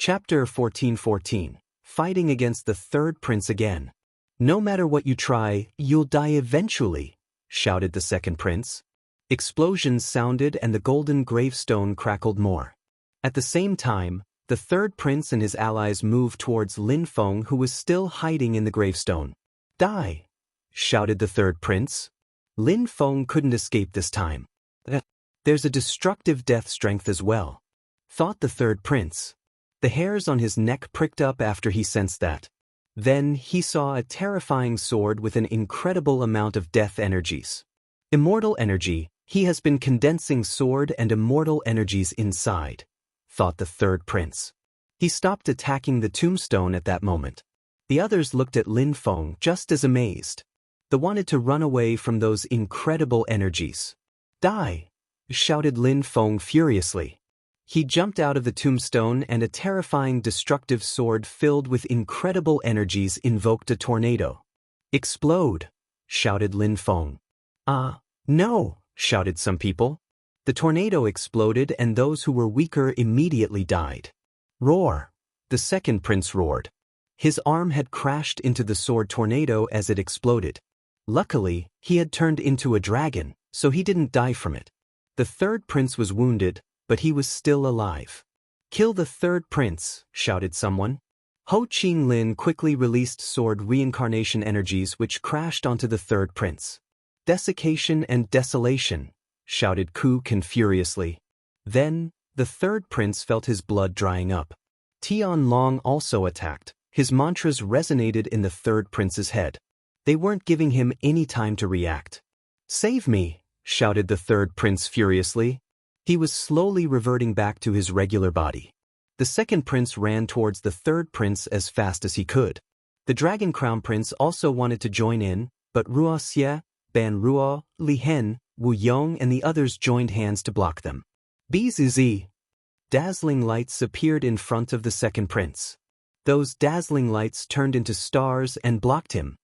Chapter 1414. Fighting against the third prince again. No matter what you try, you'll die eventually, shouted the second prince. Explosions sounded and the golden gravestone crackled more. At the same time, the third prince and his allies moved towards Lin Feng, who was still hiding in the gravestone. Die! Shouted the third prince. Lin Feng couldn't escape this time. There's a destructive death strength as well, thought the third prince. The hairs on his neck pricked up after he sensed that. Then he saw a terrifying sword with an incredible amount of death energies. Immortal energy, he has been condensing sword and immortal energies inside, thought the third prince. He stopped attacking the tombstone at that moment. The others looked at Lin Feng just as amazed. They wanted to run away from those incredible energies. Die! Shouted Lin Feng furiously. He jumped out of the tombstone and a terrifying destructive sword filled with incredible energies invoked a tornado. Explode! Shouted Lin Feng. No! Shouted some people. The tornado exploded and those who were weaker immediately died. Roar! The second prince roared. His arm had crashed into the sword tornado as it exploded. Luckily, he had turned into a dragon, so he didn't die from it. The third prince was wounded, but he was still alive. Kill the third prince, shouted someone. Ho Qinglin quickly released sword reincarnation energies which crashed onto the third prince. Desiccation and desolation, shouted Ku Kan furiously. Then, the third prince felt his blood drying up. Tian Long also attacked. His mantras resonated in the third prince's head. They weren't giving him any time to react. Save me, shouted the third prince furiously. He was slowly reverting back to his regular body. The second prince ran towards the third prince as fast as he could. The Dragon Crown Prince also wanted to join in, but Ruo Xie, Ban Ruo, Li Hen, Wu Yong and the others joined hands to block them. Bzz! Dazzling lights appeared in front of the second prince. Those dazzling lights turned into stars and blocked him.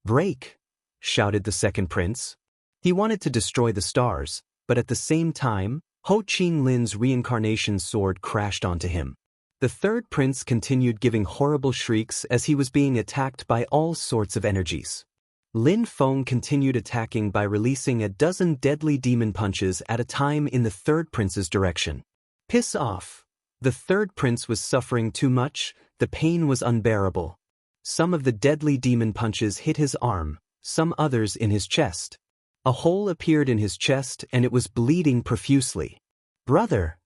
Break! Shouted the second prince. He wanted to destroy the stars, but at the same time, Ho Qinglin's reincarnation sword crashed onto him. The third prince continued giving horrible shrieks as he was being attacked by all sorts of energies. Lin Feng continued attacking by releasing a dozen deadly demon punches at a time in the third prince's direction. Piss off! The third prince was suffering too much, the pain was unbearable. Some of the deadly demon punches hit his arm, some others in his chest. A hole appeared in his chest and it was bleeding profusely. Brother!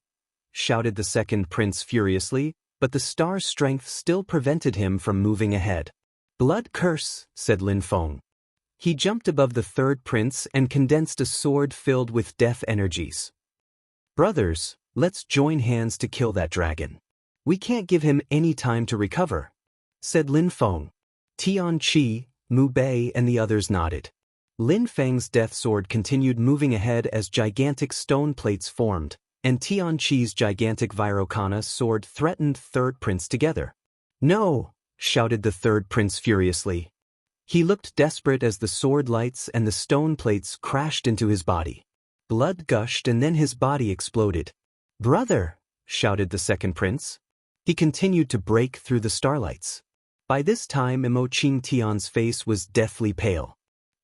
Shouted the second prince furiously, but the star's strength still prevented him from moving ahead. Blood curse, said Lin Feng. He jumped above the third prince and condensed a sword filled with death energies. Brothers, let's join hands to kill that dragon. We can't give him any time to recover, said Lin Feng. Tian Qi, Mu Bei and the others nodded. Lin Feng's death sword continued moving ahead as gigantic stone plates formed, and Tian Qi's gigantic Virokana sword threatened third prince together. No! Shouted the third prince furiously. He looked desperate as the sword lights and the stone plates crashed into his body. Blood gushed and then his body exploded. Brother! Shouted the second prince. He continued to break through the starlights. By this time Mo Qing Tian's face was deathly pale.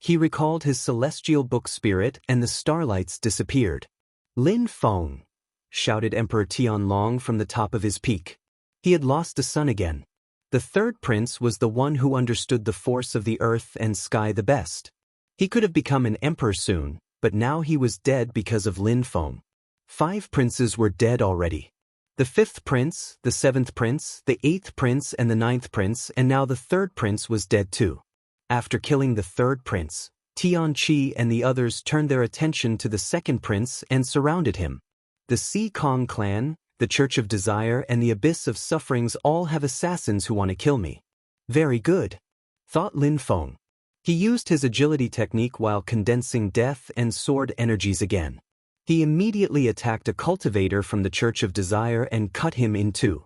He recalled his celestial book spirit and the starlights disappeared. Lin Feng! Shouted Emperor Tianlong from the top of his peak. He had lost the sun again. The third prince was the one who understood the force of the earth and sky the best. He could have become an emperor soon, but now he was dead because of Lin Feng. 5 princes were dead already. The 5th prince, the 7th prince, the 8th prince and the 9th prince, and now the 3rd prince was dead too. After killing the 3rd prince, Tian Qi and the others turned their attention to the 2nd prince and surrounded him. The Si Kong clan, the Church of Desire and the Abyss of Sufferings all have assassins who want to kill me. Very good, thought Lin Feng. He used his agility technique while condensing death and sword energies again. He immediately attacked a cultivator from the Church of Desire and cut him in two.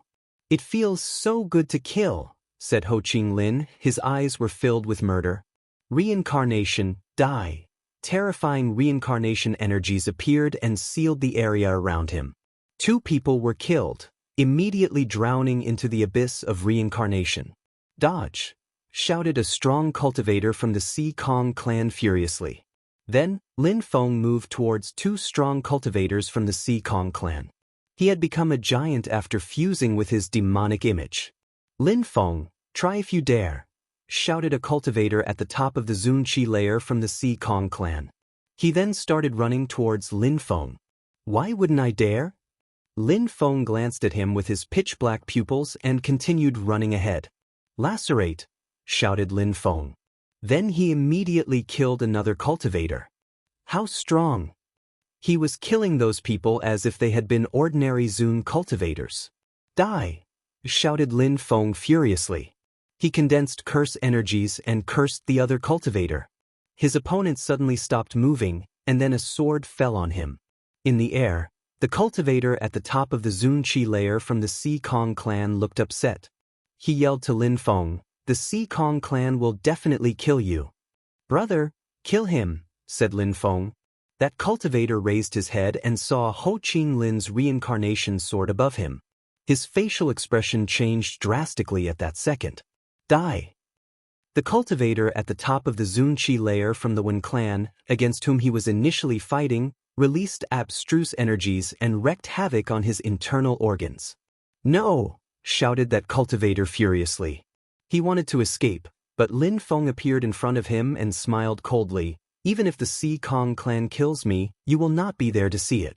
It feels so good to kill, said Ho Qinglin. His eyes were filled with murder. Reincarnation, die. Terrifying reincarnation energies appeared and sealed the area around him. 2 people were killed, immediately drowning into the abyss of reincarnation. Dodge! Shouted a strong cultivator from the Si Kong clan furiously. Then, Lin Feng moved towards two strong cultivators from the Si Kong clan. He had become a giant after fusing with his demonic image. Lin Feng, try if you dare, shouted a cultivator at the top of the Zunqi layer from the Si Kong clan. He then started running towards Lin Feng. Why wouldn't I dare? Lin Feng glanced at him with his pitch-black pupils and continued running ahead. Lacerate! Shouted Lin Feng. Then he immediately killed another cultivator. How strong! He was killing those people as if they had been ordinary Zun cultivators. Die! Shouted Lin Feng furiously. He condensed curse energies and cursed the other cultivator. His opponent suddenly stopped moving, and then a sword fell on him. In the air, the cultivator at the top of the Zunqi layer from the Si Kong clan looked upset. He yelled to Lin Feng, "The Si Kong clan will definitely kill you." "Brother, kill him," said Lin Feng. That cultivator raised his head and saw Ho Qing Lin's reincarnation sword above him. His facial expression changed drastically at that second. Die! The cultivator at the top of the Zunqi layer from the Wen clan, against whom he was initially fighting, released abstruse energies and wreaked havoc on his internal organs. "No!" shouted that cultivator furiously. He wanted to escape, but Lin Feng appeared in front of him and smiled coldly. "Even if the Si Kong clan kills me, you will not be there to see it."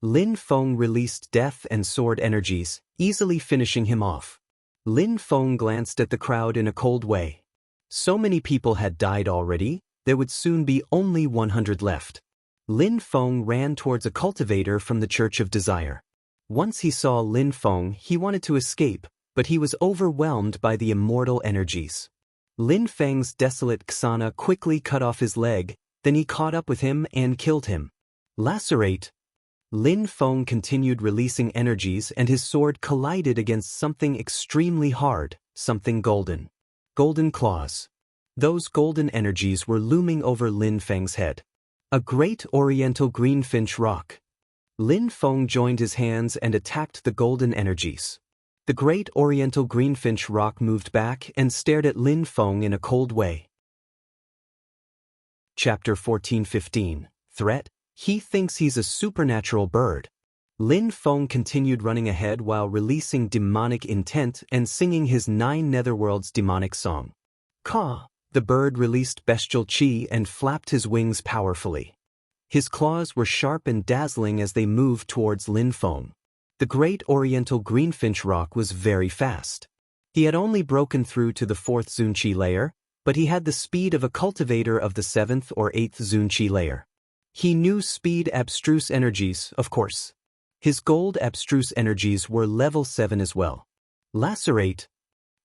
Lin Feng released death and sword energies, easily finishing him off. Lin Feng glanced at the crowd in a cold way. So many people had died already, there would soon be only 100 left. Lin Feng ran towards a cultivator from the Church of Desire. Once he saw Lin Feng, he wanted to escape, but he was overwhelmed by the immortal energies. Lin Feng's desolate Xana quickly cut off his leg, then he caught up with him and killed him. Lacerate! Lin Feng continued releasing energies and his sword collided against something extremely hard, something golden. Golden claws. Those golden energies were looming over Lin Feng's head. A great oriental greenfinch rock. Lin Feng joined his hands and attacked the golden energies. The great oriental greenfinch rock moved back and stared at Lin Feng in a cold way. Chapter 14-15. Threat? He thinks he's a supernatural bird. Lin Feng continued running ahead while releasing demonic intent and singing his 9 netherworlds demonic song. Caw! The bird released bestial chi and flapped his wings powerfully. His claws were sharp and dazzling as they moved towards Lin Feng. The great oriental greenfinch rock was very fast. He had only broken through to the 4th Zunqi layer, but he had the speed of a cultivator of the 7th or 8th Zunqi layer. He knew speed abstruse energies, of course. His gold abstruse energies were level 7 as well. Lacerate!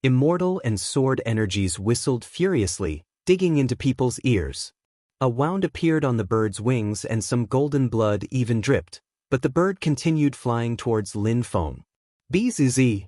Immortal and sword energies whistled furiously, digging into people's ears. A wound appeared on the bird's wings and some golden blood even dripped, but the bird continued flying towards Lin Feng. Bzz!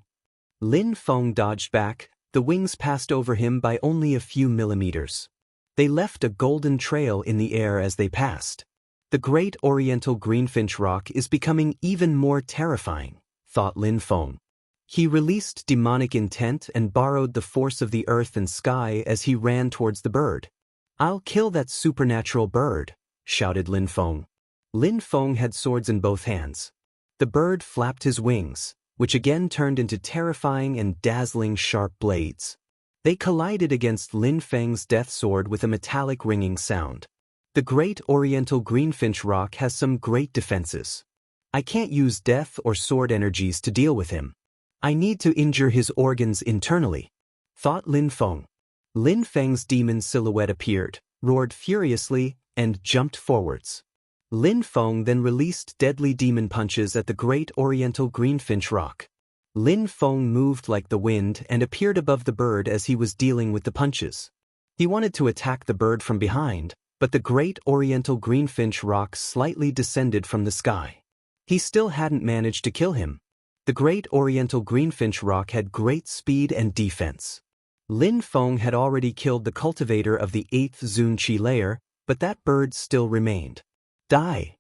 Lin Feng dodged back, the wings passed over him by only a few millimeters. They left a golden trail in the air as they passed. The great oriental greenfinch rock is becoming even more terrifying, thought Lin Feng. He released demonic intent and borrowed the force of the earth and sky as he ran towards the bird. "I'll kill that supernatural bird," shouted Lin Feng. Lin Feng had swords in both hands. The bird flapped his wings, which again turned into terrifying and dazzling sharp blades. They collided against Lin Feng's death sword with a metallic ringing sound. The great oriental greenfinch rock has some great defenses. I can't use death or sword energies to deal with him. I need to injure his organs internally, thought Lin Feng. Lin Feng's demon silhouette appeared, roared furiously, and jumped forwards. Lin Feng then released deadly demon punches at the great oriental greenfinch rock. Lin Feng moved like the wind and appeared above the bird as he was dealing with the punches. He wanted to attack the bird from behind, but the great oriental greenfinch rock slightly descended from the sky. He still hadn't managed to kill him. The great oriental greenfinch rock had great speed and defense. Lin Feng had already killed the cultivator of the 8th Zunqi layer, but that bird still remained. Die!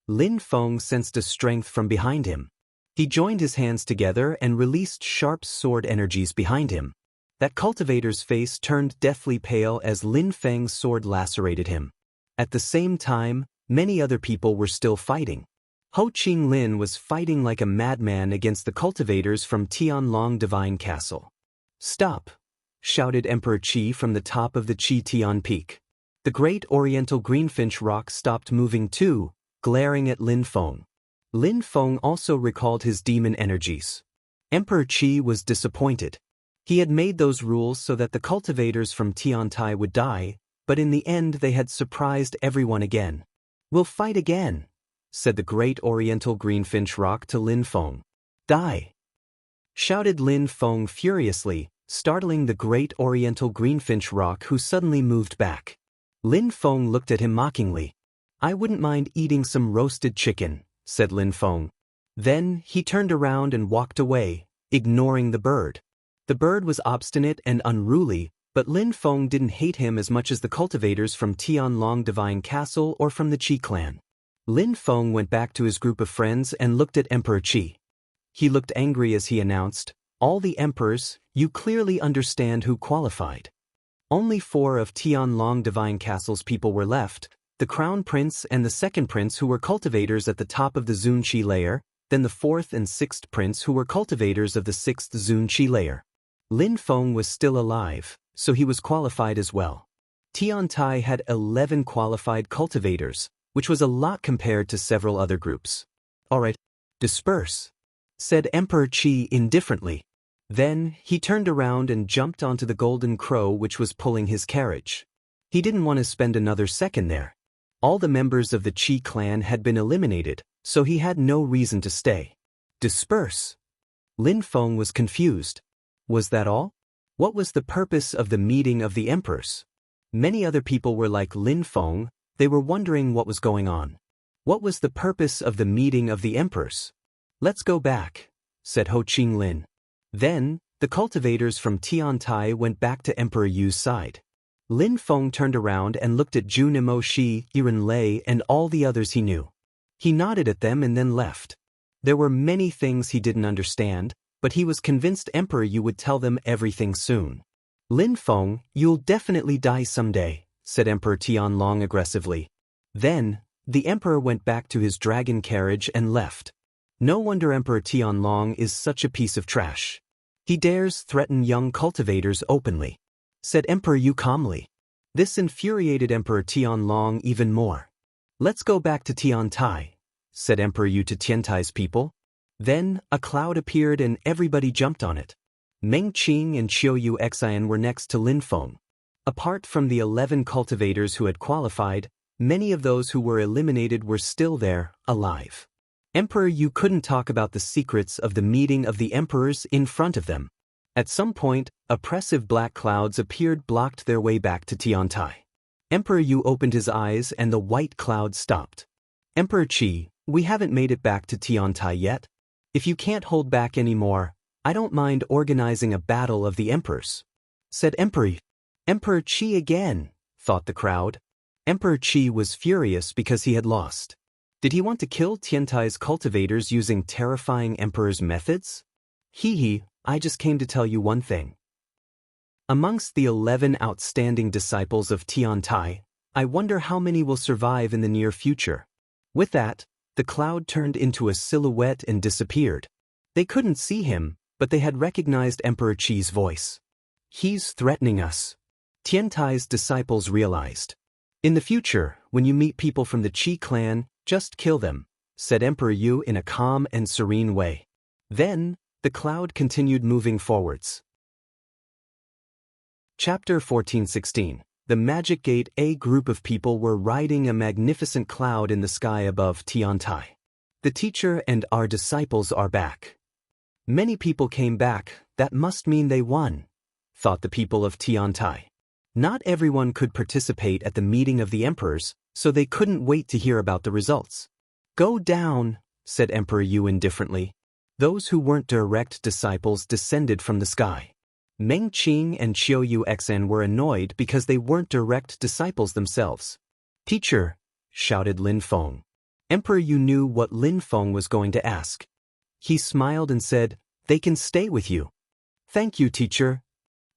Lin Feng sensed a strength from behind him. He joined his hands together and released sharp sword energies behind him. That cultivator's face turned deathly pale as Lin Feng's sword lacerated him. At the same time, many other people were still fighting. Ho Qinglin was fighting like a madman against the cultivators from Tianlong Divine Castle. "Stop!" shouted Emperor Qi from the top of the Qi Tian Peak. The great oriental greenfinch rock stopped moving too, glaring at Lin Feng. Lin Feng also recalled his demon energies. Emperor Qi was disappointed. He had made those rules so that the cultivators from Tiantai would die, but in the end they had surprised everyone again. "We'll fight again," said the great oriental greenfinch rock to Lin Feng. "Die!" shouted Lin Feng furiously, startling the great oriental greenfinch rock, who suddenly moved back. Lin Feng looked at him mockingly. "I wouldn't mind eating some roasted chicken," said Lin Feng. Then he turned around and walked away, ignoring the bird. The bird was obstinate and unruly, but Lin Feng didn't hate him as much as the cultivators from Tianlong Divine Castle or from the Qi clan. Lin Feng went back to his group of friends and looked at Emperor Qi. He looked angry as he announced, "All the emperors, you clearly understand who qualified." Only 4 of Tianlong Divine Castle's people were left, the Crown Prince and the Second Prince, who were cultivators at the top of the Zunqi layer, then the 4th and 6th Prince, who were cultivators of the 6th Zunqi layer. Lin Feng was still alive, so he was qualified as well. Tiantai had 11 qualified cultivators, which was a lot compared to several other groups. "Alright, disperse," said Emperor Qi indifferently. Then he turned around and jumped onto the golden crow which was pulling his carriage. He didn't want to spend another second there. All the members of the Qi clan had been eliminated, so he had no reason to stay. "Disperse." Lin Feng was confused. Was that all? What was the purpose of the meeting of the emperors? Many other people were like Lin Feng. They were wondering what was going on. What was the purpose of the meeting of the emperors? "Let's go back," said Ho Qinglin. Then, the cultivators from Tiantai went back to Emperor Yu's side. Lin Feng turned around and looked at Zhu Nemo Shi, Yiren Lei, and all the others he knew. He nodded at them and then left. There were many things he didn't understand, but he was convinced Emperor Yu would tell them everything soon. "Lin Feng, you'll definitely die someday," said Emperor Tianlong aggressively. Then, the emperor went back to his dragon carriage and left. No wonder Emperor Tianlong is such a piece of trash. He dares threaten young cultivators openly, said Emperor Yu calmly. This infuriated Emperor Tianlong even more. "Let's go back to Tiantai," said Emperor Yu to Tiantai's people. Then, a cloud appeared and everybody jumped on it. Meng Qing and Qiuyu Xian were next to Lin Feng. Apart from the 11 cultivators who had qualified, many of those who were eliminated were still there, alive. Emperor Yu couldn't talk about the secrets of the meeting of the emperors in front of them. At some point, oppressive black clouds appeared, blocked their way back to Tiantai. Emperor Yu opened his eyes and the white cloud stopped. "Emperor Qi, we haven't made it back to Tiantai yet. If you can't hold back anymore, I don't mind organizing a battle of the emperors," said Emperor. "Emperor Qi again," thought the crowd. Emperor Qi was furious because he had lost. Did he want to kill Tiantai's cultivators using terrifying emperor's methods? Hee, I just came to tell you one thing. Amongst the 11 outstanding disciples of Tiantai, I wonder how many will survive in the near future. With that, the cloud turned into a silhouette and disappeared. They couldn't see him, but they had recognized Emperor Qi's voice. "He's threatening us," Tiantai's disciples realized. "In the future, when you meet people from the Qi clan, just kill them," said Emperor Yu in a calm and serene way. Then, the cloud continued moving forwards. Chapter 14:16. The Magic Gate. A group of people were riding a magnificent cloud in the sky above Tiantai. "The teacher and our disciples are back." Many people came back, that must mean they won, thought the people of Tiantai. Not everyone could participate at the meeting of the emperors, so they couldn't wait to hear about the results. "Go down," said Emperor Yu indifferently. Those who weren't direct disciples descended from the sky. Meng Qing and Qiuyu Xian were annoyed because they weren't direct disciples themselves. "Teacher," shouted Lin Feng. Emperor Yu knew what Lin Feng was going to ask. He smiled and said, "They can stay with you." "Thank you, teacher."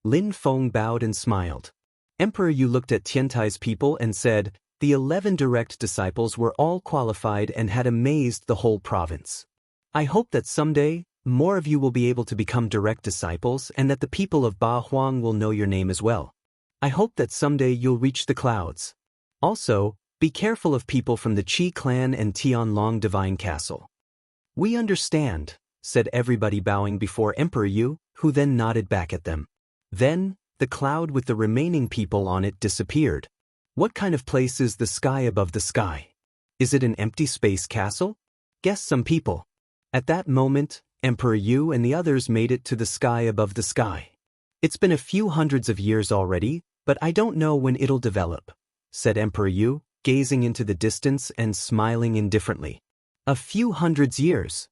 Lin Feng bowed and smiled. Emperor Yu looked at Tiantai's people and said, "The 11 direct disciples were all qualified and had amazed the whole province. I hope that someday, more of you will be able to become direct disciples and that the people of Ba Huang will know your name as well. I hope that someday you'll reach the clouds. Also, be careful of people from the Qi clan and Tianlong Divine Castle." "We understand," said everybody bowing before Emperor Yu, who then nodded back at them. Then, the cloud with the remaining people on it disappeared. What kind of place is the sky above the sky? Is it an empty space castle? Guessed some people. At that moment, Emperor Yu and the others made it to the sky above the sky. "It's been a few hundreds of years already, but I don't know when it'll develop," said Emperor Yu, gazing into the distance and smiling indifferently. "A few hundreds years?"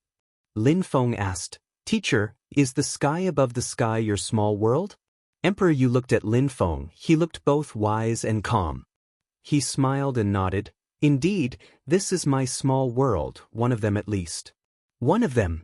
Lin Feng asked. "Teacher, is the sky above the sky your small world?" Emperor Yu looked at Lin Feng. He looked both wise and calm. He smiled and nodded. "Indeed, this is my small world, one of them at least." "One of them?"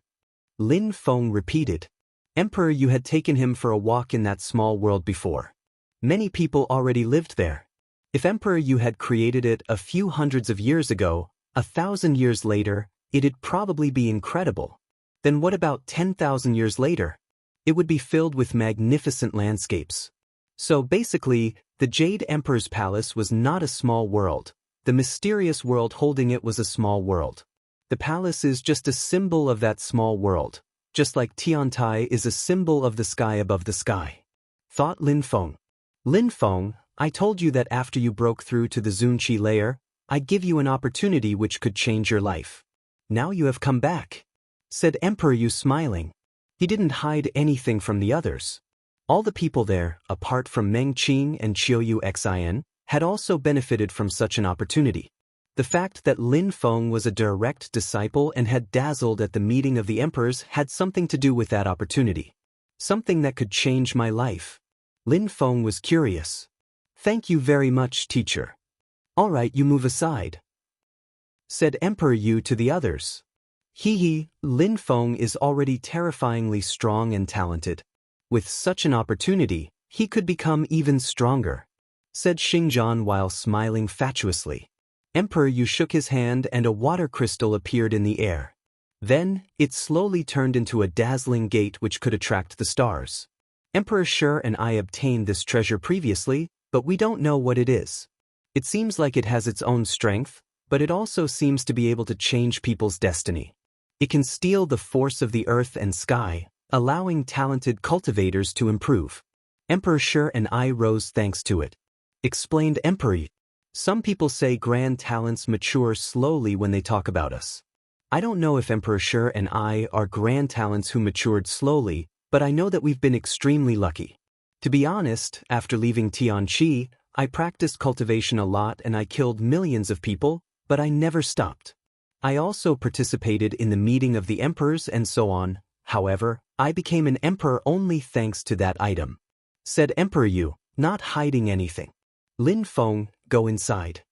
Lin Feng repeated. Emperor Yu had taken him for a walk in that small world before. Many people already lived there. If Emperor Yu had created it a few hundreds of years ago, 1,000 years later, it'd probably be incredible. Then what about 10,000 years later? It would be filled with magnificent landscapes. So basically, the Jade Emperor's palace was not a small world. The mysterious world holding it was a small world. The palace is just a symbol of that small world, just like Tiantai is a symbol of the sky above the sky. Thought Lin Feng. "Lin Feng, I told you that after you broke through to the Zunqi layer, I'd give you an opportunity which could change your life. Now you have come back," said Emperor Yu smiling. He didn't hide anything from the others. All the people there, apart from Meng Qing and Qiuyu Xin, had also benefited from such an opportunity. The fact that Lin Feng was a direct disciple and had dazzled at the meeting of the emperors had something to do with that opportunity. Something that could change my life. Lin Feng was curious. "Thank you very much, teacher." "All right, you move aside," said Emperor Yu to the others. He, Lin Feng is already terrifyingly strong and talented. With such an opportunity, he could become even stronger, said Xingzhan while smiling fatuously. Emperor Yu shook his hand and a water crystal appeared in the air. Then, it slowly turned into a dazzling gate which could attract the stars. Emperor Shi and I obtained this treasure previously, but we don't know what it is. It seems like it has its own strength, but it also seems to be able to change people's destiny. It can steal the force of the earth and sky, allowing talented cultivators to improve. Emperor Shi and I rose thanks to it, explained Emperor Yi. Some people say grand talents mature slowly when they talk about us. I don't know if Emperor Shi and I are grand talents who matured slowly, but I know that we've been extremely lucky. To be honest, after leaving Tianqi, I practiced cultivation a lot and I killed millions of people, but I never stopped. I also participated in the meeting of the emperors and so on. However, I became an emperor only thanks to that item, said Emperor Yu, not hiding anything. Lin Feng, go inside.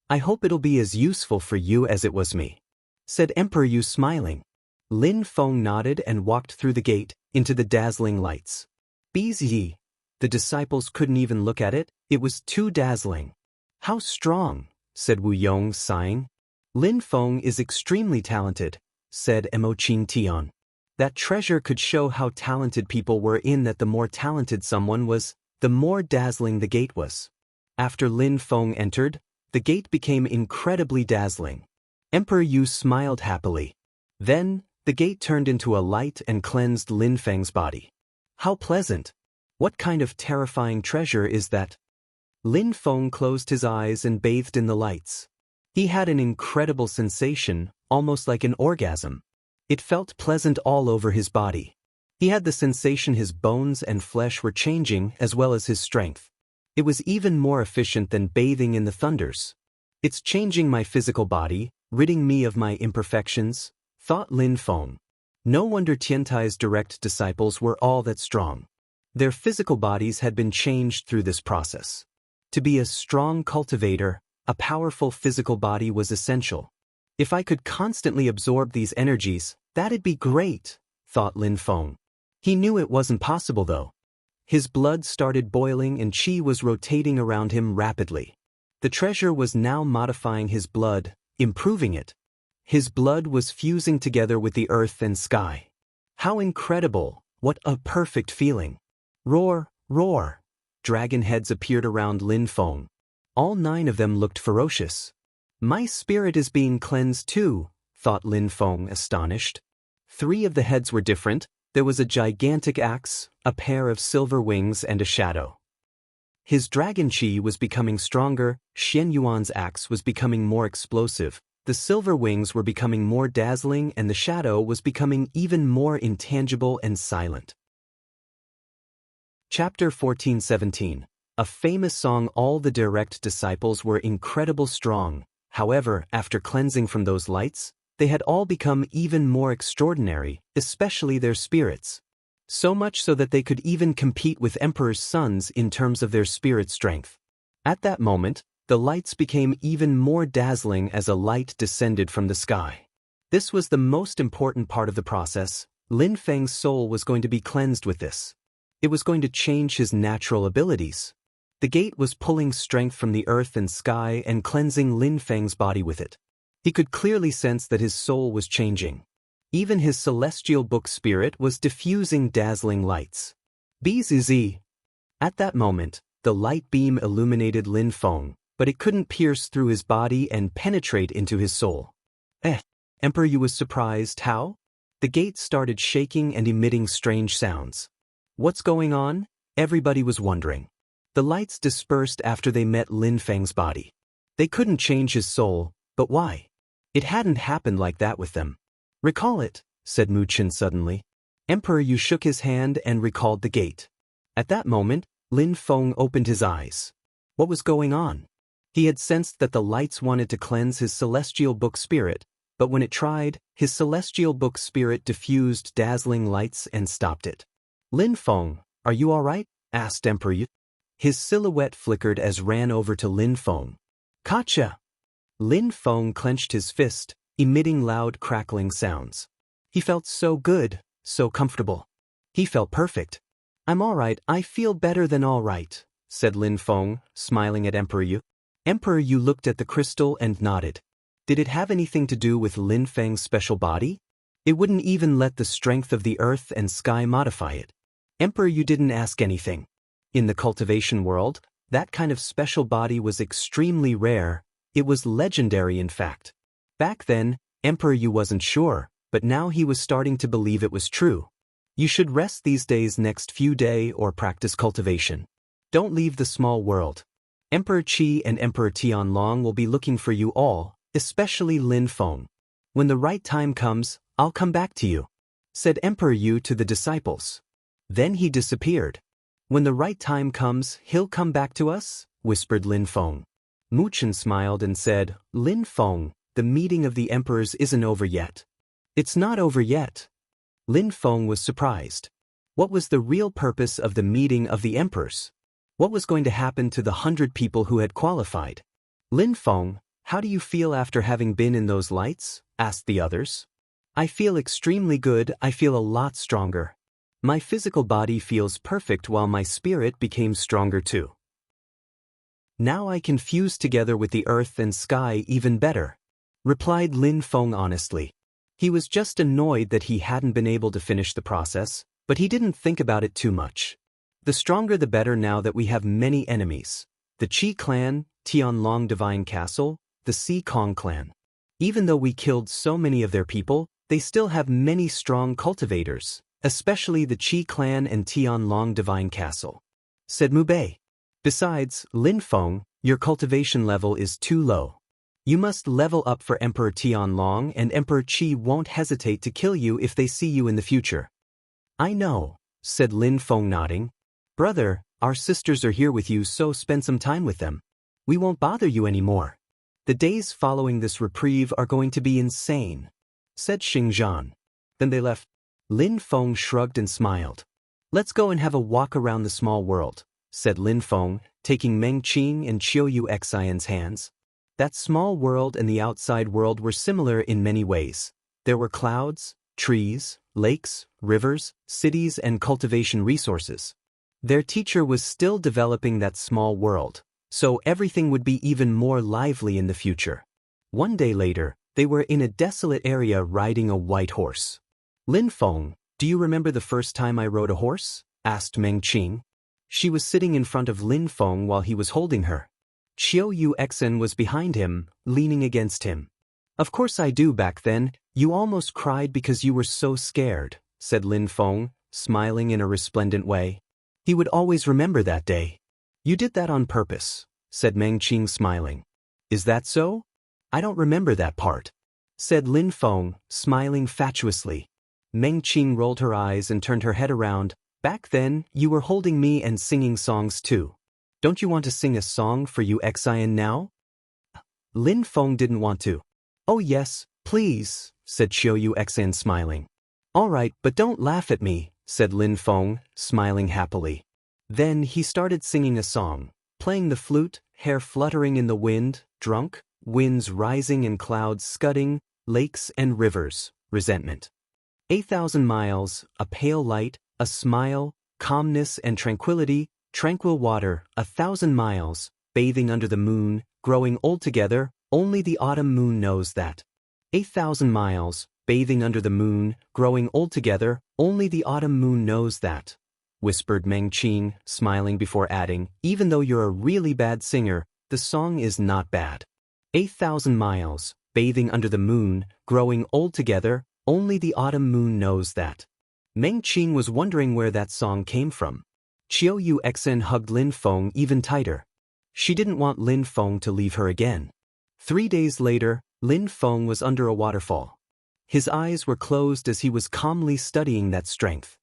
I hope it'll be as useful for you as it was me, said Emperor Yu smiling. Lin Feng nodded and walked through the gate, into the dazzling lights. Bzi. The disciples couldn't even look at it, it was too dazzling. How strong, said Wu Yong sighing. Lin Feng is extremely talented, said Mo Qing Tian. That treasure could show how talented people were in that the more talented someone was, the more dazzling the gate was. After Lin Feng entered, the gate became incredibly dazzling. Emperor Yu smiled happily. Then, the gate turned into a light and cleansed Lin Feng's body. How pleasant! What kind of terrifying treasure is that? Lin Feng closed his eyes and bathed in the lights. He had an incredible sensation, almost like an orgasm. It felt pleasant all over his body. He had the sensation his bones and flesh were changing as well as his strength. It was even more efficient than bathing in the thunders. It's changing my physical body, ridding me of my imperfections, thought Lin Feng. No wonder Tiantai's direct disciples were all that strong. Their physical bodies had been changed through this process. To be a strong cultivator, a powerful physical body was essential. If I could constantly absorb these energies, That'd be great, thought Lin Feng. He knew it wasn't possible though. His blood started boiling and qi was rotating around him rapidly. The treasure was now modifying his blood, improving it. His blood was fusing together with the earth and sky. How incredible! What a perfect feeling! Roar, roar! Dragon heads appeared around Lin Feng. All 9 of them looked ferocious. My spirit is being cleansed too, thought Lin Feng, astonished. 3 of the heads were different. There was a gigantic axe, a pair of silver wings and a shadow. His dragon qi was becoming stronger, Xian Yuan's axe was becoming more explosive, the silver wings were becoming more dazzling and the shadow was becoming even more intangible and silent. Chapter 14:17. A famous song. All the direct disciples were incredible strong, however, after cleansing from those lights, they had all become even more extraordinary, especially their spirits. So much so that they could even compete with emperors' sons in terms of their spirit strength. At that moment, the lights became even more dazzling as a light descended from the sky. This was the most important part of the process. Lin Feng's soul was going to be cleansed with this. It was going to change his natural abilities. The gate was pulling strength from the earth and sky and cleansing Lin Feng's body with it. He could clearly sense that his soul was changing. Even his celestial book spirit was diffusing dazzling lights. Bzz. At that moment, the light beam illuminated Lin Feng, but it couldn't pierce through his body and penetrate into his soul. Emperor Yu was surprised. How? The gate started shaking and emitting strange sounds. What's going on? Everybody was wondering. The lights dispersed after they met Lin Feng's body. They couldn't change his soul, but why? It hadn't happened like that with them. Recall it, said Mu Qin suddenly. Emperor Yu shook his hand and recalled the gate. At that moment, Lin Feng opened his eyes. What was going on? He had sensed that the lights wanted to cleanse his celestial book spirit, but when it tried, his celestial book spirit diffused dazzling lights and stopped it. Lin Feng, are you all right? Asked Emperor Yu. His silhouette flickered as ran over to Lin Feng. Gotcha! Lin Feng clenched his fist, emitting loud crackling sounds. He felt so good, so comfortable. He felt perfect. I'm all right, I feel better than all right, said Lin Feng, smiling at Emperor Yu. Emperor Yu looked at the crystal and nodded. Did it have anything to do with Lin Feng's special body? It wouldn't even let the strength of the earth and sky modify it. Emperor Yu didn't ask anything. In the cultivation world, that kind of special body was extremely rare. It was legendary in fact. Back then, Emperor Yu wasn't sure, but now he was starting to believe it was true. You should rest these days next few days or practice cultivation. Don't leave the small world. Emperor Qi and Emperor Tianlong will be looking for you all, especially Lin Feng. When the right time comes, I'll come back to you, said Emperor Yu to the disciples. Then he disappeared. When the right time comes, he'll come back to us, whispered Lin Feng. Mu Qin smiled and said, Lin Feng, the meeting of the emperors isn't over yet. It's not over yet. Lin Feng was surprised. What was the real purpose of the meeting of the emperors? What was going to happen to the 100 people who had qualified? Lin Feng, how do you feel after having been in those lights? Asked the others. I feel extremely good, I feel a lot stronger. My physical body feels perfect while my spirit became stronger too. Now I can fuse together with the earth and sky even better, replied Lin Feng honestly. He was just annoyed that he hadn't been able to finish the process, but he didn't think about it too much. The stronger the better now that we have many enemies. The Qi clan, Tianlong Divine Castle, the Si Kong clan. Even though we killed so many of their people, they still have many strong cultivators, especially the Qi clan and Tianlong Divine Castle, said Mu Bei. Besides, Lin Feng, your cultivation level is too low. You must level up for Emperor Tianlong, and Emperor Qi won't hesitate to kill you if they see you in the future. I know, said Lin Feng nodding. Brother, our sisters are here with you, so spend some time with them. We won't bother you anymore. The days following this reprieve are going to be insane, said Xingzhan. Then they left. Lin Feng shrugged and smiled. Let's go and have a walk around the small world, said Lin Feng, taking Meng Qing and Qiu Yu Xian's hands. That small world and the outside world were similar in many ways. There were clouds, trees, lakes, rivers, cities, and cultivation resources. Their teacher was still developing that small world, so everything would be even more lively in the future. One day later, they were in a desolate area riding a white horse. Lin Feng, do you remember the first time I rode a horse? Asked Meng Qing. She was sitting in front of Lin Feng while he was holding her. Qiu Yuexen was behind him, leaning against him. Of course I do. Back then, you almost cried because you were so scared, said Lin Feng, smiling in a resplendent way. He would always remember that day. You did that on purpose, said Meng Qing, smiling. Is that so? I don't remember that part, said Lin Feng, smiling fatuously. Meng Qing rolled her eyes and turned her head around. Back then, you were holding me and singing songs too. Don't you want to sing a song for you Xian now? Lin Feng didn't want to. Oh yes, please, said Qiu Yuexan, smiling. All right, but don't laugh at me, said Lin Feng, smiling happily. Then he started singing a song, playing the flute, hair fluttering in the wind, drunk, winds rising and clouds scudding, lakes and rivers, resentment. 8,000 miles, a pale light, a smile, calmness and tranquility, tranquil water, 1,000 miles, bathing under the moon, growing old together, only the autumn moon knows that. 8,000 miles, bathing under the moon, growing old together, only the autumn moon knows that, whispered Meng Qing, smiling before adding, even though you're a really bad singer, the song is not bad. 8,000 miles, bathing under the moon, growing old together, only the autumn moon knows that. Meng Qing was wondering where that song came from. Qiu Yuexen hugged Lin Feng even tighter. She didn't want Lin Feng to leave her again. 3 days later, Lin Feng was under a waterfall. His eyes were closed as he was calmly studying that strength.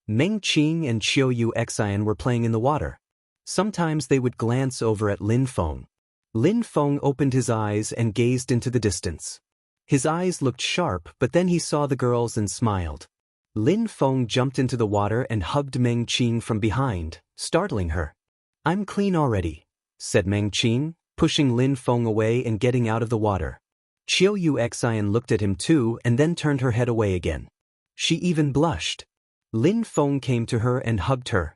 Meng Qing and Qiu Yuexan were playing in the water. Sometimes they would glance over at Lin Feng. Lin Feng opened his eyes and gazed into the distance. His eyes looked sharp, but then he saw the girls and smiled. Lin Feng jumped into the water and hugged Meng Qing from behind, startling her. I'm clean already, said Meng Qing, pushing Lin Feng away and getting out of the water. Qiu Yuexan looked at him too and then turned her head away again. She even blushed. Lin Feng came to her and hugged her.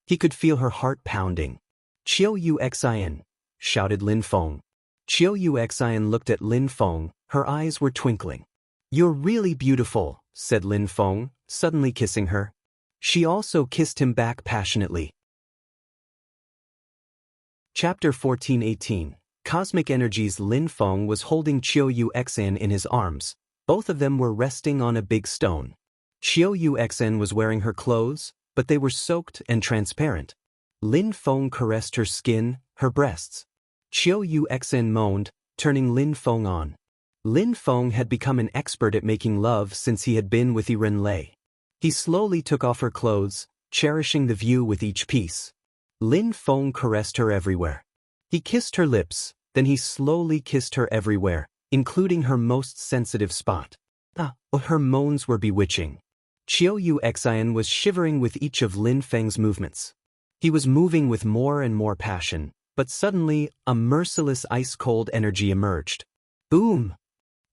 He could feel her heart pounding. Qiu Yuexan, shouted Lin Feng. Qiu Yuexan looked at Lin Feng, her eyes were twinkling. You're really beautiful, said Lin Feng, suddenly kissing her. She also kissed him back passionately. Chapter 14:18. Cosmic Energies. Lin Feng was holding Qiu Yuexan in his arms. Both of them were resting on a big stone. Qiu Yuexan was wearing her clothes, but they were soaked and transparent. Lin Feng caressed her skin, her breasts. Qiu Yuexan moaned, turning Lin Feng on. Lin Feng had become an expert at making love since he had been with Yiren Lei. He slowly took off her clothes, cherishing the view with each piece. Lin Feng caressed her everywhere. He kissed her lips, then he slowly kissed her everywhere, including her most sensitive spot. Her moans were bewitching. Qiu Yuexan was shivering with each of Lin Feng's movements. He was moving with more and more passion, but suddenly, a merciless ice-cold energy emerged. Boom!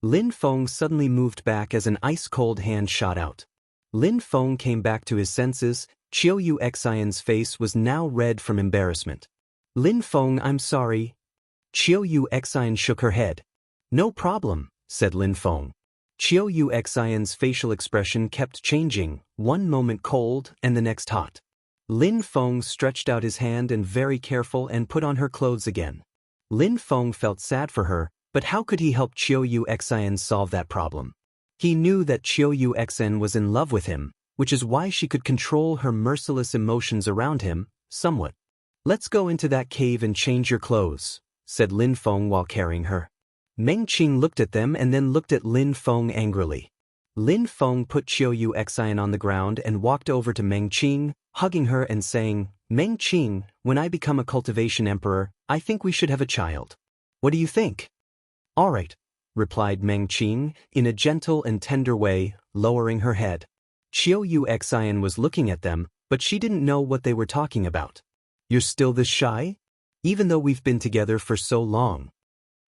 Lin Feng suddenly moved back as an ice-cold hand shot out. Lin Feng came back to his senses. Qiu Yuexan's face was now red from embarrassment. Lin Feng, I'm sorry. Qiu Yuexan shook her head. No problem, said Lin Feng. Qiu Yuexan's facial expression kept changing, one moment cold and the next hot. Lin Feng stretched out his hand and very careful and put on her clothes again. Lin Feng felt sad for her, but how could he help Qiu Yuexan solve that problem? He knew that Qiu Yuexan was in love with him, which is why she could control her merciless emotions around him, somewhat. Let's go into that cave and change your clothes, said Lin Feng while carrying her. Meng Qing looked at them and then looked at Lin Feng angrily. Lin Feng put Qiu Yuexan on the ground and walked over to Meng Qing, hugging her and saying, Meng Qing, when I become a cultivation emperor, I think we should have a child. What do you think? All right, replied Meng Qing, in a gentle and tender way, lowering her head. Qiu Yuexan was looking at them, but she didn't know what they were talking about. You're still this shy? Even though we've been together for so long.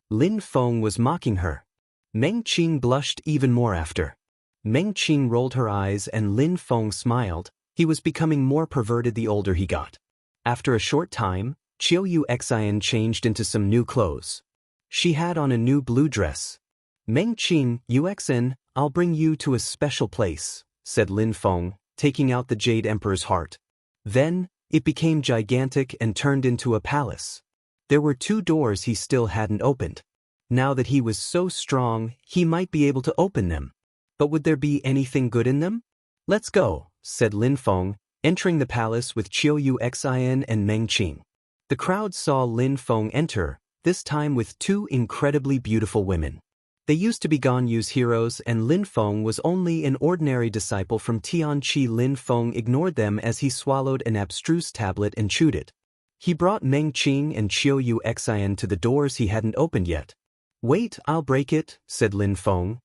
Lin Feng was mocking her. Meng Qing blushed even more after. Meng Qing rolled her eyes and Lin Feng smiled. He was becoming more perverted the older he got. After a short time, Qiu Yu Xian changed into some new clothes. She had on a new blue dress. Meng Qing, Yuxin, I'll bring you to a special place, said Lin Feng, taking out the Jade Emperor's heart. Then, it became gigantic and turned into a palace. There were 2 doors he still hadn't opened. Now that he was so strong, he might be able to open them. But would there be anything good in them? Let's go, said Lin Feng, entering the palace with Qiu Yu Xian and Meng Qing. The crowd saw Lin Feng enter, this time with 2 incredibly beautiful women. They used to be Ganyu's heroes and Lin Feng was only an ordinary disciple from Tianqi. Lin Feng ignored them as he swallowed an abstruse tablet and chewed it. He brought Meng Qing and Qiu Yu Xian to the doors he hadn't opened yet. Wait, I'll break it, said Lin Feng.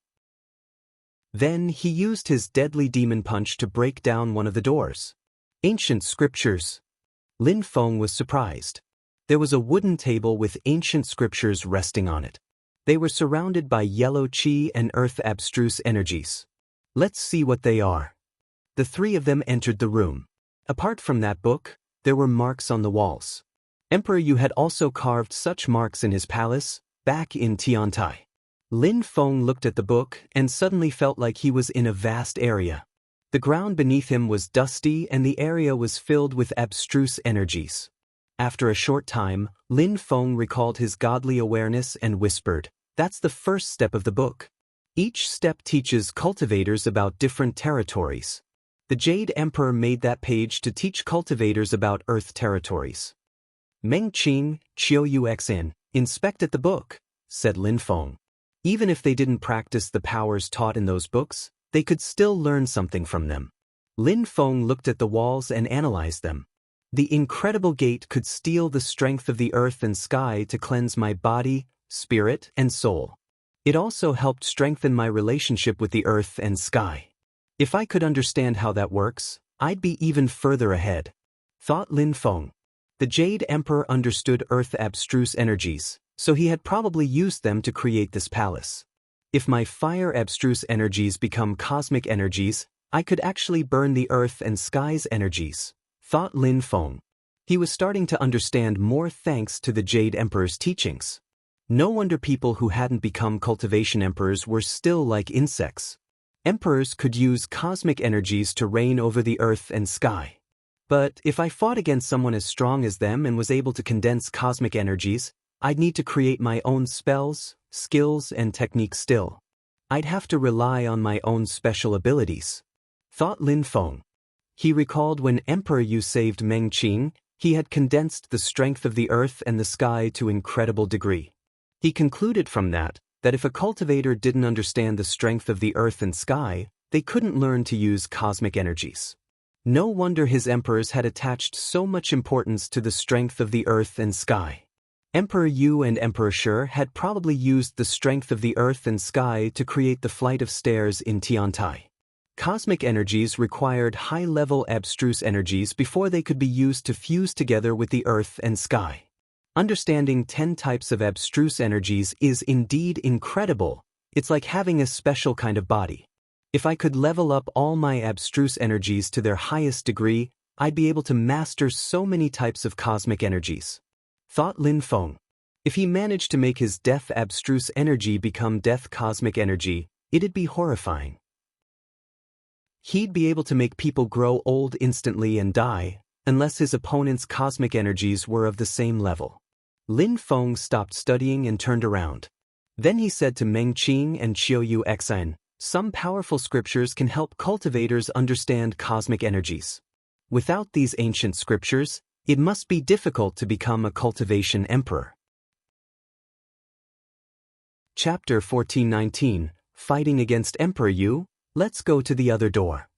Then he used his deadly demon punch to break down one of the doors. Ancient scriptures. Lin Feng was surprised. There was a wooden table with ancient scriptures resting on it. They were surrounded by yellow qi and earth abstruse energies. Let's see what they are. The 3 of them entered the room. Apart from that book, there were marks on the walls. Emperor Yu had also carved such marks in his palace, back in Tiantai. Lin Feng looked at the book and suddenly felt like he was in a vast area. The ground beneath him was dusty and the area was filled with abstruse energies. After a short time, Lin Feng recalled his godly awareness and whispered, "That's the first step of the book. Each step teaches cultivators about different territories." The Jade Emperor made that page to teach cultivators about Earth territories. Meng Qing, Qiu Yu Xin, inspected the book, said Lin Feng. Even if they didn't practice the powers taught in those books, they could still learn something from them. Lin Feng looked at the walls and analyzed them. The incredible gate could steal the strength of the earth and sky to cleanse my body, spirit, and soul. It also helped strengthen my relationship with the earth and sky. If I could understand how that works, I'd be even further ahead, thought Lin Feng. The Jade Emperor understood earth abstruse energies, so he had probably used them to create this palace. If my fire abstruse energies become cosmic energies, I could actually burn the earth and sky's energies, thought Lin Feng. He was starting to understand more thanks to the Jade Emperor's teachings. No wonder people who hadn't become cultivation emperors were still like insects. Emperors could use cosmic energies to reign over the earth and sky. But if I fought against someone as strong as them and was able to condense cosmic energies, I'd need to create my own spells, skills, and techniques still. I'd have to rely on my own special abilities, thought Lin Feng. He recalled when Emperor Yu saved Meng Qing, he had condensed the strength of the earth and the sky to incredible degree. He concluded from that if a cultivator didn't understand the strength of the earth and sky, they couldn't learn to use cosmic energies. No wonder his emperors had attached so much importance to the strength of the earth and sky. Emperor Yu and Emperor Shi had probably used the strength of the earth and sky to create the flight of stairs in Tiantai. Cosmic energies required high-level abstruse energies before they could be used to fuse together with the earth and sky. Understanding 10 types of abstruse energies is indeed incredible. It's like having a special kind of body. If I could level up all my abstruse energies to their highest degree, I'd be able to master so many types of cosmic energies, thought Lin Feng. If he managed to make his death abstruse energy become death cosmic energy, it'd be horrifying. He'd be able to make people grow old instantly and die, unless his opponent's cosmic energies were of the same level. Lin Feng stopped studying and turned around. Then he said to Meng Qing and Qiu Yu Xin, "Some powerful scriptures can help cultivators understand cosmic energies. Without these ancient scriptures, it must be difficult to become a cultivation emperor." Chapter 1419, Fighting Against Emperor Yu. Let's go to the other door.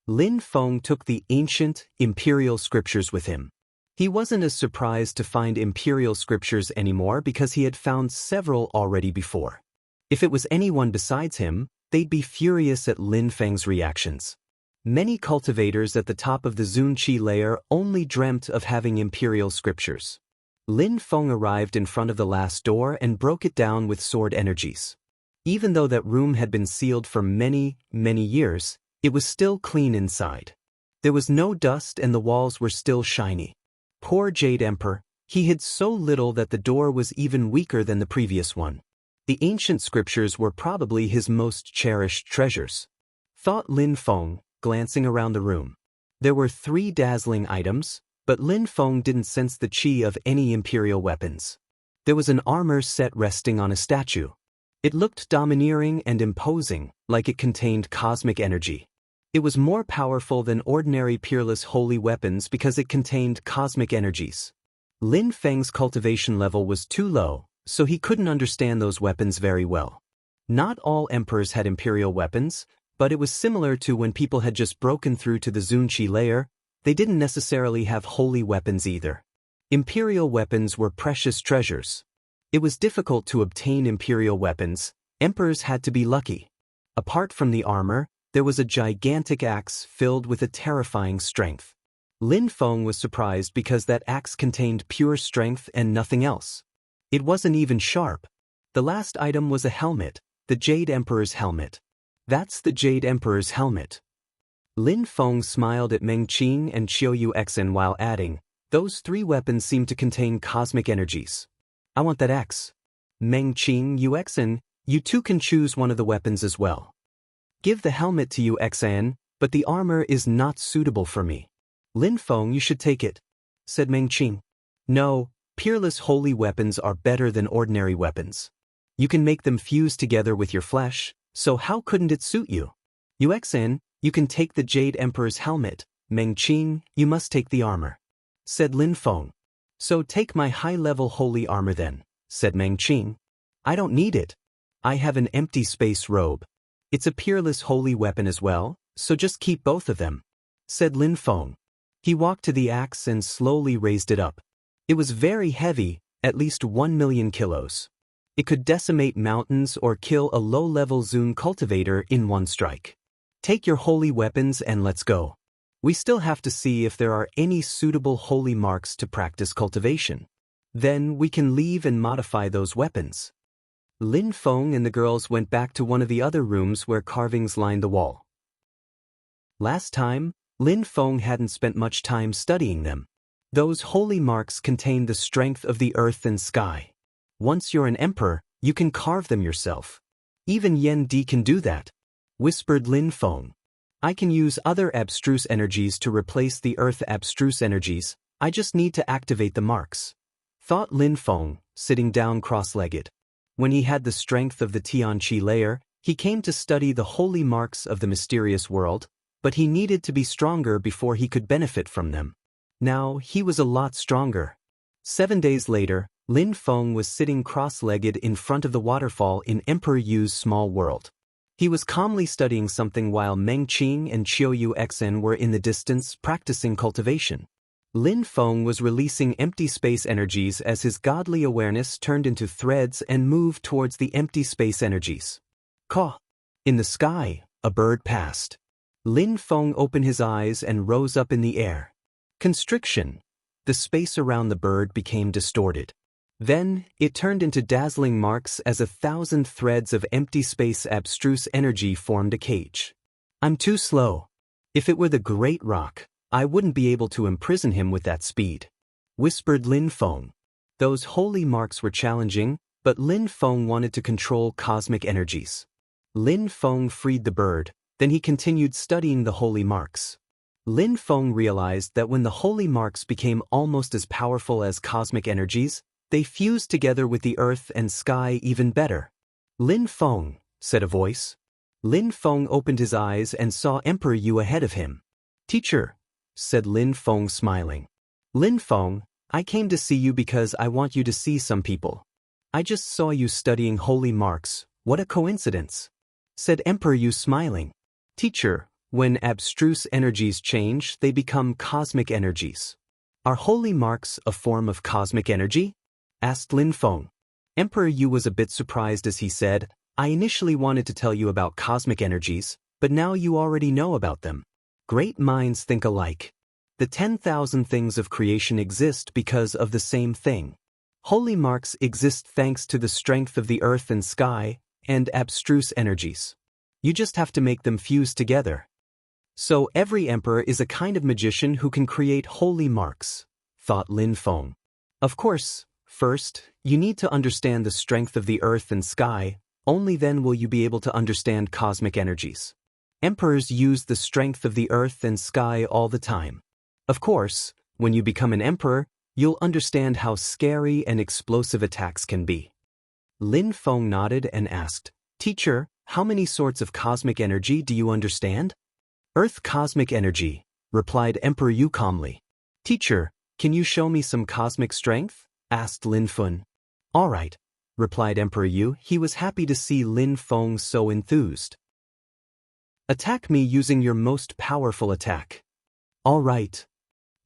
Lin Feng took the ancient, imperial scriptures with him. He wasn't as surprised to find imperial scriptures anymore because he had found several already before. If it was anyone besides him, they'd be furious at Lin Feng's reactions. Many cultivators at the top of the Zunqi layer only dreamt of having imperial scriptures. Lin Feng arrived in front of the last door and broke it down with sword energies. Even though that room had been sealed for many, many years, it was still clean inside. There was no dust and the walls were still shiny. Poor Jade Emperor, he hid so little that the door was even weaker than the previous one. The ancient scriptures were probably his most cherished treasures, thought Lin Feng, glancing around the room. There were 3 dazzling items, but Lin Feng didn't sense the chi of any imperial weapons. There was an armor set resting on a statue. It looked domineering and imposing, like it contained cosmic energy. It was more powerful than ordinary Peerless holy weapons because it contained cosmic energies. Lin Feng's cultivation level was too low, so he couldn't understand those weapons very well. Not all emperors had imperial weapons, but it was similar to when people had just broken through to the Zunqi layer. They didn't necessarily have holy weapons either. Imperial weapons were precious treasures. It was difficult to obtain imperial weapons. Emperors had to be lucky. Apart from the armor, there was a gigantic axe filled with a terrifying strength. Lin Feng was surprised because that axe contained pure strength and nothing else. It wasn't even sharp. The last item was a helmet, the Jade Emperor's helmet. That's the Jade Emperor's helmet. Lin Feng smiled at Meng Qing and Qiu Yuexin while adding, those 3 weapons seem to contain cosmic energies. I want that X. Meng Qing, Yuexin, you two can choose one of the weapons as well. Give the helmet to Yuexin, but the armor is not suitable for me. Lin Feng, you should take it, said Meng Qing. No, Peerless holy weapons are better than ordinary weapons. You can make them fuse together with your flesh, so how couldn't it suit you? Yuexin, you can take the Jade Emperor's helmet. Meng Qing, you must take the armor, said Lin Feng. So take my high-level holy armor then, said Meng Qing. I don't need it. I have an empty space robe. It's a Peerless holy weapon as well, so just keep both of them, said Lin Feng. He walked to the axe and slowly raised it up. It was very heavy, at least 1 million kilos. It could decimate mountains or kill a low-level Zun cultivator in one strike. Take your holy weapons and let's go. We still have to see if there are any suitable holy marks to practice cultivation. Then we can leave and modify those weapons. Lin Feng and the girls went back to one of the other rooms where carvings lined the wall. Last time, Lin Feng hadn't spent much time studying them. Those holy marks contain the strength of the earth and sky. Once you're an emperor, you can carve them yourself. Even Yan Di can do that, whispered Lin Feng. I can use other abstruse energies to replace the earth abstruse energies. I just need to activate the marks, thought Lin Feng, sitting down cross-legged. When he had the strength of the Tianqi layer, he came to study the holy marks of the mysterious world, but he needed to be stronger before he could benefit from them. Now he was a lot stronger. 7 days later, Lin Feng was sitting cross-legged in front of the waterfall in Emperor Yu's small world. He was calmly studying something while Meng Qing and Qiu Yuexin were in the distance practicing cultivation. Lin Feng was releasing empty space energies as his godly awareness turned into threads and moved towards the empty space energies. Caw! In the sky, a bird passed. Lin Feng opened his eyes and rose up in the air. Constriction. The space around the bird became distorted. Then, it turned into dazzling marks as 1,000 threads of empty space abstruse energy formed a cage. I'm too slow. If it were the Great Rock, I wouldn't be able to imprison him with that speed, whispered Lin Feng. Those holy marks were challenging, but Lin Feng wanted to control cosmic energies. Lin Feng freed the bird, then he continued studying the holy marks. Lin Feng realized that when the holy marks became almost as powerful as cosmic energies, they fused together with the earth and sky even better. Lin Feng, said a voice. Lin Feng opened his eyes and saw Emperor Yu ahead of him. Teacher, said Lin Feng smiling. Lin Feng, I came to see you because I want you to see some people. I just saw you studying holy marks. What a coincidence, said Emperor Yu smiling. Teacher, when abstruse energies change, they become cosmic energies. Are holy marks a form of cosmic energy? Asked Lin Feng. Emperor Yu was a bit surprised as he said, I initially wanted to tell you about cosmic energies, but now you already know about them. Great minds think alike. The 10,000 things of creation exist because of the same thing. Holy marks exist thanks to the strength of the earth and sky, and abstruse energies. You just have to make them fuse together. So every emperor is a kind of magician who can create holy marks, thought Lin Feng. Of course, first, you need to understand the strength of the earth and sky, only then will you be able to understand cosmic energies. Emperors use the strength of the earth and sky all the time. Of course, when you become an emperor, you'll understand how scary and explosive attacks can be. Lin Feng nodded and asked, "Teacher, how many sorts of cosmic energy do you understand?" "Earth cosmic energy," replied Emperor Yu calmly. "Teacher, can you show me some cosmic strength?" asked Lin Feng. "All right," replied Emperor Yu. He was happy to see Lin Feng so enthused. "Attack me using your most powerful attack." "All right."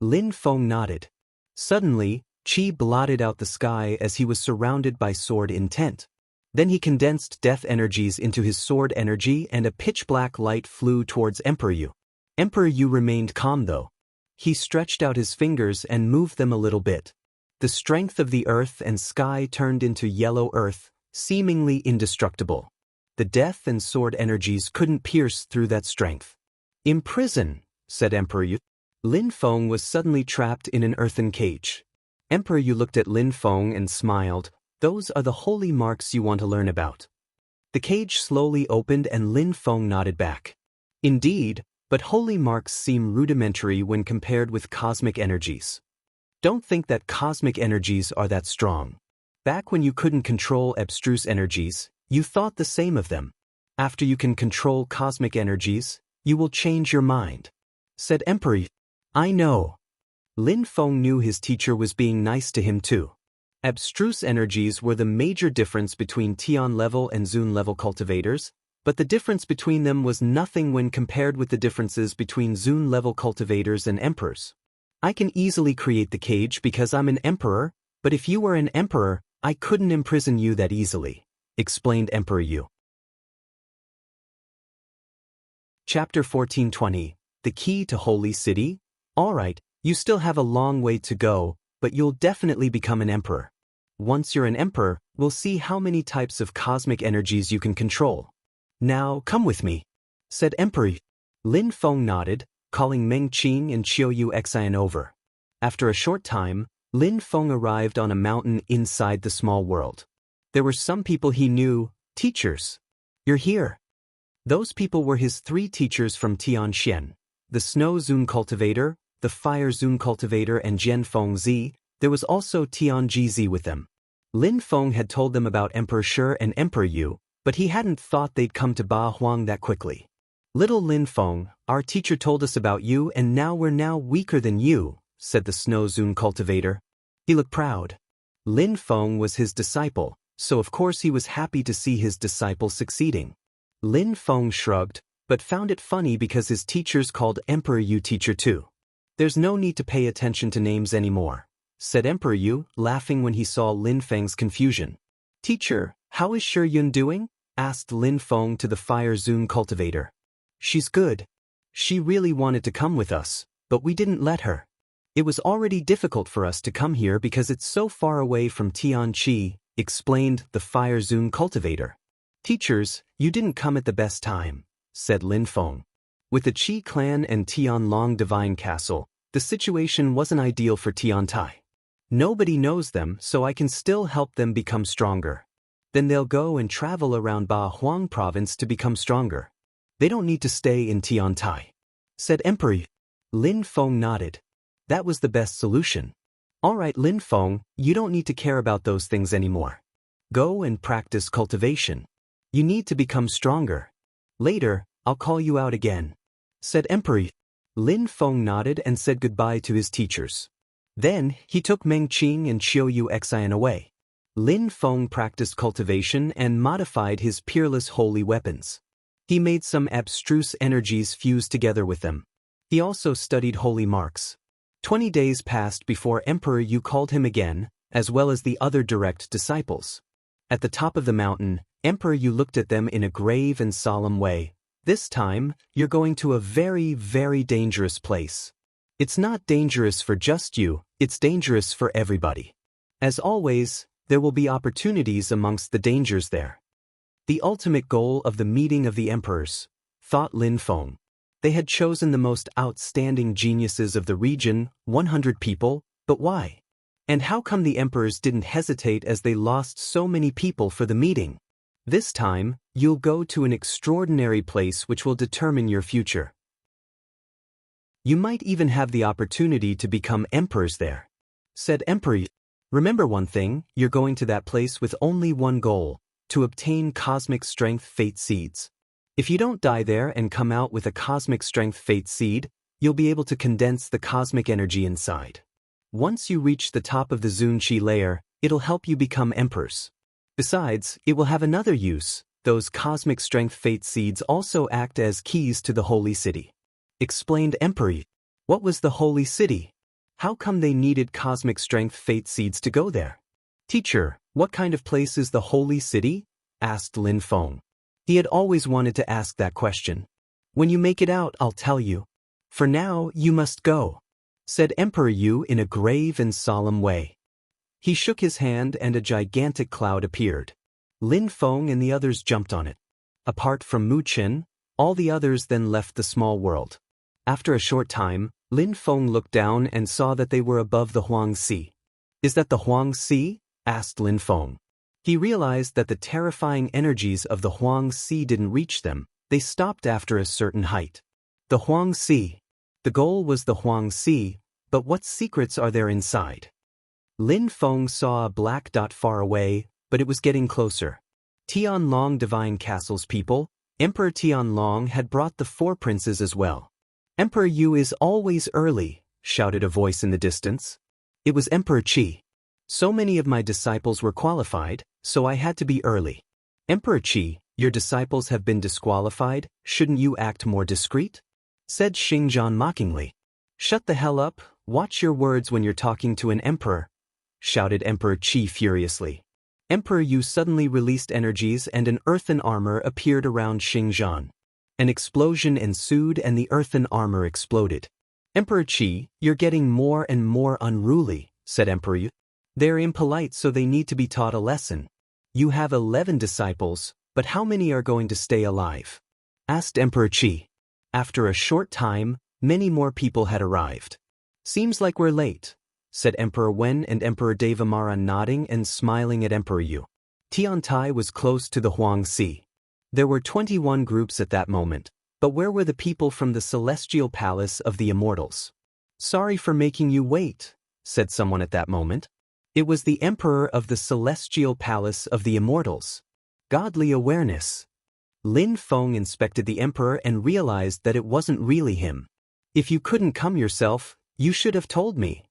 Lin Feng nodded. Suddenly, Qi blotted out the sky as he was surrounded by sword intent. Then he condensed death energies into his sword energy and a pitch-black light flew towards Emperor Yu. Emperor Yu remained calm though. He stretched out his fingers and moved them a little bit. The strength of the earth and sky turned into yellow earth, seemingly indestructible. The death and sword energies couldn't pierce through that strength. "Imprison," said Emperor Yu. Lin Feng was suddenly trapped in an earthen cage. Emperor Yu looked at Lin Feng and smiled. "Those are the holy marks you want to learn about." The cage slowly opened and Lin Feng nodded back. "Indeed, but holy marks seem rudimentary when compared with cosmic energies. Don't think that cosmic energies are that strong. Back when you couldn't control abstruse energies, you thought the same of them. After you can control cosmic energies, you will change your mind," said Emperor Yu. "I know." Lin Feng knew his teacher was being nice to him too. Abstruse energies were the major difference between Tian level and Zun level cultivators, but the difference between them was nothing when compared with the differences between Zun level cultivators and emperors. "I can easily create the cage because I'm an emperor, but if you were an emperor, I couldn't imprison you that easily," explained Emperor Yu. Chapter 1420, The Key to Holy City? Alright, you still have a long way to go, but you'll definitely become an emperor. Once you're an emperor, we'll see how many types of cosmic energies you can control. "Now, come with me," said Emperor Yu. Lin Feng nodded, calling Meng Qing and Qiu Yu Xian over. After a short time, Lin Feng arrived on a mountain inside the small world. There were some people he knew, teachers. "You're here." Those people were his 3 teachers from Tianxian, the Snow Zun Cultivator, the Fire Zun Cultivator and Jian Feng Zi. There was also Tian Ji Zi with them. Lin Feng had told them about Emperor Shi and Emperor Yu, but he hadn't thought they'd come to Ba Huang that quickly. "Little Lin Feng, our teacher told us about you and now we're weaker than you," said the Snow Zun Cultivator. He looked proud. Lin Feng was his disciple, so of course he was happy to see his disciple succeeding. Lin Feng shrugged, but found it funny because his teachers called Emperor Yu teacher too. "There's no need to pay attention to names anymore," said Emperor Yu, laughing when he saw Lin Feng's confusion. "Teacher, how is Shi Yun doing?" asked Lin Feng to the Fire Zun Cultivator. "She's good. She really wanted to come with us, but we didn't let her. It was already difficult for us to come here because it's so far away from Tianqi," explained the Fire Zun Cultivator. "Teachers, you didn't come at the best time," said Lin Feng. With the Qi clan and Tianlong Divine Castle, the situation wasn't ideal for Tiantai. "Nobody knows them, so I can still help them become stronger. Then they'll go and travel around Ba Huang province to become stronger. They don't need to stay in Tiantai," said Emperor Yu. Lin Feng nodded. That was the best solution. "Alright Lin Feng, you don't need to care about those things anymore. Go and practice cultivation. You need to become stronger. Later, I'll call you out again," said Emperor Yu. Lin Feng nodded and said goodbye to his teachers. Then, he took Meng Qing and Qiu Yu Xian away. Lin Feng practiced cultivation and modified his Peerless holy weapons. He made some abstruse energies fuse together with them. He also studied holy marks. 20 days passed before Emperor Yu called him again, as well as the other direct disciples. At the top of the mountain, Emperor Yu looked at them in a grave and solemn way. "This time, you're going to a very, very dangerous place. It's not dangerous for just you, it's dangerous for everybody. As always, there will be opportunities amongst the dangers there. The ultimate goal of the meeting of the emperors, thought Lin Feng. They had chosen the most outstanding geniuses of the region, 100 people, but why? And how come the emperors didn't hesitate as they lost so many people for the meeting? This time, you'll go to an extraordinary place which will determine your future. You might even have the opportunity to become emperors there, said Emperor Yu. Remember one thing, you're going to that place with only one goal, to obtain cosmic strength fate seeds. If you don't die there and come out with a cosmic strength fate seed, you'll be able to condense the cosmic energy inside. Once you reach the top of the Zun-Chi layer, it'll help you become emperors. Besides, it will have another use. Those cosmic strength fate seeds also act as keys to the holy city. Explained Emperor Yu. What was the holy city? How come they needed cosmic strength fate seeds to go there? Teacher, what kind of place is the holy city? Asked Lin Feng. He had always wanted to ask that question. When you make it out, I'll tell you. For now, you must go, said Emperor Yu in a grave and solemn way. He shook his hand and a gigantic cloud appeared. Lin Feng and the others jumped on it. Apart from Mu Chen, all the others then left the small world. After a short time, Lin Feng looked down and saw that they were above the Huang Sea. Is that the Huang Sea? Asked Lin Feng. He realized that the terrifying energies of the Huang Sea didn't reach them, they stopped after a certain height. The Huang Sea. The goal was the Huang Sea, but what secrets are there inside? Lin Feng saw a black dot far away, but it was getting closer. Tianlong Divine Castle's people, Emperor Tianlong had brought the 4 princes as well. Emperor Yu is always early, shouted a voice in the distance. It was Emperor Qi. So many of my disciples were qualified, so I had to be early. Emperor Qi, your disciples have been disqualified, shouldn't you act more discreet? Said Xingzhan mockingly. Shut the hell up, watch your words when you're talking to an emperor, shouted Emperor Qi furiously. Emperor Yu suddenly released energies and an earthen armor appeared around Xingzhan. An explosion ensued and the earthen armor exploded. Emperor Qi, you're getting more and more unruly, said Emperor Yu. They're impolite so they need to be taught a lesson. You have 11 disciples, but how many are going to stay alive? Asked Emperor Qi. After a short time, many more people had arrived. Seems like we're late, said Emperor Wen and Emperor Devamara nodding and smiling at Emperor Yu. Tiantai was close to the Huang Sea. There were 21 groups at that moment, but where were the people from the celestial palace of the immortals? Sorry for making you wait, said someone at that moment. It was the emperor of the celestial palace of the immortals. Godly awareness. Lin Feng inspected the emperor and realized that it wasn't really him. If you couldn't come yourself, you should have told me.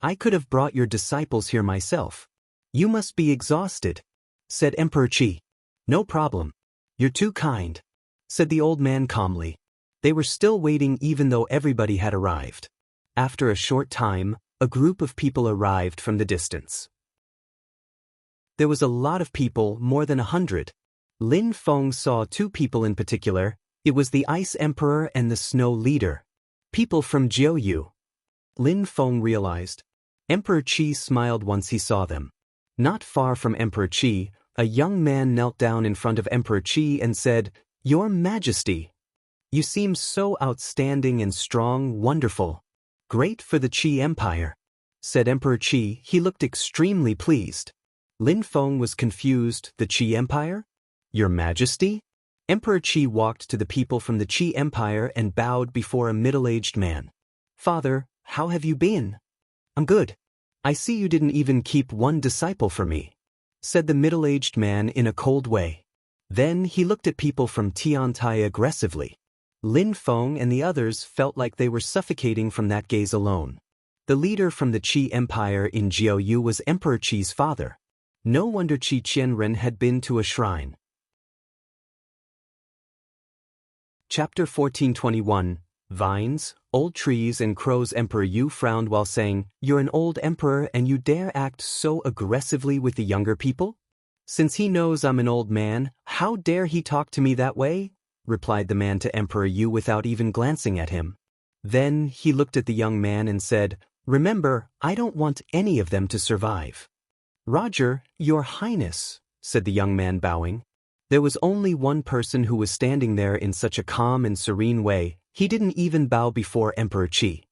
I could have brought your disciples here myself. You must be exhausted, said Emperor Qi. No problem. You're too kind, said the old man calmly. They were still waiting even though everybody had arrived. After a short time, a group of people arrived from the distance. There was a lot of people, more than 100. Lin Feng saw 2 people in particular. It was the Ice Emperor and the Snow Leader. People from Jiuyu. Lin Feng realized. Emperor Qi smiled once he saw them. Not far from Emperor Qi, a young man knelt down in front of Emperor Qi and said, Your Majesty, you seem so outstanding and strong, wonderful. Great for the Qi Empire, said Emperor Qi. He looked extremely pleased. Lin Feng was confused. The Qi Empire? Your Majesty? Emperor Qi walked to the people from the Qi Empire and bowed before a middle-aged man. Father, how have you been? I'm good. I see you didn't even keep 1 disciple for me, said the middle-aged man in a cold way. Then he looked at people from Tiantai aggressively. Lin Feng and the others felt like they were suffocating from that gaze alone. The leader from the Qi Empire in Jiuyu was Emperor Qi's father. No wonder Qi Qianren had been to a shrine. Chapter 1421, Vines, Old Trees and Crows. Emperor Yu frowned while saying, You're an old emperor and you dare act so aggressively with the younger people? Since he knows I'm an old man, how dare he talk to me that way? Replied the man to Emperor Yu without even glancing at him. Then he looked at the young man and said, Remember, I don't want any of them to survive. Roger, Your Highness, said the young man bowing. There was only one person who was standing there in such a calm and serene way, he didn't even bow before Emperor Qi.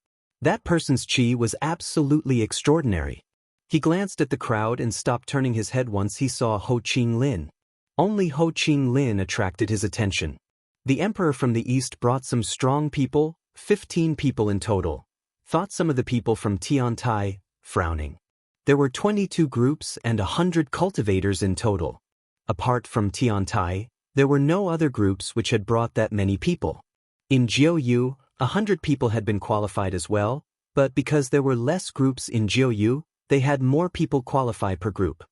That person's qi was absolutely extraordinary. He glanced at the crowd and stopped turning his head once he saw Ho Qinglin. Only Ho Qinglin attracted his attention. The emperor from the east brought some strong people, 15 people in total, thought some of the people from Tiantai, frowning. There were 22 groups and 100 cultivators in total. Apart from Tiantai, there were no other groups which had brought that many people. In Jiuyu, 100 people had been qualified as well, but because there were less groups in Jiuyu, they had more people qualify per group.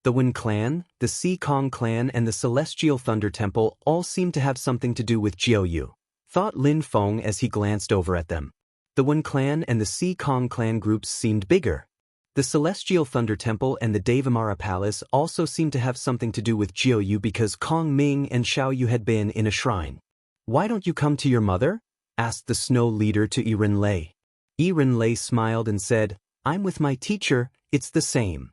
The Wen clan, the Si Kong clan and the Celestial Thunder Temple all seemed to have something to do with Jiuyu, thought Lin Feng as he glanced over at them. The Wen clan and the Si Kong clan groups seemed bigger. The Celestial Thunder Temple and the Devamara Palace also seemed to have something to do with Jiuyu because Kong Ming and Xiao Yu had been in a shrine. "Why don't you come to your mother?" asked the snow leader to Yiren Lei. Yiren Lei smiled and said, "I'm with my teacher, it's the same."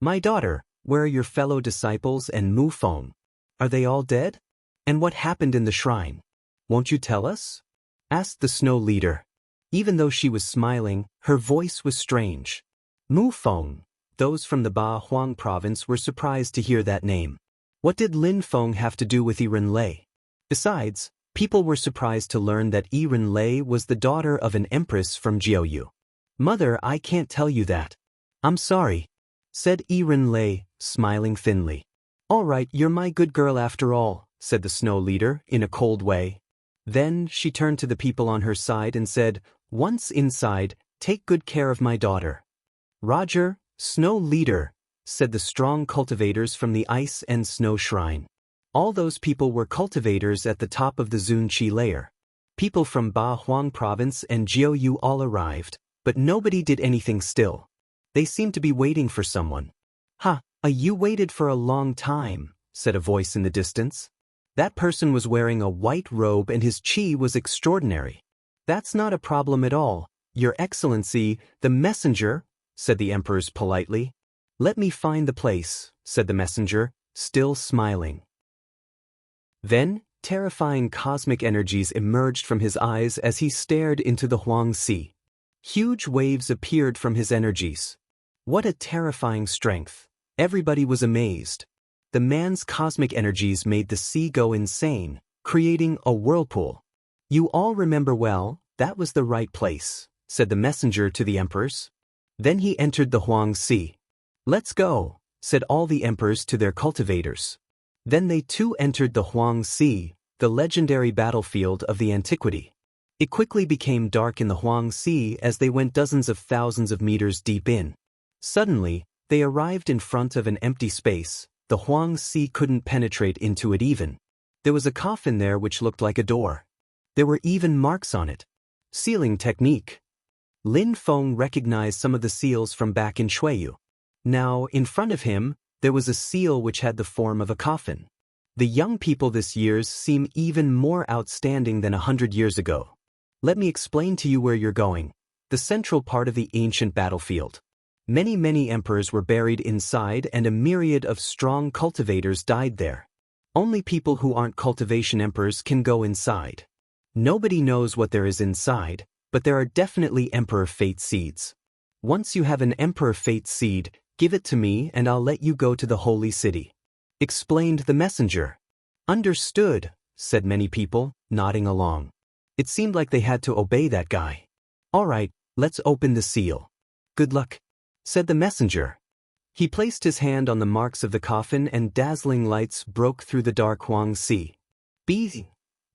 "My daughter, where are your fellow disciples and Mu Feng? Are they all dead? And what happened in the shrine? Won't you tell us?" asked the snow leader. Even though she was smiling, her voice was strange. Mu Feng. Those from the Ba Huang province were surprised to hear that name. What did Lin Feng have to do with Yiren Lei? Besides, people were surprised to learn that Yiren Lei was the daughter of an empress from Jiuyu. "Mother, I can't tell you that. I'm sorry," said Yiren Lei, smiling thinly. "All right, you're my good girl after all," said the snow leader, in a cold way. Then she turned to the people on her side and said, "Once inside, take good care of my daughter." "Roger, snow leader," said the strong cultivators from the ice and snow shrine. All those people were cultivators at the top of the Zunqi layer. People from Ba Huang province and Jiuyu all arrived, but nobody did anything still. They seemed to be waiting for someone. You waited for a long time," said a voice in the distance. That person was wearing a white robe and his qi was extraordinary. "That's not a problem at all, Your Excellency, the messenger," said the emperors politely. "Let me find the place," said the messenger, still smiling. Then, terrifying cosmic energies emerged from his eyes as he stared into the Huang Sea. Huge waves appeared from his energies. What a terrifying strength! Everybody was amazed. The man's cosmic energies made the sea go insane, creating a whirlpool. "You all remember well, that was the right place," said the messenger to the emperors. Then he entered the Huang Sea. "Let's go," said all the emperors to their cultivators. Then they too entered the Huang Sea, the legendary battlefield of the antiquity. It quickly became dark in the Huang Sea as they went dozens of thousands of meters deep in. Suddenly, they arrived in front of an empty space. The Huang Sea couldn't penetrate into it even. There was a coffin there which looked like a door. There were even marks on it. Sealing technique. Lin Feng recognized some of the seals from back in Shuiyu. Now, in front of him, there was a seal which had the form of a coffin. The young people this year seem even more outstanding than 100 years ago. Let me explain to you where you're going. The central part of the ancient battlefield. Many emperors were buried inside and a myriad of strong cultivators died there. Only people who aren't cultivation emperors can go inside. Nobody knows what there is inside, but there are definitely Emperor Fate seeds. Once you have an Emperor Fate seed, give it to me and I'll let you go to the holy city," explained the messenger. "Understood," said many people, nodding along. It seemed like they had to obey that guy. "All right, let's open the seal." "Good luck," said the messenger. He placed his hand on the marks of the coffin and dazzling lights broke through the dark Huang Sea.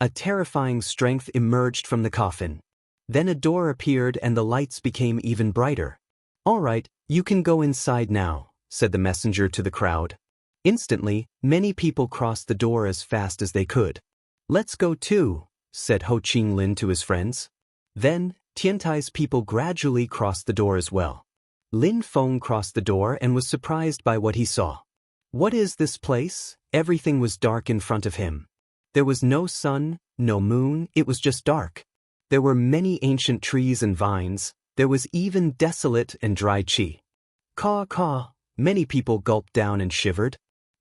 A terrifying strength emerged from the coffin. Then a door appeared and the lights became even brighter. "All right, you can go inside now," said the messenger to the crowd. Instantly, many people crossed the door as fast as they could. "Let's go too," said Ho Qinglin to his friends. Then, Tiantai's people gradually crossed the door as well. Lin Feng crossed the door and was surprised by what he saw. What is this place? Everything was dark in front of him. There was no sun, no moon, it was just dark. There were many ancient trees and vines. There was even desolate and dry qi. Caw, caw, many people gulped down and shivered.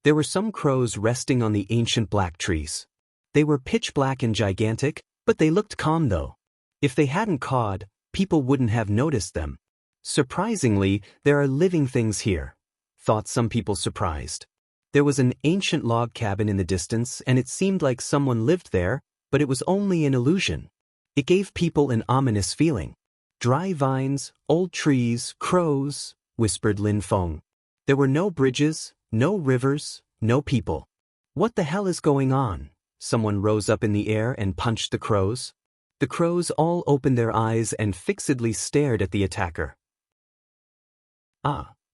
There were some crows resting on the ancient black trees. They were pitch black and gigantic, but they looked calm though. If they hadn't cawed, people wouldn't have noticed them. Surprisingly, there are living things here, thought some people surprised. There was an ancient log cabin in the distance and it seemed like someone lived there, but it was only an illusion. It gave people an ominous feeling. Dry vines, old trees, crows, whispered Lin Feng. There were no bridges, no rivers, no people. What the hell is going on? Someone rose up in the air and punched the crows. The crows all opened their eyes and fixedly stared at the attacker.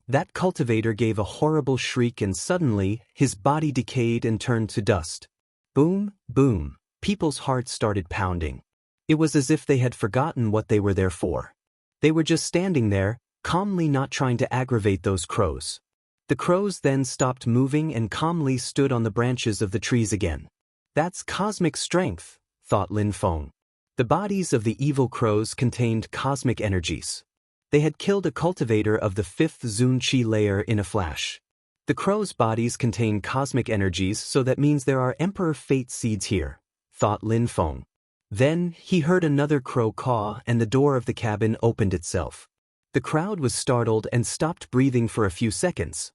That cultivator gave a horrible shriek and suddenly, his body decayed and turned to dust. Boom, boom, people's hearts started pounding. It was as if they had forgotten what they were there for. They were just standing there, calmly not trying to aggravate those crows. The crows then stopped moving and calmly stood on the branches of the trees again. That's cosmic strength, thought Lin Feng. The bodies of the evil crows contained cosmic energies. They had killed a cultivator of the 5th Zun Qi layer in a flash. The crows' bodies contain cosmic energies, so that means there are Emperor Fate seeds here, thought Lin Feng. Then, he heard another crow caw and the door of the cabin opened itself. The crowd was startled and stopped breathing for a few seconds.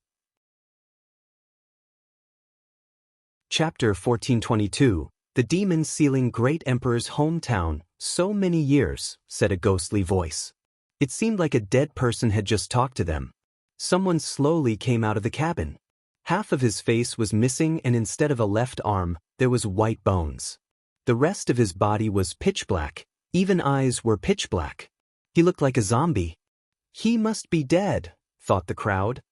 Chapter 1422. The demon sealing Great Emperor's hometown. So many years, said a ghostly voice. It seemed like a dead person had just talked to them. Someone slowly came out of the cabin. Half of his face was missing and instead of a left arm, there was white bones. The rest of his body was pitch black, even eyes were pitch black. He looked like a zombie. He must be dead, thought the crowd.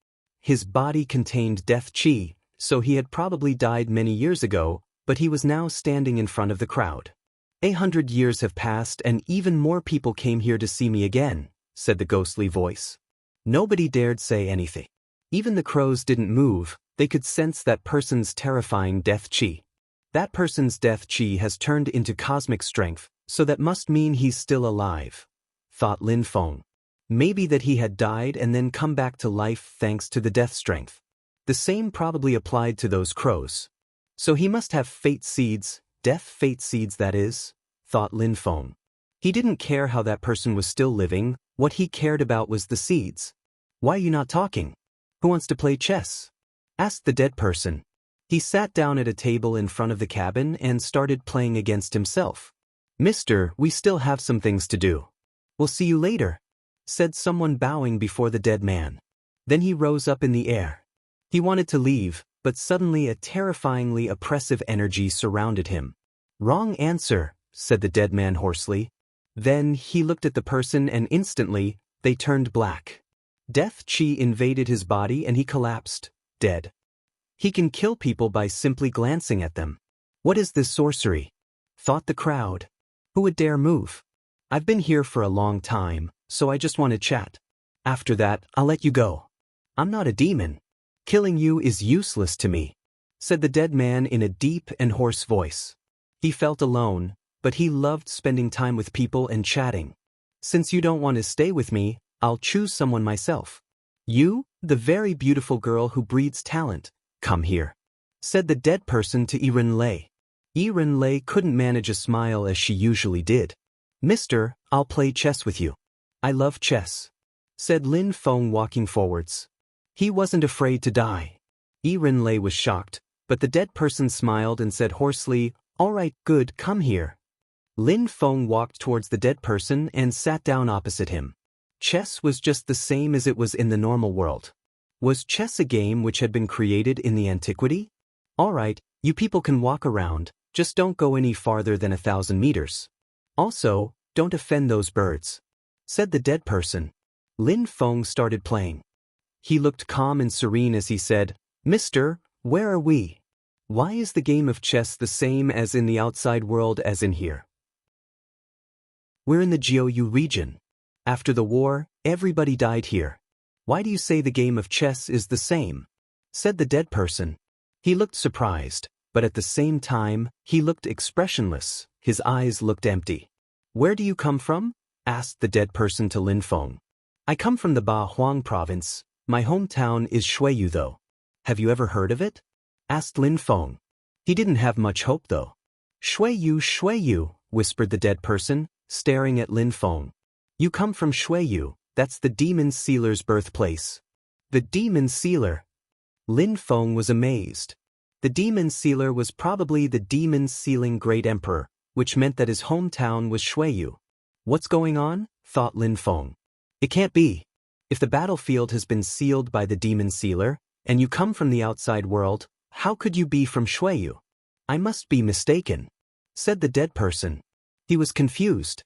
His body contained death chi, so he had probably died many years ago, but he was now standing in front of the crowd. 100 years have passed and even more people came here to see me again, said the ghostly voice. Nobody dared say anything. Even the crows didn't move, they could sense that person's terrifying death chi. That person's death chi has turned into cosmic strength, so that must mean he's still alive, thought Lin Feng. Maybe that he had died and then come back to life thanks to the death strength. The same probably applied to those crows. So he must have fate seeds, death fate seeds that is, thought Lin Feng. He didn't care how that person was still living, what he cared about was the seeds. Why are you not talking? Who wants to play chess? Asked the dead person. He sat down at a table in front of the cabin and started playing against himself. Mister, we still have some things to do. We'll see you later, said someone bowing before the dead man. Then he rose up in the air. He wanted to leave, but suddenly a terrifyingly oppressive energy surrounded him. Wrong answer, said the dead man hoarsely. Then he looked at the person and instantly, they turned black. Death chi invaded his body and he collapsed, dead. He can kill people by simply glancing at them. What is this sorcery? Thought the crowd. Who would dare move? I've been here for a long time, so I just want to chat. After that, I'll let you go. I'm not a demon. Killing you is useless to me, said the dead man in a deep and hoarse voice. He felt alone, but he loved spending time with people and chatting. Since you don't want to stay with me, I'll choose someone myself. You, the very beautiful girl who breeds talent, come here, said the dead person to Yiren Lei. Yiren Lei couldn't manage a smile as she usually did. Mister, I'll play chess with you. I love chess, said Lin Feng walking forwards. He wasn't afraid to die. Yiren Lei was shocked, but the dead person smiled and said hoarsely, All right, good, come here. Lin Feng walked towards the dead person and sat down opposite him. Chess was just the same as it was in the normal world. Was chess a game which had been created in the antiquity? All right, you people can walk around, just don't go any farther than 1,000 meters. Also, don't offend those birds, said the dead person. Lin Feng started playing. He looked calm and serene as he said, Mister, where are we? Why is the game of chess the same as in the outside world as in here? We're in the Jiuyu region. After the war, everybody died here. Why do you say the game of chess is the same? Said the dead person. He looked surprised, but at the same time, he looked expressionless, his eyes looked empty. Where do you come from? Asked the dead person to Lin Feng. I come from the Ba Huang province. My hometown is Shuiyu though. Have you ever heard of it? asked Lin Feng. He didn't have much hope though. Shui Yu, whispered the dead person, staring at Lin Feng. You come from Shui Yu, that's the demon sealer's birthplace. The demon sealer. Lin Feng was amazed. The demon sealer was probably the demon sealing great emperor, which meant that his hometown was Shui Yu. What's going on? Thought Lin Feng. It can't be. If the battlefield has been sealed by the demon sealer, and you come from the outside world, how could you be from Shui Yu? I must be mistaken, said the dead person. He was confused.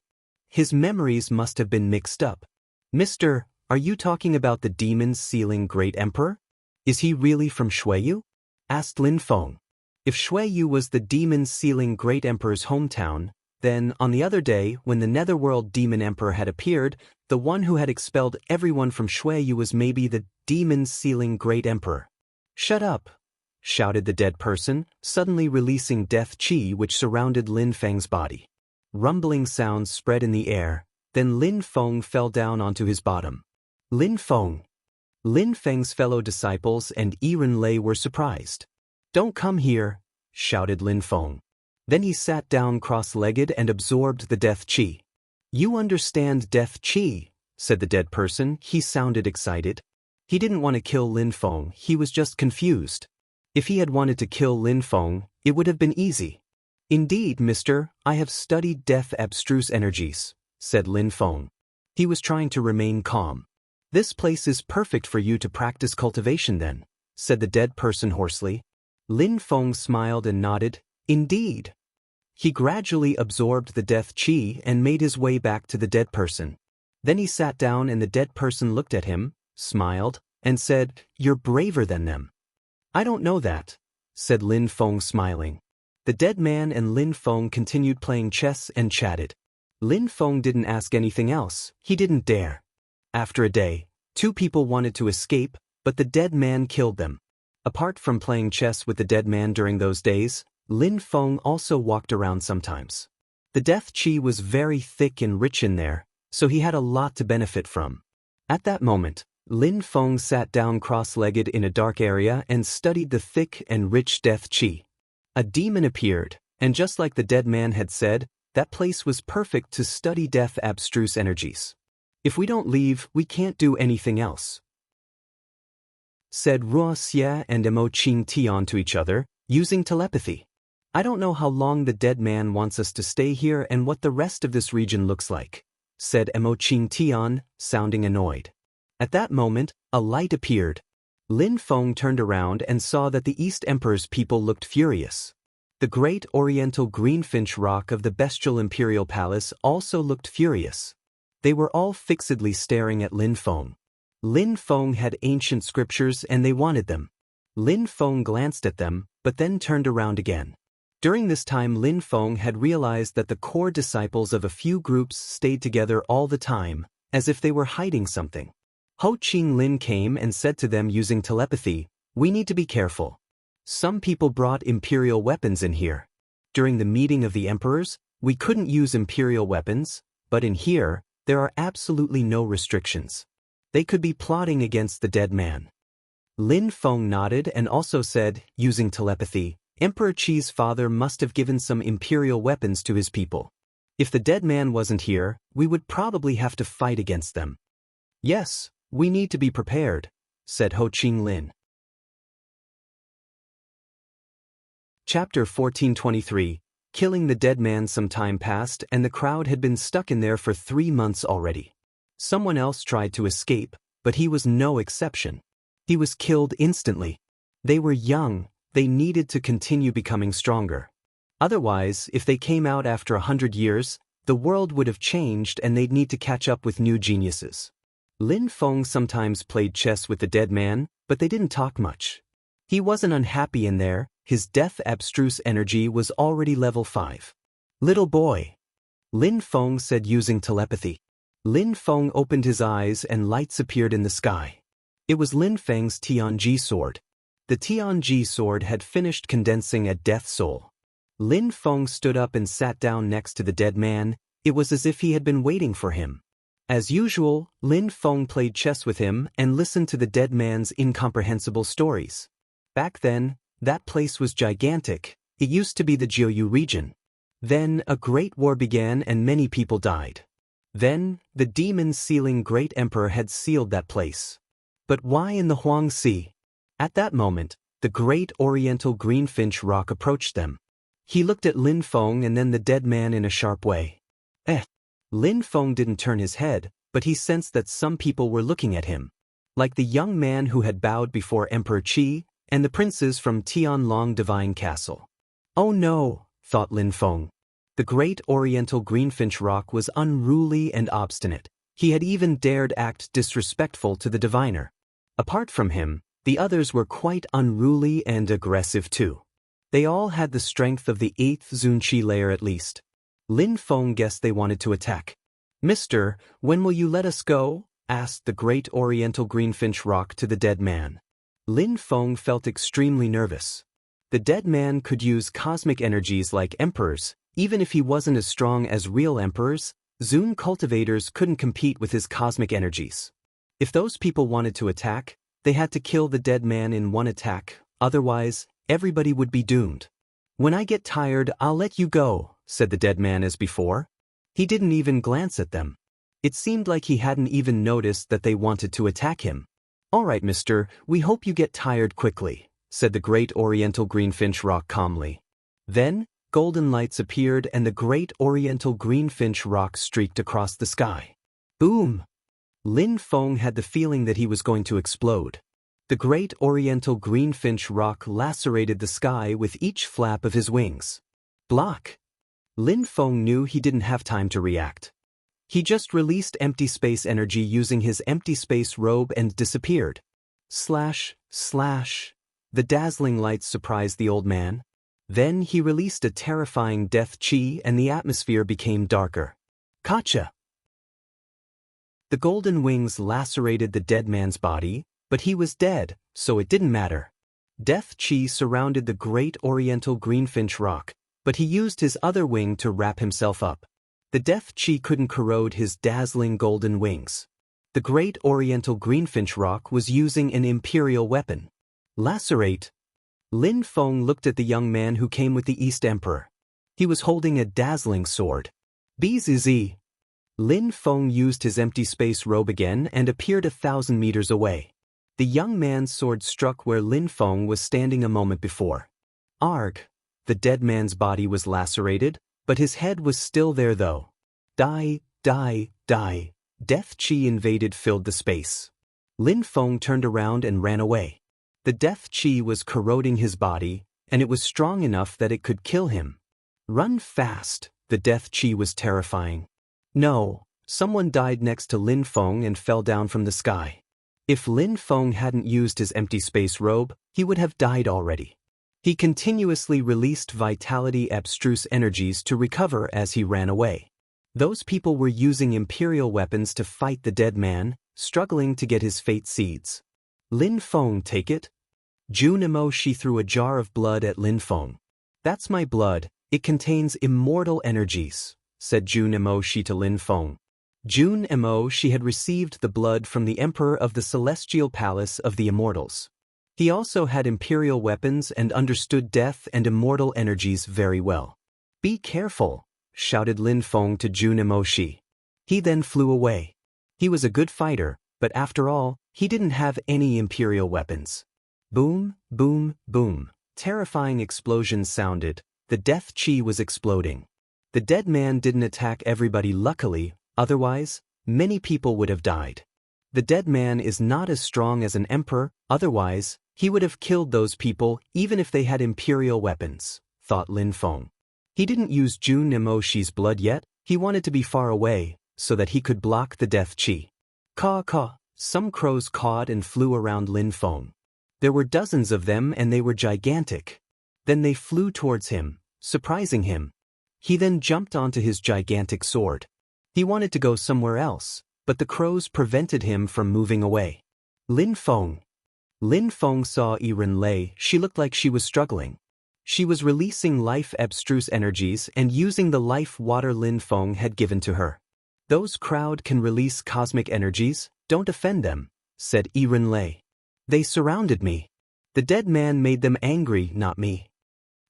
His memories must have been mixed up. Mister, are you talking about the demon sealing great emperor? Is he really from Shui Yu? Asked Lin Feng. If Shui Yu was the demon sealing great emperor's hometown, then, on the other day, when the netherworld demon emperor had appeared, the one who had expelled everyone from Shui Yu was maybe the demon sealing great emperor. Shut up, shouted the dead person, suddenly releasing death qi which surrounded Lin Feng's body. Rumbling sounds spread in the air, then Lin Feng fell down onto his bottom. Lin Feng. Lin Feng's fellow disciples and Yiren Lei were surprised. Don't come here, shouted Lin Feng. Then he sat down cross-legged and absorbed the death qi. You understand death qi, said the dead person. He sounded excited. He didn't want to kill Lin Feng, he was just confused. If he had wanted to kill Lin Feng, it would have been easy. Indeed, mister, I have studied death abstruse energies, said Lin Feng. He was trying to remain calm. This place is perfect for you to practice cultivation then, said the dead person hoarsely. Lin Feng smiled and nodded. Indeed. He gradually absorbed the death qi and made his way back to the dead person. Then he sat down and the dead person looked at him, smiled, and said, You're braver than them. I don't know that, said Lin Feng smiling. The dead man and Lin Feng continued playing chess and chatted. Lin Feng didn't ask anything else, he didn't dare. After a day, 2 people wanted to escape, but the dead man killed them. Apart from playing chess with the dead man during those days, Lin Feng also walked around sometimes. The death qi was very thick and rich in there, so he had a lot to benefit from. At that moment, Lin Feng sat down cross-legged in a dark area and studied the thick and rich death qi. A demon appeared, and just like the dead man had said, that place was perfect to study death abstruse energies. If we don't leave, we can't do anything else, said Ruo Xie and Emo Qing Tian to each other, using telepathy. I don't know how long the dead man wants us to stay here and what the rest of this region looks like, said Emo Qing Tian, sounding annoyed. At that moment, a light appeared. Lin Feng turned around and saw that the East Emperor's people looked furious. The great oriental greenfinch rock of the bestial imperial palace also looked furious. They were all fixedly staring at Lin Feng. Lin Feng had ancient scriptures and they wanted them. Lin Feng glanced at them, but then turned around again. During this time Lin Feng had realized that the core disciples of a few groups stayed together all the time, as if they were hiding something. Ho Qing Lin came and said to them using telepathy, We need to be careful. Some people brought imperial weapons in here. During the meeting of the emperors, we couldn't use imperial weapons, but in here, there are absolutely no restrictions. They could be plotting against the dead man. Lin Feng nodded and also said, using telepathy, Emperor Qi's father must have given some imperial weapons to his people. If the dead man wasn't here, we would probably have to fight against them. Yes, we need to be prepared, said Ho Qing Lin. Chapter 1423. Killing the dead man. Some time passed and the crowd had been stuck in there for 3 months already. Someone else tried to escape, but he was no exception. He was killed instantly. They were young, they needed to continue becoming stronger. Otherwise, if they came out after 100 years, the world would have changed and they'd need to catch up with new geniuses. Lin Feng sometimes played chess with the dead man, but they didn't talk much. He wasn't unhappy in there, his death abstruse energy was already level 5. Little boy, Lin Feng said using telepathy. Lin Feng opened his eyes and lights appeared in the sky. It was Lin Feng's Tianji sword. The Tianji sword had finished condensing a death soul. Lin Feng stood up and sat down next to the dead man. It was as if he had been waiting for him. As usual, Lin Feng played chess with him and listened to the dead man's incomprehensible stories. Back then, That place was gigantic. It used to be the Jiuyu region. Then a great war began and many people died. Then, the demon-sealing great emperor had sealed that place. But why in the Huang Sea? At that moment, the great oriental greenfinch rock approached them. He looked at Lin Feng and then the dead man in a sharp way. Lin Feng didn't turn his head, but he sensed that some people were looking at him. Like the young man who had bowed before Emperor Qi, and the princes from Tianlong Divine Castle. Oh no, thought Lin Feng. The great oriental greenfinch rock was unruly and obstinate. He had even dared act disrespectful to the diviner. Apart from him, the others were quite unruly and aggressive too. They all had the strength of the 8th Zunqi layer at least. Lin Feng guessed they wanted to attack. "Mister, when will you let us go?" asked the great oriental greenfinch rock to the dead man. Lin Feng felt extremely nervous. The dead man could use cosmic energies like emperors. Even if he wasn't as strong as real emperors, Zun cultivators couldn't compete with his cosmic energies. If those people wanted to attack, they had to kill the dead man in one attack, otherwise, everybody would be doomed. "When I get tired, I'll let you go," said the dead man as before. He didn't even glance at them. It seemed like he hadn't even noticed that they wanted to attack him. "All right, mister, we hope you get tired quickly," said the great oriental greenfinch rock calmly. Then, golden lights appeared and the great oriental greenfinch rock streaked across the sky. Boom! Lin Feng had the feeling that he was going to explode. The great oriental greenfinch rock lacerated the sky with each flap of his wings. Block! Lin Feng knew he didn't have time to react. He just released empty space energy using his empty space robe and disappeared. Slash, slash. The dazzling lights surprised the old man. Then he released a terrifying death chi and the atmosphere became darker. Gotcha! The golden wings lacerated the dead man's body, but he was dead, so it didn't matter. Death chi surrounded the great oriental greenfinch rock, but he used his other wing to wrap himself up. The death chi couldn't corrode his dazzling golden wings. The great oriental greenfinch rock was using an imperial weapon. Lacerate! Lin Feng looked at the young man who came with the East Emperor. He was holding a dazzling sword. Bzz! Lin Feng used his empty space robe again and appeared 1,000 meters away. The young man's sword struck where Lin Feng was standing a moment before. Arg! The dead man's body was lacerated, but his head was still there though. Die, die, die. Death chi invaded filled the space. Lin Feng turned around and ran away. The death chi was corroding his body, and it was strong enough that it could kill him. Run fast, the death chi was terrifying. No, someone died next to Lin Feng and fell down from the sky. If Lin Feng hadn't used his empty space robe, he would have died already. He continuously released vitality abstruse energies to recover as he ran away. Those people were using imperial weapons to fight the dead man, struggling to get his fate seeds. Lin Feng, take it? Jun Emoshi threw a jar of blood at Lin Feng. That's my blood, it contains immortal energies, said Jun Emoshi to Lin Feng. Jun Emoshi had received the blood from the Emperor of the Celestial Palace of the Immortals. He also had imperial weapons and understood death and immortal energies very well. Be careful, shouted Lin Feng to Jun Emoshi. He then flew away. He was a good fighter, but after all, he didn't have any imperial weapons. Boom, boom, boom. Terrifying explosions sounded. The death chi was exploding. The dead man didn't attack everybody luckily, otherwise, many people would have died. The dead man is not as strong as an emperor, otherwise, he would have killed those people even if they had imperial weapons, thought Lin Feng. He didn't use Jun Emoshi's blood yet, he wanted to be far away, so that he could block the death chi. Caw caw, some crows cawed and flew around Lin Feng. There were dozens of them and they were gigantic. Then they flew towards him, surprising him. He then jumped onto his gigantic sword. He wanted to go somewhere else, but the crows prevented him from moving away. Lin Feng. Lin Feng saw Yiren Lei. She looked like she was struggling. She was releasing life abstruse energies and using the life water Lin Feng had given to her. Those crowd can release cosmic energies, don't offend them, said Yiren Lei. They surrounded me. The dead man made them angry, not me.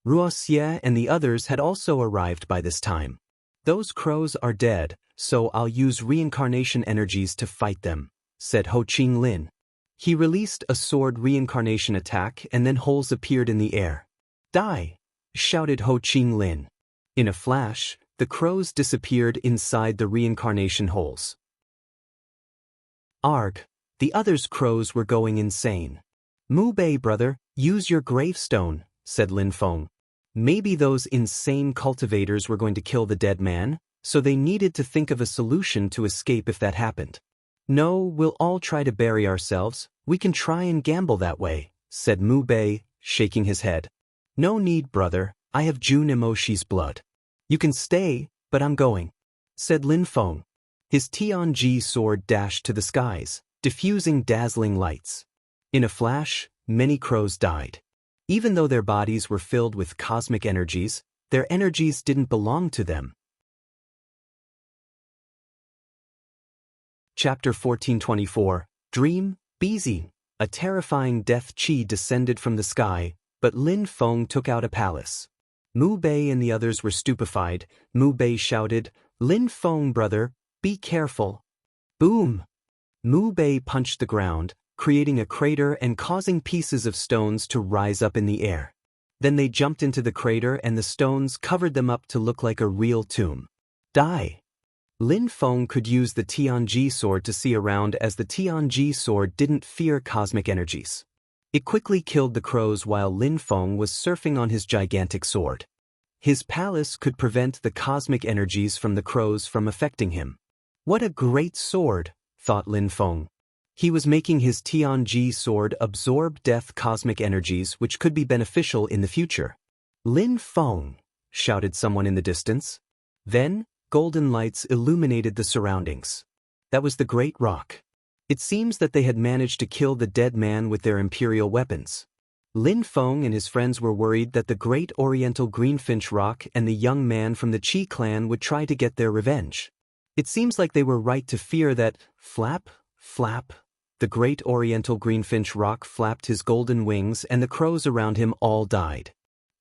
Ruoxie and the others had also arrived by this time. Those crows are dead, so I'll use reincarnation energies to fight them, said Ho Ching Lin. He released a sword reincarnation attack and then holes appeared in the air. Die! Shouted Ho Ching Lin. In a flash, the crows disappeared inside the reincarnation holes. Arg! The others' crows were going insane. Mu Bei brother, use your gravestone, said Lin Feng. Maybe those insane cultivators were going to kill the dead man, so they needed to think of a solution to escape if that happened. No, we'll all try to bury ourselves, we can try and gamble that way, said Mu Bei, shaking his head. No need, brother, I have Jun Emoshi's blood. You can stay, but I'm going, said Lin Feng. His Tianji sword dashed to the skies, diffusing dazzling lights. In a flash, many crows died. Even though their bodies were filled with cosmic energies, their energies didn't belong to them. Chapter 1424, Dream, Beizing. A terrifying death chi descended from the sky, but Lin Feng took out a palace. Mu Bei and the others were stupefied. Mu Bei shouted, Lin Feng brother, be careful. Boom! Mu Bei punched the ground, creating a crater and causing pieces of stones to rise up in the air. Then they jumped into the crater and the stones covered them up to look like a real tomb. Die! Lin Feng could use the Tianji sword to see around as the Tianji sword didn't fear cosmic energies. It quickly killed the crows while Lin Feng was surfing on his gigantic sword. His palace could prevent the cosmic energies from the crows from affecting him. What a great sword, thought Lin Feng. He was making his Tianji sword absorb death cosmic energies which could be beneficial in the future. Lin Feng, shouted someone in the distance. Then, golden lights illuminated the surroundings. That was the Great Rock. It seems that they had managed to kill the dead man with their imperial weapons. Lin Feng and his friends were worried that the Great Oriental Greenfinch Rock and the young man from the Qi clan would try to get their revenge. It seems like they were right to fear that, flap, flap, the Great Oriental Greenfinch Rock flapped his golden wings and the crows around him all died.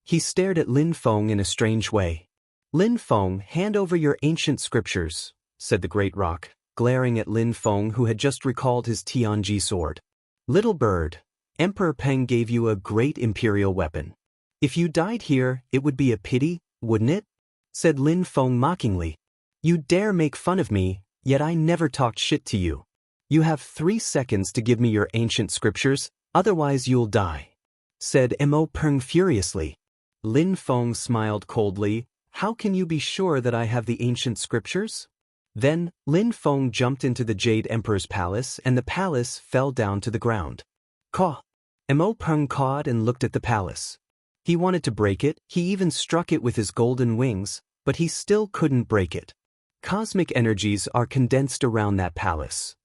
He stared at Lin Feng in a strange way. Lin Feng, hand over your ancient scriptures, said the Great Rock, glaring at Lin Feng who had just recalled his Tianji sword. Little bird, Emperor Peng gave you a great imperial weapon. If you died here, it would be a pity, wouldn't it? Said Lin Feng mockingly. You dare make fun of me, yet I never talked shit to you. You have 3 seconds to give me your ancient scriptures, otherwise you'll die, said Mo Peng furiously. Lin Feng smiled coldly. How can you be sure that I have the ancient scriptures? Then, Lin Feng jumped into the Jade Emperor's palace and the palace fell down to the ground. Caw! Mo Peng cawed and looked at the palace. He wanted to break it, he even struck it with his golden wings, but he still couldn't break it. Cosmic energies are condensed around that palace.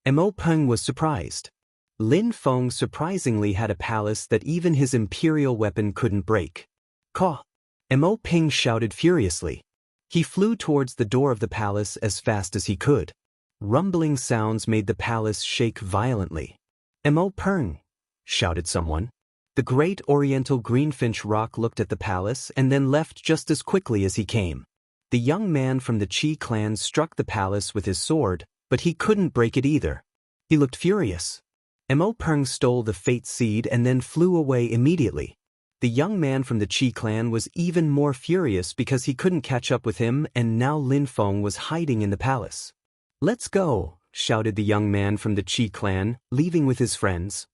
Mo Peng was surprised. Lin Feng surprisingly had a palace that even his imperial weapon couldn't break. Caw! Mo Peng shouted furiously. He flew towards the door of the palace as fast as he could. Rumbling sounds made the palace shake violently. Mo Peng, shouted someone. The Great Oriental Greenfinch Rock looked at the palace and then left just as quickly as he came. The young man from the Qi clan struck the palace with his sword, but he couldn't break it either. He looked furious. Mo Peng stole the fate seed and then flew away immediately. The young man from the Qi clan was even more furious because he couldn't catch up with him and now Lin Feng was hiding in the palace. Let's go, shouted the young man from the Qi clan, leaving with his friends.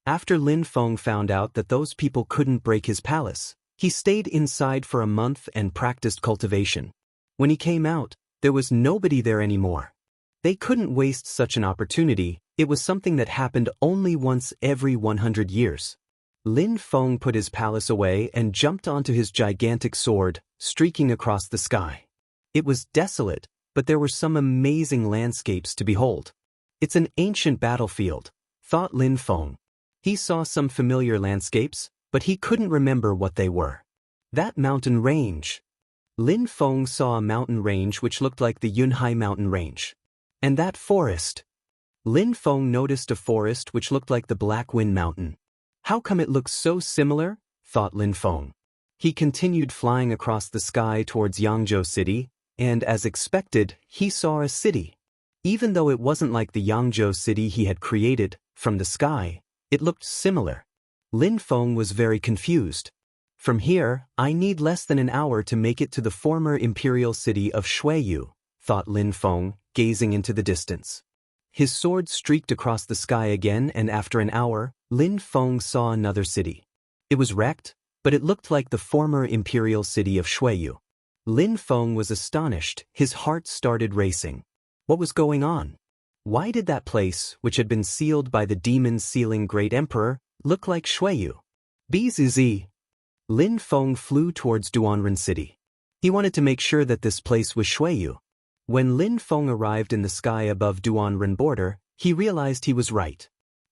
After Lin Feng found out that those people couldn't break his palace, he stayed inside for a month and practiced cultivation. When he came out, there was nobody there anymore. They couldn't waste such an opportunity, it was something that happened only once every 100 years. Lin Feng put his palace away and jumped onto his gigantic sword, streaking across the sky. It was desolate, but there were some amazing landscapes to behold. It's an ancient battlefield, thought Lin Feng. He saw some familiar landscapes, but he couldn't remember what they were. That mountain range. Lin Feng saw a mountain range which looked like the Yunhai mountain range. And that forest. Lin Feng noticed a forest which looked like the Black Wind Mountain. How come it looks so similar? Thought Lin Feng. He continued flying across the sky towards Yangzhou City, and as expected, he saw a city. Even though it wasn't like the Yangzhou City he had created, from the sky, it looked similar. Lin Feng was very confused. From here, I need less than an hour to make it to the former imperial city of Shuiyu, thought Lin Feng, gazing into the distance. His sword streaked across the sky again, and after an hour, Lin Feng saw another city. It was wrecked, but it looked like the former imperial city of Shuiyu. Lin Feng was astonished, his heart started racing. What was going on? Why did that place, which had been sealed by the demon-sealing great emperor, look like Shuiyu? Bzz. Lin Feng flew towards Duanren City. He wanted to make sure that this place was Shuiyu. When Lin Feng arrived in the sky above Duanren border, he realized he was right.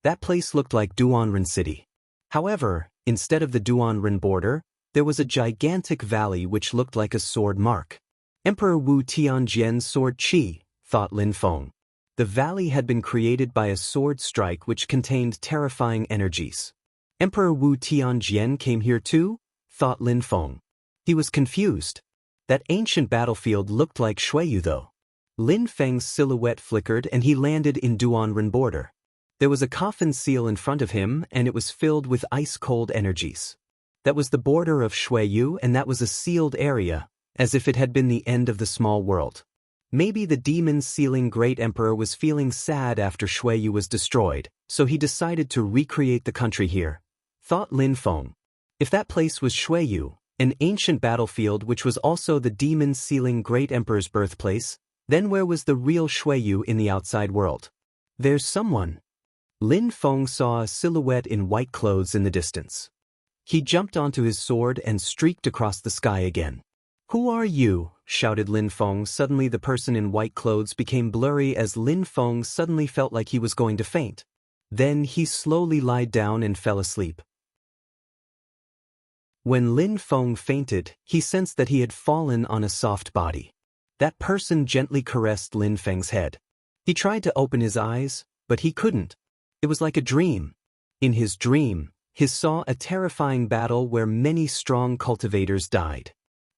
That place looked like Duanren City. However, instead of the Duanren border, there was a gigantic valley which looked like a sword mark. Emperor Wu Tianjian's sword Qi, thought Lin Feng. The valley had been created by a sword strike which contained terrifying energies. Emperor Wu Tianjian came here too, thought Lin Feng. He was confused. That ancient battlefield looked like Shuiyu though. Lin Feng's silhouette flickered and he landed in Duanren border. There was a coffin seal in front of him and it was filled with ice-cold energies. That was the border of Shuiyu, and that was a sealed area, as if it had been the end of the small world. Maybe the demon-sealing great emperor was feeling sad after Shuiyu was destroyed, so he decided to recreate the country here, thought Lin Feng. If that place was Shuiyu, an ancient battlefield which was also the demon-sealing great emperor's birthplace, then where was the real Shuiyu in the outside world? There's someone. Lin Feng saw a silhouette in white clothes in the distance. He jumped onto his sword and streaked across the sky again. Who are you? Shouted Lin Feng. Suddenly the person in white clothes became blurry as Lin Feng suddenly felt like he was going to faint. Then he slowly lied down and fell asleep. When Lin Feng fainted, he sensed that he had fallen on a soft body. That person gently caressed Lin Feng's head. He tried to open his eyes, but he couldn't. It was like a dream. In his dream, he saw a terrifying battle where many strong cultivators died.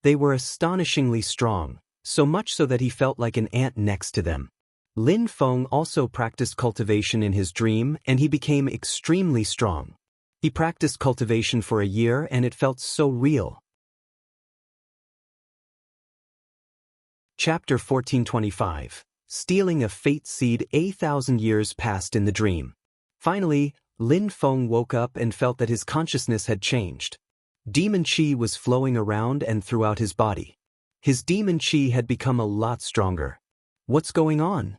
They were astonishingly strong, so much so that he felt like an ant next to them. Lin Feng also practiced cultivation in his dream and he became extremely strong. He practiced cultivation for a year and it felt so real. Chapter 1425. Stealing a fate seed. 1,000 years passed in the dream. Finally, Lin Feng woke up and felt that his consciousness had changed. Demon Qi was flowing around and throughout his body. His demon Qi had become a lot stronger. What's going on?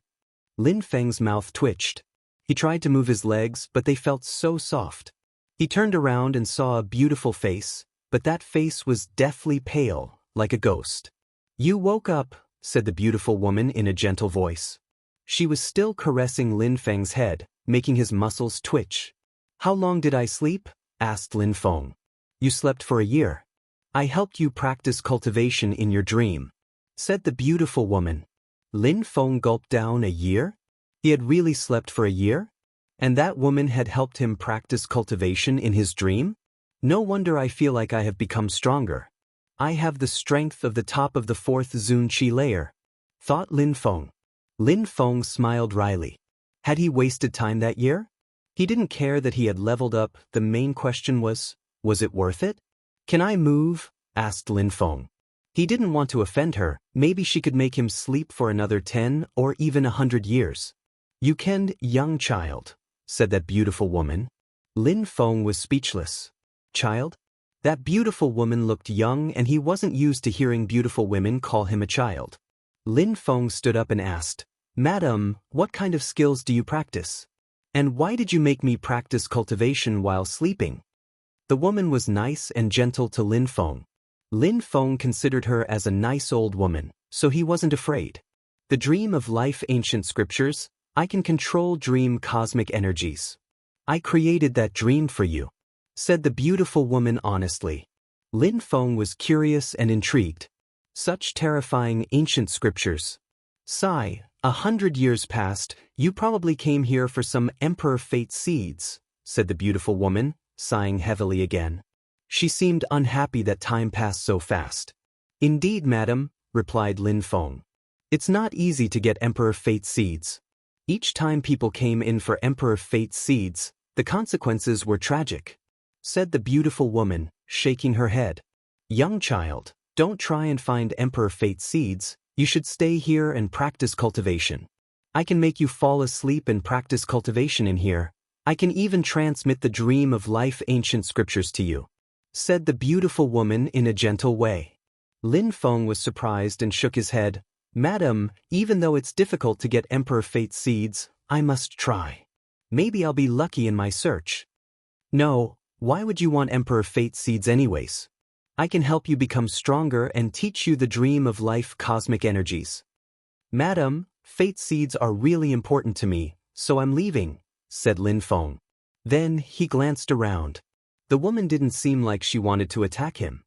Lin Feng's mouth twitched. He tried to move his legs, but they felt so soft. He turned around and saw a beautiful face, but that face was deathly pale, like a ghost. You woke up, said the beautiful woman in a gentle voice. She was still caressing Lin Feng's head, making his muscles twitch. How long did I sleep? Asked Lin Feng. You slept for a year. I helped you practice cultivation in your dream, said the beautiful woman. Lin Feng gulped down. A year? He had really slept for a year? And that woman had helped him practice cultivation in his dream? No wonder I feel like I have become stronger. I have the strength of the top of the 4th Zun Qi layer, thought Lin Feng. Lin Feng smiled wryly. Had he wasted time that year? He didn't care that he had leveled up. The main question was it worth it? Can I move? Asked Lin Feng. He didn't want to offend her. Maybe she could make him sleep for another 10 or even 100 years. You can, young child, said that beautiful woman. Lin Feng was speechless. Child? That beautiful woman looked young and he wasn't used to hearing beautiful women call him a child. Lin Feng stood up and asked, Madam, what kind of skills do you practice? And why did you make me practice cultivation while sleeping? The woman was nice and gentle to Lin Feng. Lin Feng considered her as a nice old woman, so he wasn't afraid. The dream of life. Ancient scriptures. I can control dream cosmic energies. I created that dream for you, said the beautiful woman honestly. Lin Feng was curious and intrigued. Such terrifying ancient scriptures. Sigh, 100 years passed, you probably came here for some Emperor Fate seeds, said the beautiful woman, sighing heavily again. She seemed unhappy that time passed so fast. Indeed, madam, replied Lin Feng. It's not easy to get Emperor Fate seeds. Each time people came in for Emperor Fate seeds, the consequences were tragic, said the beautiful woman, shaking her head. Young child, don't try and find Emperor Fate seeds, you should stay here and practice cultivation. I can make you fall asleep and practice cultivation in here. I can even transmit the dream of life ancient scriptures to you, said the beautiful woman in a gentle way. Lin Feng was surprised and shook his head. Madam, even though it's difficult to get Emperor Fate seeds, I must try. Maybe I'll be lucky in my search. No, why would you want Emperor Fate seeds anyways? I can help you become stronger and teach you the dream of life cosmic energies. Madam, fate seeds are really important to me, so I'm leaving, said Lin Feng. Then he glanced around. The woman didn't seem like she wanted to attack him.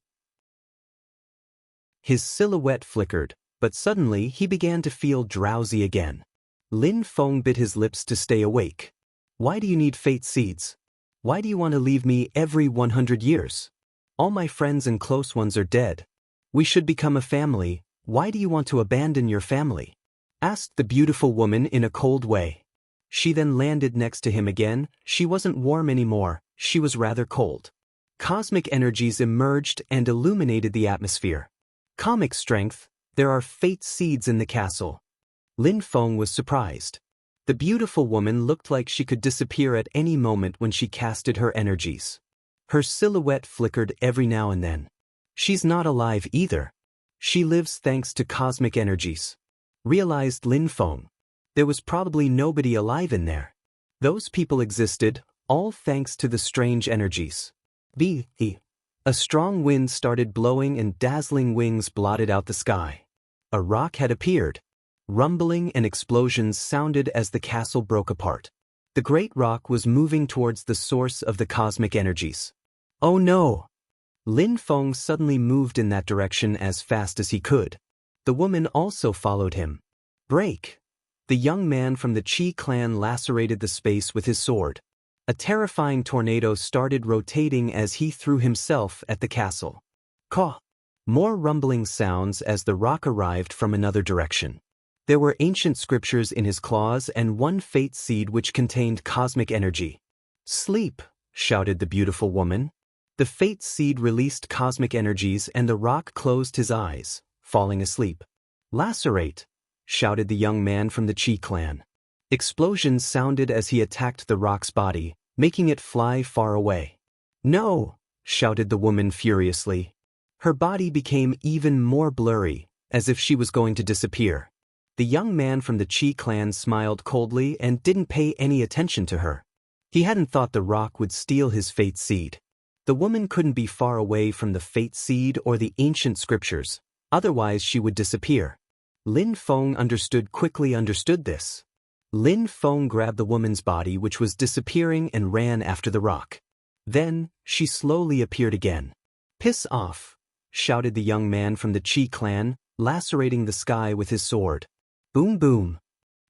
His silhouette flickered, but suddenly he began to feel drowsy again. Lin Feng bit his lips to stay awake. Why do you need fate seeds? Why do you want to leave me every 100 years? All my friends and close ones are dead. We should become a family. Why do you want to abandon your family? Asked the beautiful woman in a cold way. She then landed next to him again. She wasn't warm anymore, she was rather cold. Cosmic energies emerged and illuminated the atmosphere. Comic strength, there are fate seeds in the castle. Lin Feng was surprised. The beautiful woman looked like she could disappear at any moment when she casted her energies. Her silhouette flickered every now and then. She's not alive either. She lives thanks to cosmic energies, realized Lin Feng. There was probably nobody alive in there. Those people existed, all thanks to the strange energies. A strong wind started blowing and dazzling wings blotted out the sky. A rock had appeared. Rumbling and explosions sounded as the castle broke apart. The great rock was moving towards the source of the cosmic energies. Oh no! Lin Feng suddenly moved in that direction as fast as he could. The woman also followed him. Break! The young man from the Qi clan lacerated the space with his sword. A terrifying tornado started rotating as he threw himself at the castle. Caw! More rumbling sounds as the rock arrived from another direction. There were ancient scriptures in his claws and one fate seed which contained cosmic energy. Sleep! Shouted the beautiful woman. The fate seed released cosmic energies and the rock closed his eyes, falling asleep. Lacerate! Shouted the young man from the Qi clan. Explosions sounded as he attacked the rock's body, making it fly far away. No! Shouted the woman furiously. Her body became even more blurry, as if she was going to disappear. The young man from the Qi clan smiled coldly and didn't pay any attention to her. He hadn't thought the rock would steal his fate seed. The woman couldn't be far away from the fate seed or the ancient scriptures, otherwise she would disappear. Lin Feng quickly understood this. Lin Feng grabbed the woman's body which was disappearing and ran after the rock. Then, she slowly appeared again. Piss off! Shouted the young man from the Qi clan, lacerating the sky with his sword. Boom boom!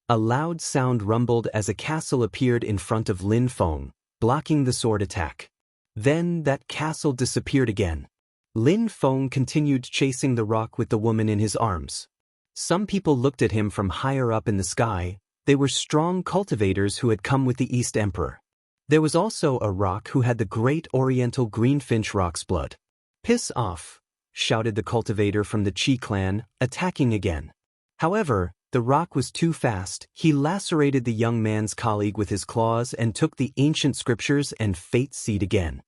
A loud sound rumbled as a castle appeared in front of Lin Feng, blocking the sword attack. Then that castle disappeared again. Lin Feng continued chasing the rock with the woman in his arms. Some people looked at him from higher up in the sky. They were strong cultivators who had come with the East Emperor. There was also a rock who had the great oriental greenfinch rock's blood. Piss off! Shouted the cultivator from the Qi clan, attacking again. However, the rock was too fast. He lacerated the young man's colleague with his claws and took the ancient scriptures and fate seed again.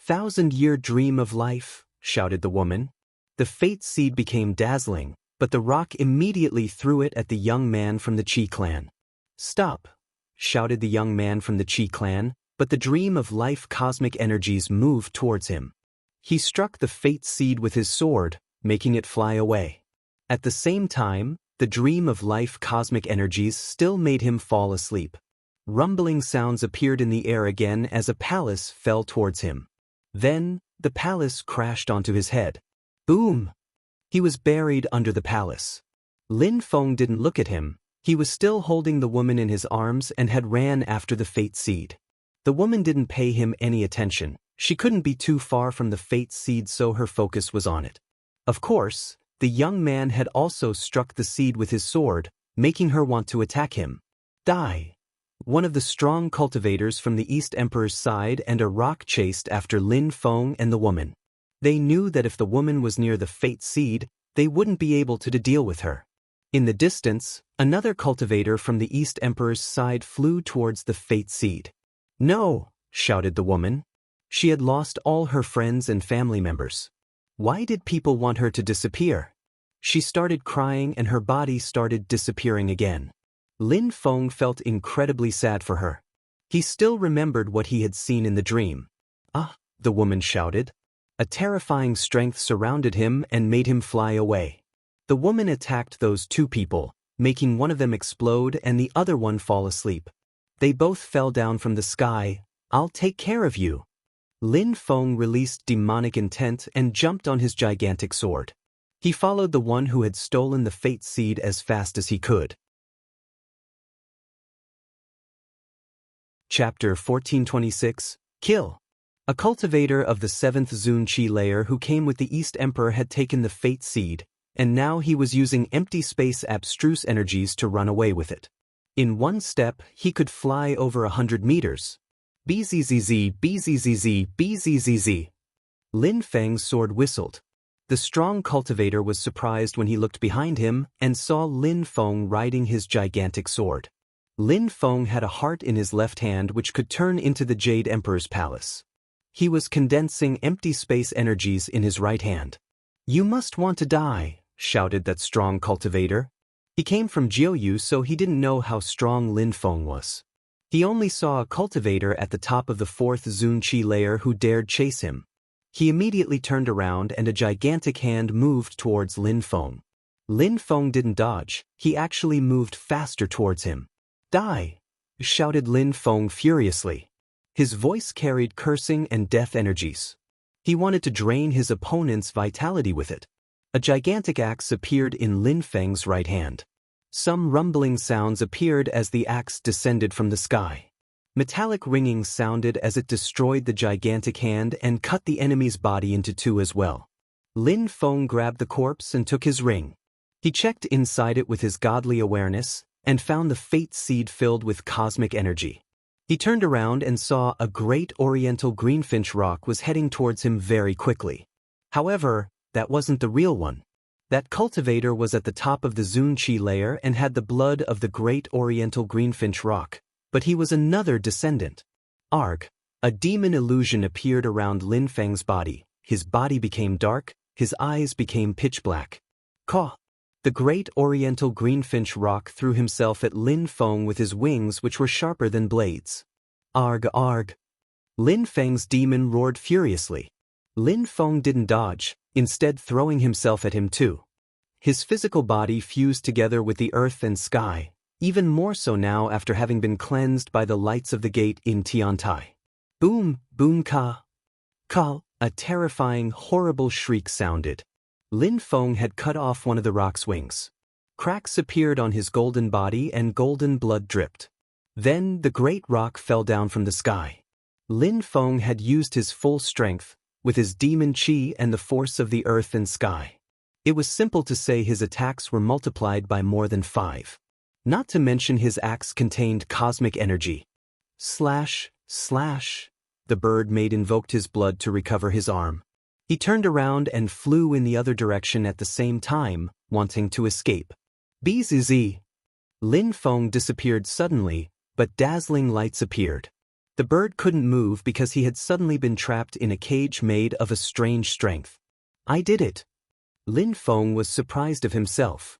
1,000-year dream of life, shouted the woman. The fate seed became dazzling, but the rock immediately threw it at the young man from the Qi clan. Stop! Shouted the young man from the Qi clan, but the dream of life cosmic energies moved towards him. He struck the fate seed with his sword, making it fly away. At the same time, the dream of life cosmic energies still made him fall asleep. Rumbling sounds appeared in the air again as a palace fell towards him. Then, the palace crashed onto his head. Boom! He was buried under the palace. Lin Feng didn't look at him. He was still holding the woman in his arms and had ran after the fate seed. The woman didn't pay him any attention. She couldn't be too far from the fate seed, so her focus was on it. Of course, the young man had also struck the seed with his sword, making her want to attack him. Die! One of the strong cultivators from the East Emperor's side and a rock chased after Lin Feng and the woman. They knew that if the woman was near the fate seed, they wouldn't be able to deal with her. In the distance, another cultivator from the East Emperor's side flew towards the fate seed. "No!" shouted the woman. She had lost all her friends and family members. Why did people want her to disappear? She started crying and her body started disappearing again. Lin Feng felt incredibly sad for her. He still remembered what he had seen in the dream. "Ah!" the woman shouted. A terrifying strength surrounded him and made him fly away. The woman attacked those two people, making one of them explode and the other one fall asleep. They both fell down from the sky. "I'll take care of you." Lin Feng released demonic intent and jumped on his gigantic sword. He followed the one who had stolen the fate seed as fast as he could. Chapter 1426, Kill. A cultivator of the 7th Zun Qi layer who came with the East Emperor had taken the fate seed, and now he was using empty space abstruse energies to run away with it. In one step, he could fly over 100 meters. Bzzz, bzzz, bzzz. Lin Feng's sword whistled. The strong cultivator was surprised when he looked behind him and saw Lin Feng riding his gigantic sword. Lin Feng had a heart in his left hand which could turn into the Jade Emperor's palace. He was condensing empty space energies in his right hand. "You must want to die," shouted that strong cultivator. He came from Jiuyu, so he didn't know how strong Lin Feng was. He only saw a cultivator at the top of the 4th Zun Qi layer who dared chase him. He immediately turned around and a gigantic hand moved towards Lin Feng. Lin Feng didn't dodge, he actually moved faster towards him. "Die!" shouted Lin Feng furiously. His voice carried cursing and death energies. He wanted to drain his opponent's vitality with it. A gigantic axe appeared in Lin Feng's right hand. Some rumbling sounds appeared as the axe descended from the sky. Metallic ringing sounded as it destroyed the gigantic hand and cut the enemy's body into two as well. Lin Feng grabbed the corpse and took his ring. He checked inside it with his godly awareness and found the fate seed filled with cosmic energy. He turned around and saw a great oriental greenfinch rock was heading towards him very quickly. However, that wasn't the real one. That cultivator was at the top of the Zun Qi layer and had the blood of the great oriental greenfinch rock, but he was another descendant. Arg! A demon illusion appeared around Lin Feng's body. His body became dark, his eyes became pitch black. Caw! The great oriental greenfinch rock threw himself at Lin Feng with his wings which were sharper than blades. Arg arg! Lin Feng's demon roared furiously. Lin Feng didn't dodge, instead throwing himself at him too. His physical body fused together with the earth and sky, even more so now after having been cleansed by the lights of the gate in Tiantai. Boom, boom ka! Ka! A terrifying, horrible shriek sounded. Lin Feng had cut off one of the rock's wings. Cracks appeared on his golden body and golden blood dripped. Then the great rock fell down from the sky. Lin Feng had used his full strength, with his demon qi and the force of the earth and sky. It was simple to say his attacks were multiplied by more than 5. Not to mention his axe contained cosmic energy. Slash, slash. The bird maid invoked his blood to recover his arm. He turned around and flew in the other direction at the same time, wanting to escape. Bzzz. Lin Feng disappeared suddenly, but dazzling lights appeared. The bird couldn't move because he had suddenly been trapped in a cage made of a strange strength. I did it. Lin Feng was surprised of himself.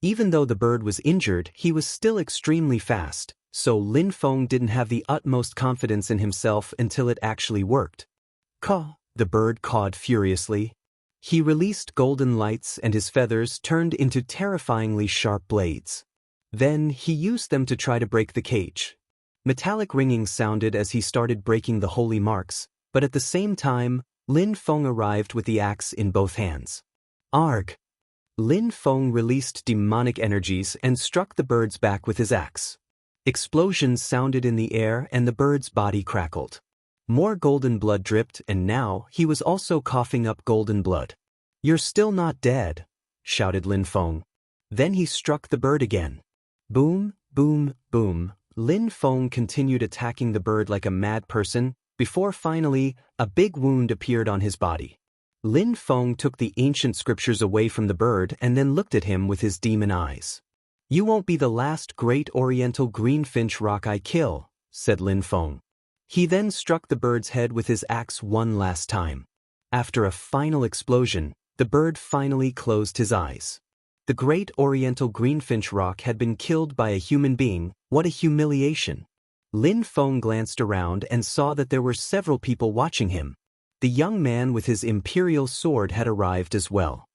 Even though the bird was injured, he was still extremely fast, so Lin Feng didn't have the utmost confidence in himself until it actually worked. Caw! The bird cawed furiously. He released golden lights and his feathers turned into terrifyingly sharp blades. Then he used them to try to break the cage. Metallic ringing sounded as he started breaking the holy marks, but at the same time, Lin Feng arrived with the axe in both hands. Arg! Lin Feng released demonic energies and struck the bird's back with his axe. Explosions sounded in the air and the bird's body crackled. More golden blood dripped, and now he was also coughing up golden blood. "You're still not dead," shouted Lin Feng. Then he struck the bird again. Boom, boom, boom. Lin Feng continued attacking the bird like a mad person, before finally, a big wound appeared on his body. Lin Feng took the ancient scriptures away from the bird and then looked at him with his demon eyes. "You won't be the last great oriental greenfinch rock I kill," said Lin Feng. He then struck the bird's head with his axe one last time. After a final explosion, the bird finally closed his eyes. The great oriental greenfinch rock had been killed by a human being. What a humiliation! Lin Feng glanced around and saw that there were several people watching him. The young man with his imperial sword had arrived as well.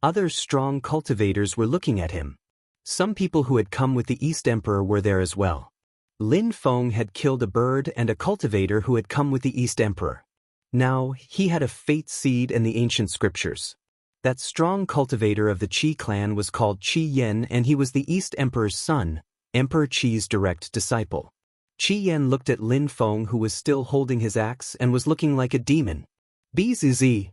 Other strong cultivators were looking at him. Some people who had come with the East Emperor were there as well. Lin Feng had killed a bird and a cultivator who had come with the East Emperor. Now, he had a fate seed and the ancient scriptures. That strong cultivator of the Qi clan was called Qi Yan, and he was the East Emperor's son, Emperor Qi's direct disciple. Qi Yan looked at Lin Feng, who was still holding his axe and was looking like a demon. Bzz.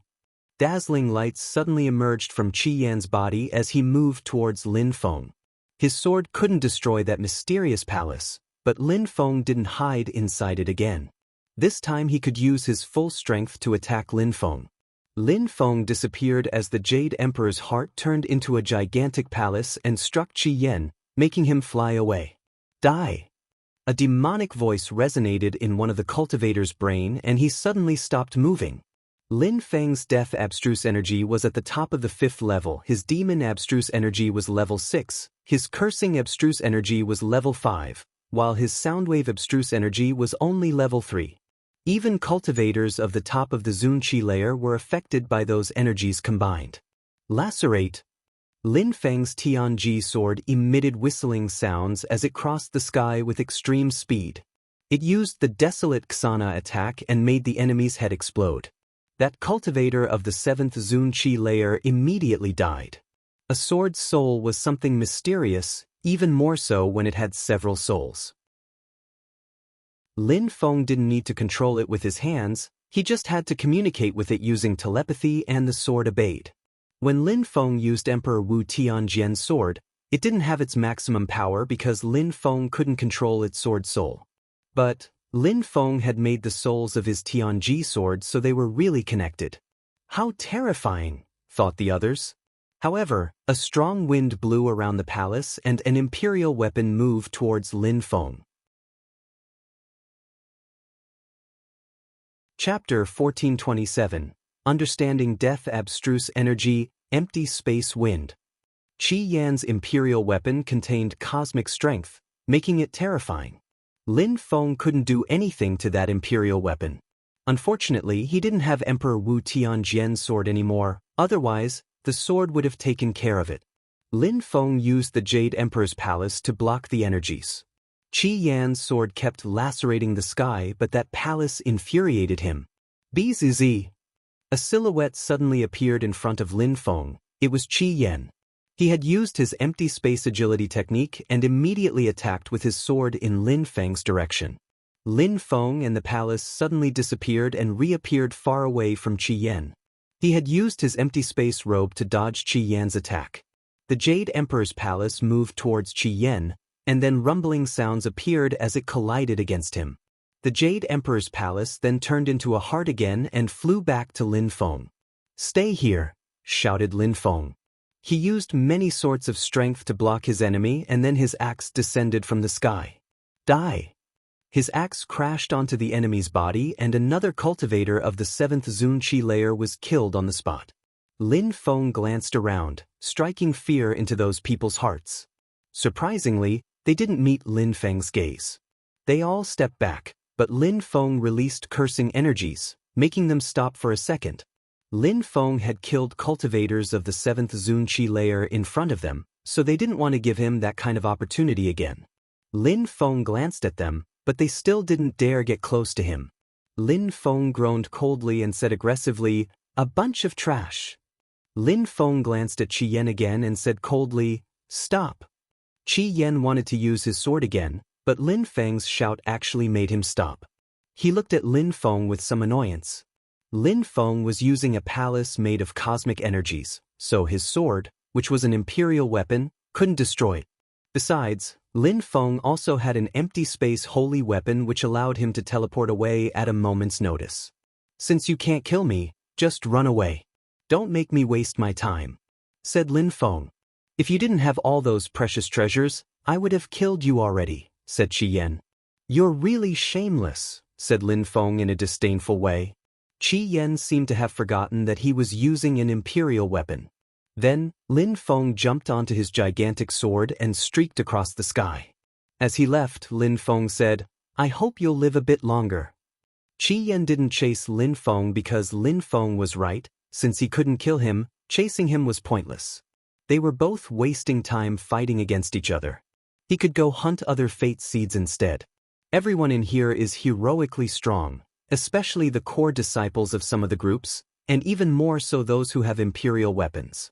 Dazzling lights suddenly emerged from Qi Yan's body as he moved towards Lin Feng. His sword couldn't destroy that mysterious palace, but Lin Feng didn't hide inside it again. This time he could use his full strength to attack Lin Feng. Lin Feng disappeared as the Jade Emperor's heart turned into a gigantic palace and struck Qi Yan, making him fly away. "Die!" A demonic voice resonated in one of the cultivator's brain, and he suddenly stopped moving. Lin Feng's death abstruse energy was at the top of the 5th level, his demon abstruse energy was level 6, his cursing abstruse energy was level 5, while his soundwave abstruse energy was only level 3. Even cultivators of the top of the Zunqi layer were affected by those energies combined. Lacerate. Lin Feng's Tianji sword emitted whistling sounds as it crossed the sky with extreme speed. It used the Desolate Xana attack and made the enemy's head explode. That cultivator of the 7th Zunqi layer immediately died. A sword's soul was something mysterious, even more so when it had several souls. Lin Feng didn't need to control it with his hands, he just had to communicate with it using telepathy, and the sword obeyed. When Lin Feng used Emperor Wu Tianjian's sword, it didn't have its maximum power because Lin Feng couldn't control its sword soul. But Lin Feng had made the souls of his Tianji sword, so they were really connected. How terrifying, thought the others. However, a strong wind blew around the palace and an imperial weapon moved towards Lin Feng. Chapter 1427. Understanding Death Abstruse Energy, Empty Space Wind. Qi Yan's imperial weapon contained cosmic strength, making it terrifying. Lin Feng couldn't do anything to that imperial weapon. Unfortunately, he didn't have Emperor Wu Tianjian's sword anymore, otherwise, the sword would have taken care of it. Lin Feng used the Jade Emperor's palace to block the energies. Qi Yan's sword kept lacerating the sky, but that palace infuriated him. Bzz. A silhouette suddenly appeared in front of Lin Feng. It was Qi Yan. He had used his empty space agility technique and immediately attacked with his sword in Lin Feng's direction. Lin Feng and the palace suddenly disappeared and reappeared far away from Qi Yan. He had used his empty space robe to dodge Qi Yan's attack. The Jade Emperor's palace moved towards Qi Yan, and then rumbling sounds appeared as it collided against him. The Jade Emperor's palace then turned into a heart again and flew back to Lin Feng. "Stay here," shouted Lin Feng. He used many sorts of strength to block his enemy, and then his axe descended from the sky. "Die!" His axe crashed onto the enemy's body, and another cultivator of the 7th Zunqi layer was killed on the spot. Lin Feng glanced around, striking fear into those people's hearts. Surprisingly, they didn't meet Lin Feng's gaze. They all stepped back, but Lin Feng released cursing energies, making them stop for a second. Lin Feng had killed cultivators of the 7th Zunqi layer in front of them, so they didn't want to give him that kind of opportunity again. Lin Feng glanced at them, but they still didn't dare get close to him. Lin Feng groaned coldly and said aggressively, "A bunch of trash." Lin Feng glanced at Qi Yan again and said coldly, "Stop." Qi Yan wanted to use his sword again, but Lin Feng's shout actually made him stop. He looked at Lin Feng with some annoyance. Lin Feng was using a palace made of cosmic energies, so his sword, which was an imperial weapon, couldn't destroy it. Besides, Lin Feng also had an empty space holy weapon which allowed him to teleport away at a moment's notice. "Since you can't kill me, just run away. Don't make me waste my time," said Lin Feng. "If you didn't have all those precious treasures, I would have killed you already," said Qi Yan. "You're really shameless," said Lin Feng in a disdainful way. Qi Yan seemed to have forgotten that he was using an imperial weapon. Then, Lin Feng jumped onto his gigantic sword and streaked across the sky. As he left, Lin Feng said, "I hope you'll live a bit longer." Qi Yan didn't chase Lin Feng because Lin Feng was right. Since he couldn't kill him, chasing him was pointless. They were both wasting time fighting against each other. He could go hunt other fate seeds instead. Everyone in here is heroically strong, especially the core disciples of some of the groups, and even more so those who have imperial weapons.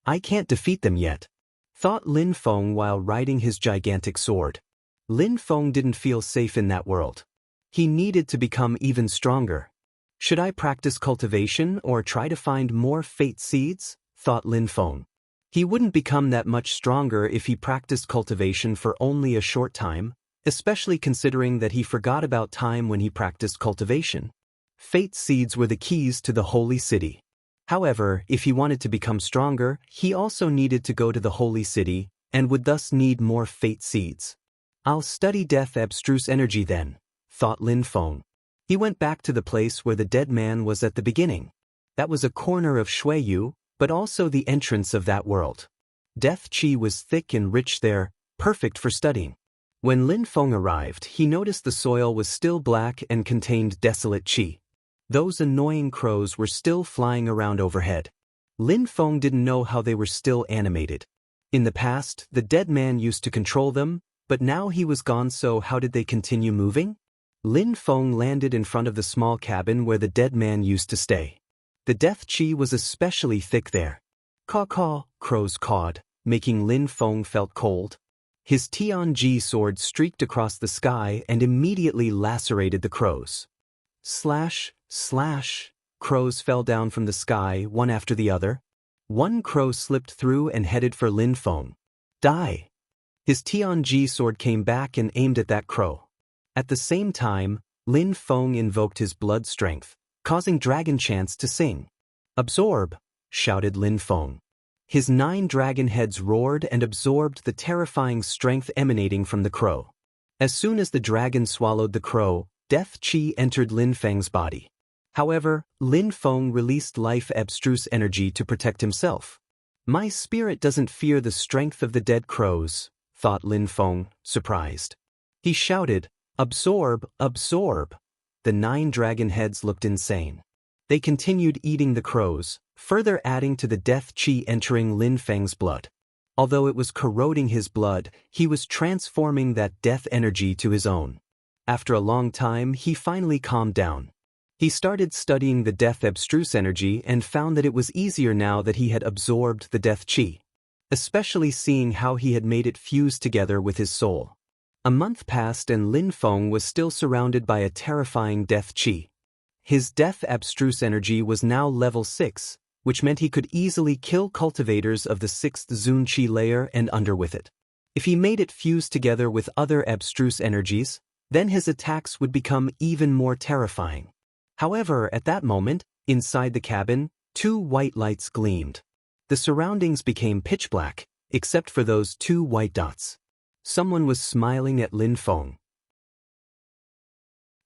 "I can't defeat them yet," thought Lin Feng while riding his gigantic sword. Lin Feng didn't feel safe in that world. He needed to become even stronger. "Should I practice cultivation or try to find more fate seeds?" thought Lin Feng. He wouldn't become that much stronger if he practiced cultivation for only a short time, especially considering that he forgot about time when he practiced cultivation. Fate seeds were the keys to the holy city. However, if he wanted to become stronger, he also needed to go to the holy city, and would thus need more fate seeds. "I'll study death abstruse energy then," thought Lin Feng. He went back to the place where the dead man was at the beginning. That was a corner of Shuiyu, but also the entrance of that world. Death qi was thick and rich there, perfect for studying. When Lin Feng arrived, he noticed the soil was still black and contained desolate qi. Those annoying crows were still flying around overhead. Lin Feng didn't know how they were still animated. In the past, the dead man used to control them, but now he was gone, so how did they continue moving? Lin Feng landed in front of the small cabin where the dead man used to stay. The death qi was especially thick there. "Caw-caw," crows cawed, making Lin Feng felt cold. His Tianji sword streaked across the sky and immediately lacerated the crows. Slash, slash, crows fell down from the sky one after the other. One crow slipped through and headed for Lin Feng. "Die!" His Tianji sword came back and aimed at that crow. At the same time, Lin Feng invoked his blood strength, causing Dragon Chants to sing. "Absorb!" shouted Lin Feng. His 9 dragon heads roared and absorbed the terrifying strength emanating from the crow. As soon as the dragon swallowed the crow, death qi entered Lin Feng's body. However, Lin Feng released life abstruse energy to protect himself. "My spirit doesn't fear the strength of the dead crows," thought Lin Feng, surprised. He shouted, "Absorb, absorb!" The 9 dragon heads looked insane. They continued eating the crows, further adding to the death qi entering Lin Feng's blood. Although it was corroding his blood, he was transforming that death energy to his own. After a long time, he finally calmed down. He started studying the death abstruse energy and found that it was easier now that he had absorbed the death qi, especially seeing how he had made it fuse together with his soul. A month passed and Lin Feng was still surrounded by a terrifying death qi. His death abstruse energy was now level 6, which meant he could easily kill cultivators of the 6th Zun Qi layer and under with it. If he made it fuse together with other abstruse energies, then his attacks would become even more terrifying. However, at that moment, inside the cabin, 2 white lights gleamed. The surroundings became pitch black, except for those 2 white dots. Someone was smiling at Lin Feng.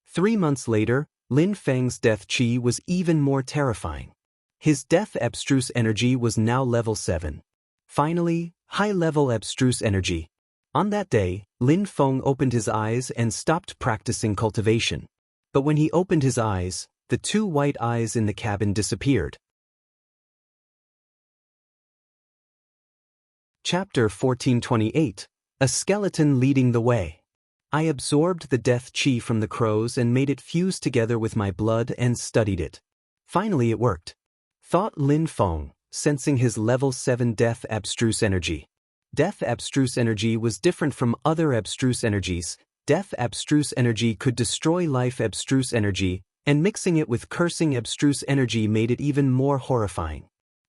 3 months later, Lin Feng's death qi was even more terrifying. His death abstruse energy was now level 7. Finally, high-level abstruse energy. On that day, Lin Feng opened his eyes and stopped practicing cultivation. But when he opened his eyes, the 2 white eyes in the cabin disappeared. Chapter 1428. A Skeleton Leading the Way. I absorbed the death qi from the crows and made it fuse together with my blood and studied it. Finally it worked. thought Lin Feng, sensing his level 7 death abstruse energy. Death abstruse energy was different from other abstruse energies. Death abstruse energy could destroy life abstruse energy, and mixing it with cursing abstruse energy made it even more horrifying.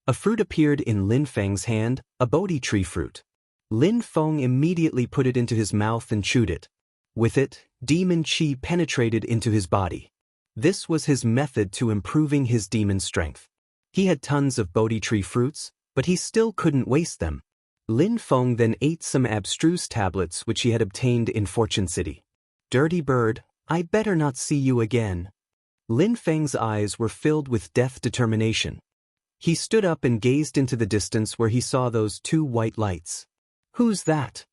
A fruit appeared in Lin Feng's hand, a Bodhi tree fruit. Lin Feng immediately put it into his mouth and chewed it. With it, demon chi penetrated into his body. This was his method to improving his demon strength. He had tons of Bodhi tree fruits, but he still couldn't waste them. Lin Feng then ate some abstruse tablets which he had obtained in Fortune City. Dirty bird, I better not see you again. Lin Feng's eyes were filled with death determination. He stood up and gazed into the distance where he saw those two white lights. Who's that?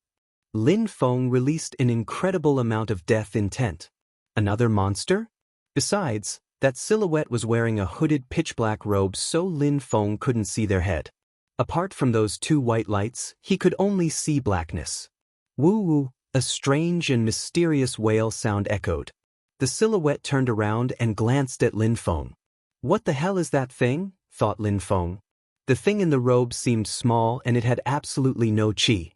Lin Feng released an incredible amount of death intent. Another monster? Besides, that silhouette was wearing a hooded pitch-black robe so Lin Feng couldn't see their head. Apart from those two white lights, he could only see blackness. Woo-woo, a strange and mysterious wail sound echoed. The silhouette turned around and glanced at Lin Feng. What the hell is that thing? Thought Lin Feng. The thing in the robe seemed small and it had absolutely no chi.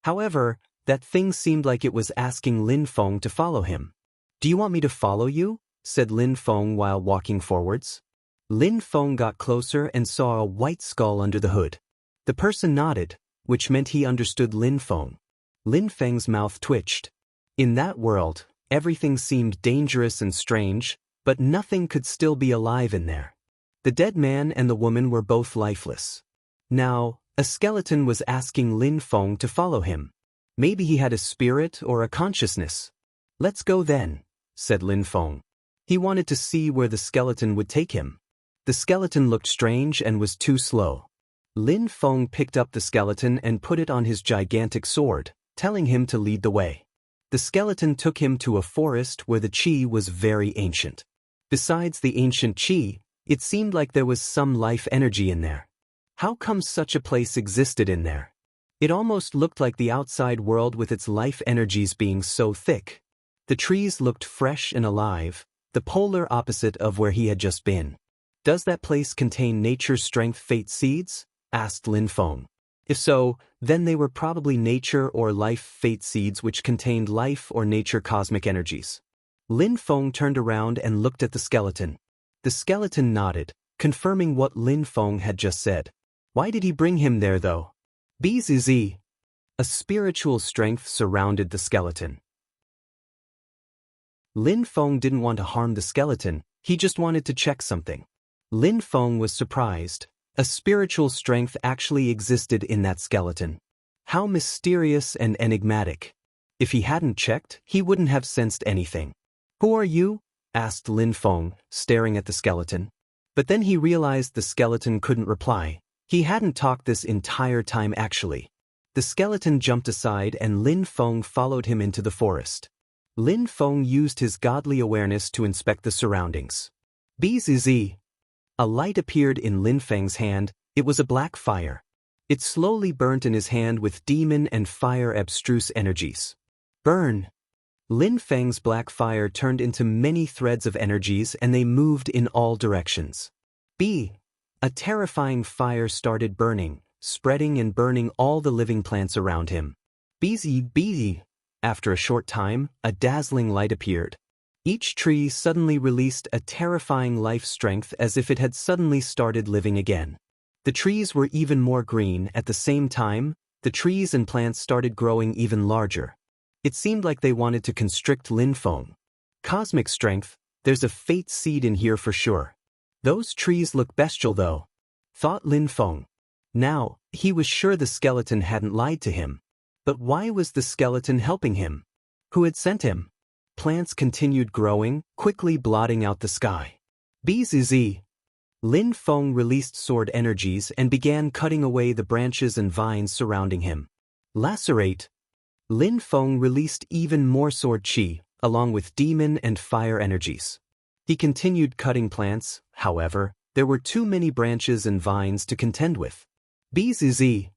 However, that thing seemed like it was asking Lin Feng to follow him. Do you want me to follow you? Said Lin Feng while walking forwards. Lin Feng got closer and saw a white skull under the hood. The person nodded, which meant he understood Lin Feng. Lin Feng's mouth twitched. In that world, everything seemed dangerous and strange, but nothing could still be alive in there. The dead man and the woman were both lifeless. Now, a skeleton was asking Lin Feng to follow him. Maybe he had a spirit or a consciousness. Let's go then, said Lin Feng. He wanted to see where the skeleton would take him. The skeleton looked strange and was too slow. Lin Feng picked up the skeleton and put it on his gigantic sword, telling him to lead the way. The skeleton took him to a forest where the chi was very ancient. Besides the ancient chi, it seemed like there was some life energy in there. How come such a place existed in there? It almost looked like the outside world with its life energies being so thick. The trees looked fresh and alive, the polar opposite of where he had just been. Does that place contain nature strength fate seeds? Asked Lin Feng. If so, then they were probably nature or life fate seeds which contained life or nature cosmic energies. Lin Feng turned around and looked at the skeleton. The skeleton nodded, confirming what Lin Feng had just said. Why did he bring him there though? Bzz. A spiritual strength surrounded the skeleton. Lin Feng didn't want to harm the skeleton, he just wanted to check something. Lin Feng was surprised. A spiritual strength actually existed in that skeleton. How mysterious and enigmatic. If he hadn't checked, he wouldn't have sensed anything. Who are you? Asked Lin Feng, staring at the skeleton. But then he realized the skeleton couldn't reply. He hadn't talked this entire time actually. The skeleton jumped aside and Lin Feng followed him into the forest. Lin Feng used his godly awareness to inspect the surroundings. Bzz. A light appeared in Lin Feng's hand. It was a black fire. It slowly burnt in his hand with demon and fire abstruse energies. Burn! Lin Feng's black fire turned into many threads of energies and they moved in all directions. A terrifying fire started burning, spreading and burning all the living plants around him. Bzz. After a short time, a dazzling light appeared. Each tree suddenly released a terrifying life strength as if it had suddenly started living again. The trees were even more green. At the same time, the trees and plants started growing even larger. It seemed like they wanted to constrict Lin Feng. Cosmic strength, there's a fate seed in here for sure. Those trees look bestial though, thought Lin Feng. Now, he was sure the skeleton hadn't lied to him. But why was the skeleton helping him? Who had sent him? Plants continued growing, quickly blotting out the sky. Bzz. Lin Feng released sword energies and began cutting away the branches and vines surrounding him. Lacerate. Lin Feng released even more sword chi, along with demon and fire energies. He continued cutting plants, however, there were too many branches and vines to contend with. Bzz.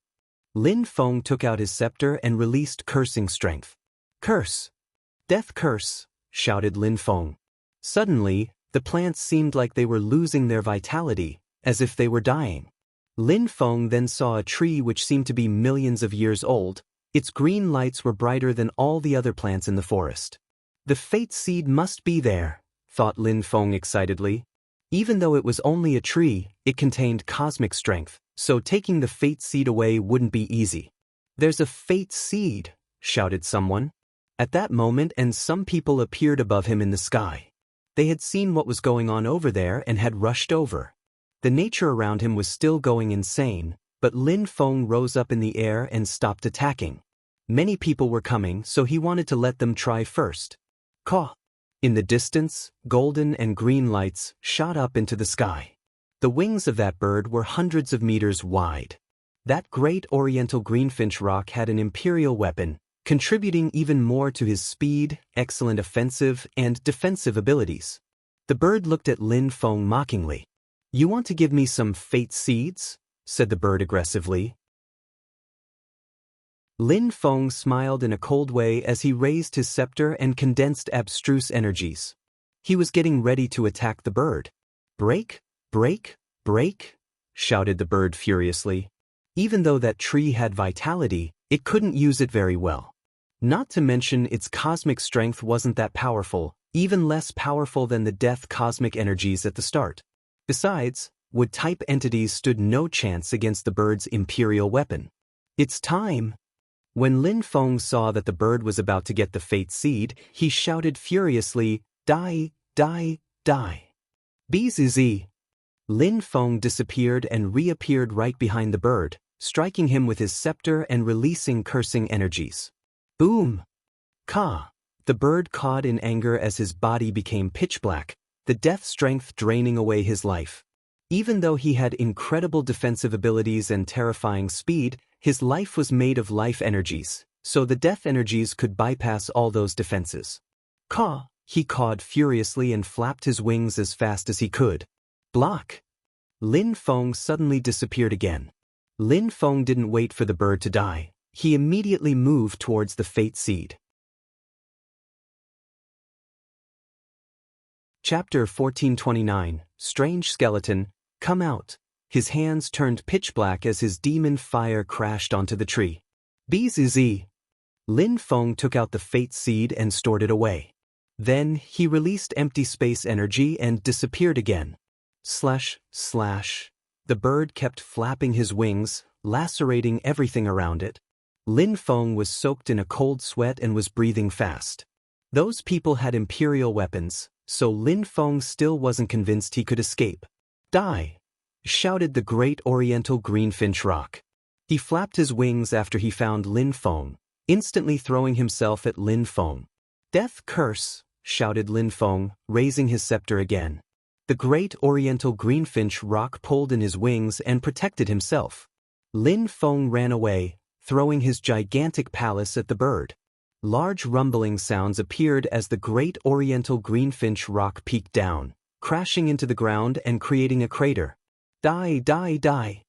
Lin Feng took out his scepter and released cursing strength. Curse! Death curse! Shouted Lin Feng. Suddenly, the plants seemed like they were losing their vitality, as if they were dying. Lin Feng then saw a tree which seemed to be millions of years old. Its green lights were brighter than all the other plants in the forest. The fate seed must be there, thought Lin Feng excitedly. Even though it was only a tree, it contained cosmic strength, so taking the fate seed away wouldn't be easy. "There's a fate seed," shouted someone. At that moment, and some people appeared above him in the sky. They had seen what was going on over there and had rushed over. The nature around him was still going insane, but Lin Feng rose up in the air and stopped attacking. Many people were coming, so he wanted to let them try first. Caw! In the distance, golden and green lights shot up into the sky. The wings of that bird were hundreds of meters wide. That great oriental greenfinch rock had an imperial weapon, contributing even more to his speed, excellent offensive and defensive abilities. The bird looked at Lin Feng mockingly. "You want to give me some fate seeds?" said the bird aggressively. Lin Feng smiled in a cold way as he raised his scepter and condensed abstruse energies. He was getting ready to attack the bird. "Break, break, break," shouted the bird furiously. Even though that tree had vitality, it couldn't use it very well. Not to mention its cosmic strength wasn't that powerful, even less powerful than the death cosmic energies at the start. Besides, wood-type entities stood no chance against the bird's imperial weapon. "It's time!" When Lin Feng saw that the bird was about to get the fate seed, he shouted furiously, "Die, die, die!" Bzz. Lin Feng disappeared and reappeared right behind the bird, striking him with his scepter and releasing cursing energies. Boom! Ka! The bird cawed in anger as his body became pitch black, the death strength draining away his life. Even though he had incredible defensive abilities and terrifying speed, his life was made of life energies, so the death energies could bypass all those defenses. Caw! He cawed furiously and flapped his wings as fast as he could. Block! Lin Feng suddenly disappeared again. Lin Feng didn't wait for the bird to die. He immediately moved towards the fate seed. Chapter 1429, Strange Skeleton, Come Out. His hands turned pitch black as his demon fire crashed onto the tree. Bzz. Lin Feng took out the fate seed and stored it away. Then, he released empty space energy and disappeared again. Slash, slash. The bird kept flapping his wings, lacerating everything around it. Lin Feng was soaked in a cold sweat and was breathing fast. Those people had imperial weapons, so Lin Feng still wasn't convinced he could escape. Die! Shouted the great oriental greenfinch rock. He flapped his wings after he found Lin Feng, instantly throwing himself at Lin Feng. Death curse! Shouted Lin Feng, raising his scepter again. The great oriental greenfinch rock pulled in his wings and protected himself. Lin Feng ran away, throwing his gigantic palace at the bird. Large rumbling sounds appeared as the great oriental greenfinch rock peaked down, crashing into the ground and creating a crater. Die, die, die!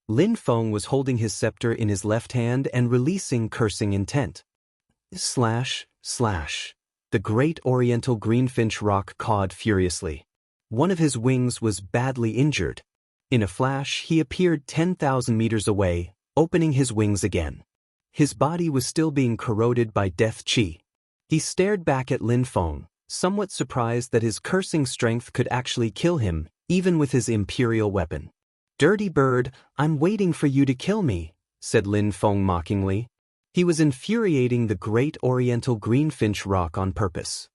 Lin Feng was holding his scepter in his left hand and releasing cursing intent. Slash, slash. The great oriental greenfinch rock cawed furiously. One of his wings was badly injured. In a flash, he appeared 10,000 meters away, opening his wings again. His body was still being corroded by death chi. He stared back at Lin Feng, somewhat surprised that his cursing strength could actually kill him, even with his imperial weapon. "Dirty bird, I'm waiting for you to kill me," said Lin Feng mockingly. He was infuriating the great oriental greenfinch rock on purpose.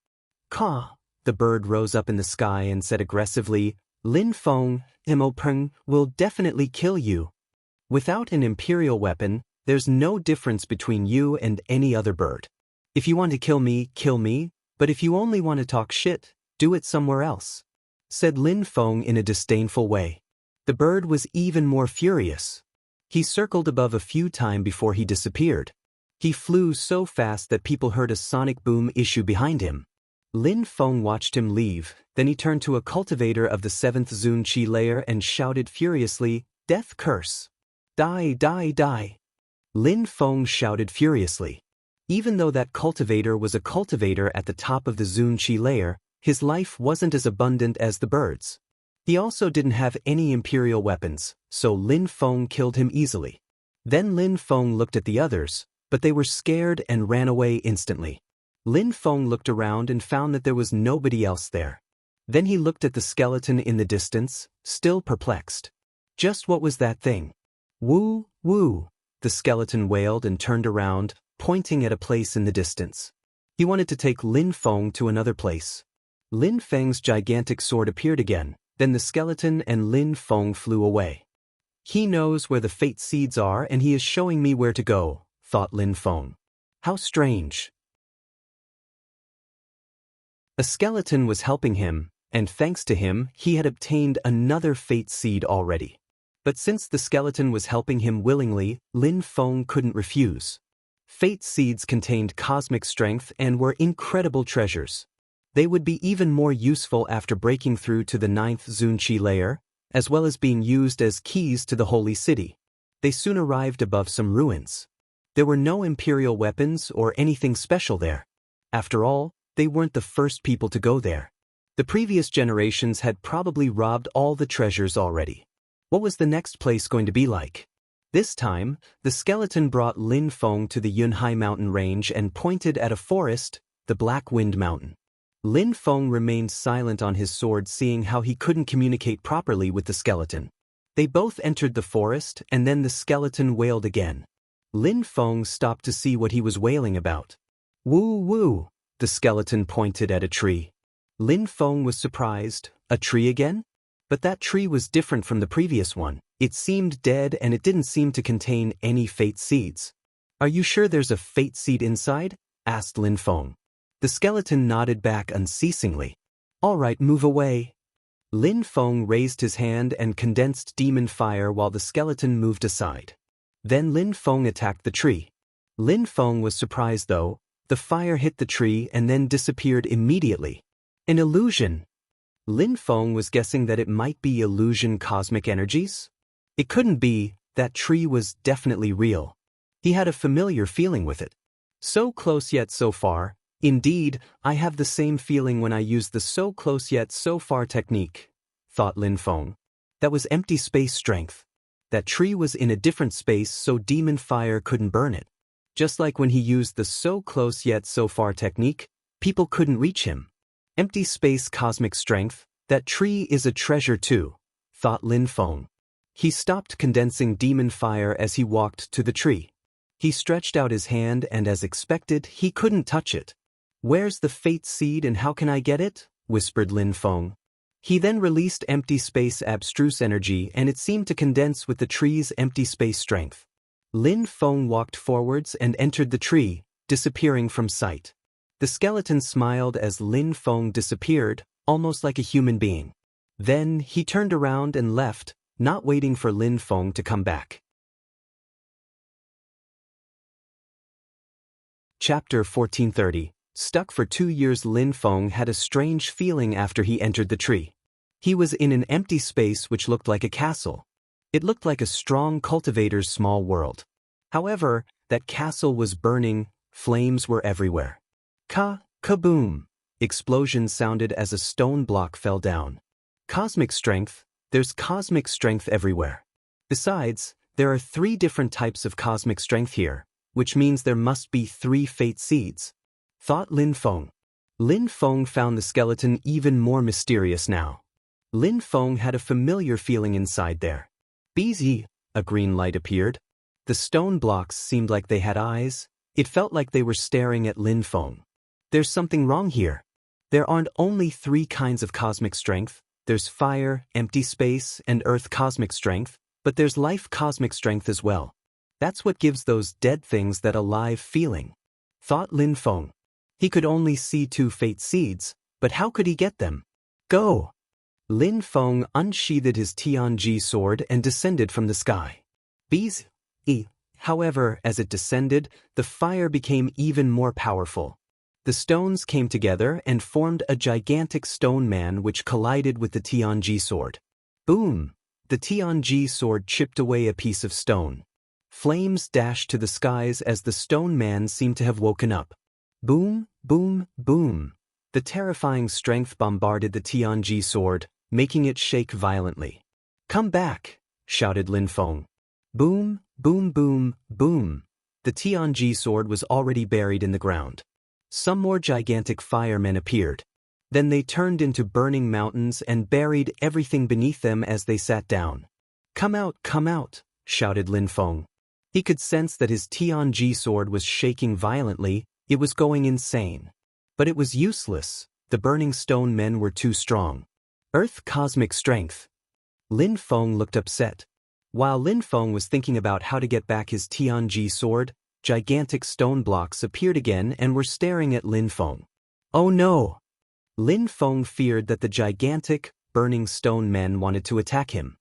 Caw! The bird rose up in the sky and said aggressively, "Lin Feng, Emopeng will definitely kill you. Without an imperial weapon, there's no difference between you and any other bird. If you want to kill me, but if you only want to talk shit, do it somewhere else," said Lin Feng in a disdainful way. The bird was even more furious. He circled above a few times before he disappeared. He flew so fast that people heard a sonic boom issue behind him. Lin Feng watched him leave, then he turned to a cultivator of the 7th Zun Qi layer and shouted furiously, "Death curse! Die, die, die!" Lin Feng shouted furiously. Even though that cultivator was a cultivator at the top of the Zun Qi layer, his life wasn't as abundant as the bird's. He also didn't have any imperial weapons, so Lin Feng killed him easily. Then Lin Feng looked at the others, but they were scared and ran away instantly. Lin Feng looked around and found that there was nobody else there. Then he looked at the skeleton in the distance, still perplexed. Just what was that thing? Woo, woo, the skeleton wailed and turned around, pointing at a place in the distance. He wanted to take Lin Feng to another place. Lin Feng's gigantic sword appeared again, then the skeleton and Lin Feng flew away. He knows where the fate seeds are and he is showing me where to go, thought Lin Feng. How strange. A skeleton was helping him, and thanks to him, he had obtained another fate seed already. But since the skeleton was helping him willingly, Lin Feng couldn't refuse. Fate seeds contained cosmic strength and were incredible treasures. They would be even more useful after breaking through to the 9th Zunqi layer, as well as being used as keys to the holy city. They soon arrived above some ruins. There were no imperial weapons or anything special there. After all, they weren't the first people to go there. The previous generations had probably robbed all the treasures already. What was the next place going to be like? This time, the skeleton brought Lin Feng to the Yunhai mountain range and pointed at a forest, the Black Wind Mountain. Lin Feng remained silent on his sword, seeing how he couldn't communicate properly with the skeleton. They both entered the forest, and then the skeleton wailed again. Lin Feng stopped to see what he was wailing about. Woo woo, the skeleton pointed at a tree. Lin Feng was surprised. A tree again? But that tree was different from the previous one. It seemed dead and it didn't seem to contain any fate seeds. Are you sure there's a fate seed inside? Asked Lin Feng. The skeleton nodded back unceasingly. All right, move away. Lin Feng raised his hand and condensed demon fire while the skeleton moved aside. Then Lin Feng attacked the tree. Lin Feng was surprised though. The fire hit the tree and then disappeared immediately. An illusion. Lin Feng was guessing that it might be illusion cosmic energies. It couldn't be. That tree was definitely real. He had a familiar feeling with it. So close yet so far. Indeed, I have the same feeling when I use the so close yet so far technique, thought Lin Feng. That was empty space strength. That tree was in a different space so demon fire couldn't burn it. Just like when he used the so close yet so far technique, people couldn't reach him. Empty space cosmic strength, that tree is a treasure too, thought Lin Feng. He stopped condensing demon fire as he walked to the tree. He stretched out his hand and as expected, he couldn't touch it. Where's the fate seed and how can I get it? Whispered Lin Feng. He then released empty space abstruse energy and it seemed to condense with the tree's empty space strength. Lin Feng walked forwards and entered the tree, disappearing from sight. The skeleton smiled as Lin Feng disappeared, almost like a human being. Then he turned around and left, not waiting for Lin Feng to come back. Chapter 1430. Stuck for 2 years. Lin Feng had a strange feeling after he entered the tree. He was in an empty space which looked like a castle. It looked like a strong cultivator's small world. However, that castle was burning, flames were everywhere. Kaboom! Explosions sounded as a stone block fell down. Cosmic strength, there's cosmic strength everywhere. Besides, there are 3 different types of cosmic strength here, which means there must be 3 fate seeds, thought Lin Feng. Lin Feng found the skeleton even more mysterious now. Lin Feng had a familiar feeling inside there. Beezy, a green light appeared. The stone blocks seemed like they had eyes. It felt like they were staring at Lin Feng. There's something wrong here. There aren't only 3 kinds of cosmic strength. There's fire, empty space, and earth cosmic strength, but there's life cosmic strength as well. That's what gives those dead things that alive feeling, thought Lin Feng. He could only see 2 fate seeds, but how could he get them? Go! Lin Feng unsheathed his Tianji sword and descended from the sky. However, as it descended, the fire became even more powerful. The stones came together and formed a gigantic stone man which collided with the Tianji sword. Boom! The Tianji sword chipped away a piece of stone. Flames dashed to the skies as the stone man seemed to have woken up. Boom, boom, boom. The terrifying strength bombarded the Tianji sword, making it shake violently. "Come back!" shouted Lin Feng. Boom, boom, boom, boom. The Tianji sword was already buried in the ground. Some more gigantic firemen appeared. Then they turned into burning mountains and buried everything beneath them as they sat down. Come out, shouted Lin Feng. He could sense that his Tianji sword was shaking violently, it was going insane. But it was useless, the burning stone men were too strong. Earth cosmic strength. Lin Feng looked upset. While Lin Feng was thinking about how to get back his Tianji sword, gigantic stone blocks appeared again and were staring at Lin Feng. Oh no! Lin Feng feared that the gigantic, burning stone men wanted to attack him.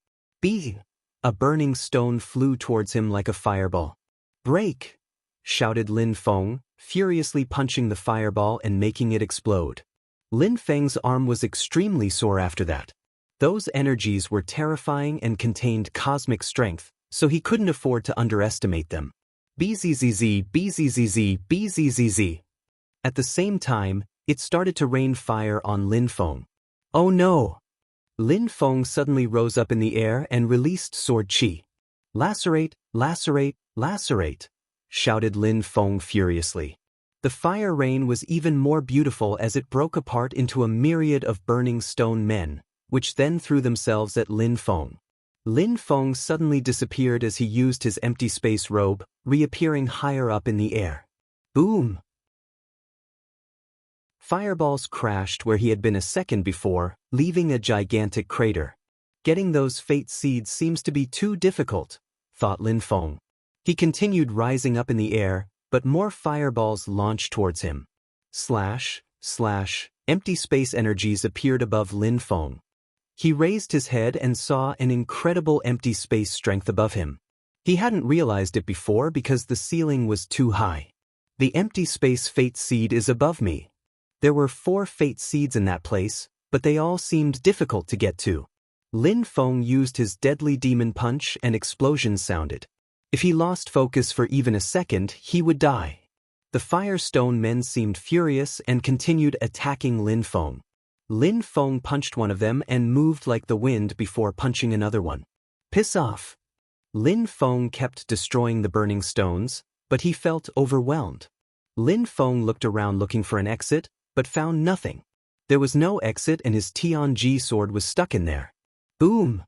A burning stone flew towards him like a fireball. Break! Shouted Lin Feng, furiously punching the fireball and making it explode. Lin Feng's arm was extremely sore after that. Those energies were terrifying and contained cosmic strength, so he couldn't afford to underestimate them. Bzzz, bzzz, bzzz. At the same time, it started to rain fire on Lin Feng. Oh no! Lin Feng suddenly rose up in the air and released sword chi. Lacerate, lacerate, lacerate, shouted Lin Feng furiously. The fire rain was even more beautiful as it broke apart into a myriad of burning stone men, which then threw themselves at Lin Feng. Lin Feng suddenly disappeared as he used his empty space robe, reappearing higher up in the air. Boom! Fireballs crashed where he had been a second before, leaving a gigantic crater. Getting those fate seeds seems to be too difficult, thought Lin Feng. He continued rising up in the air, but more fireballs launched towards him. Slash, slash, empty space energies appeared above Lin Feng. He raised his head and saw an incredible empty space strength above him. He hadn't realized it before because the ceiling was too high. The empty space fate seed is above me. There were 4 fate seeds in that place, but they all seemed difficult to get to. Lin Feng used his deadly demon punch and explosions sounded. If he lost focus for even a second, he would die. The Firestone men seemed furious and continued attacking Lin Feng. Lin Feng punched one of them and moved like the wind before punching another one. Piss off! Lin Feng kept destroying the burning stones, but he felt overwhelmed. Lin Feng looked around looking for an exit, but found nothing. There was no exit and his Tianji sword was stuck in there. Boom!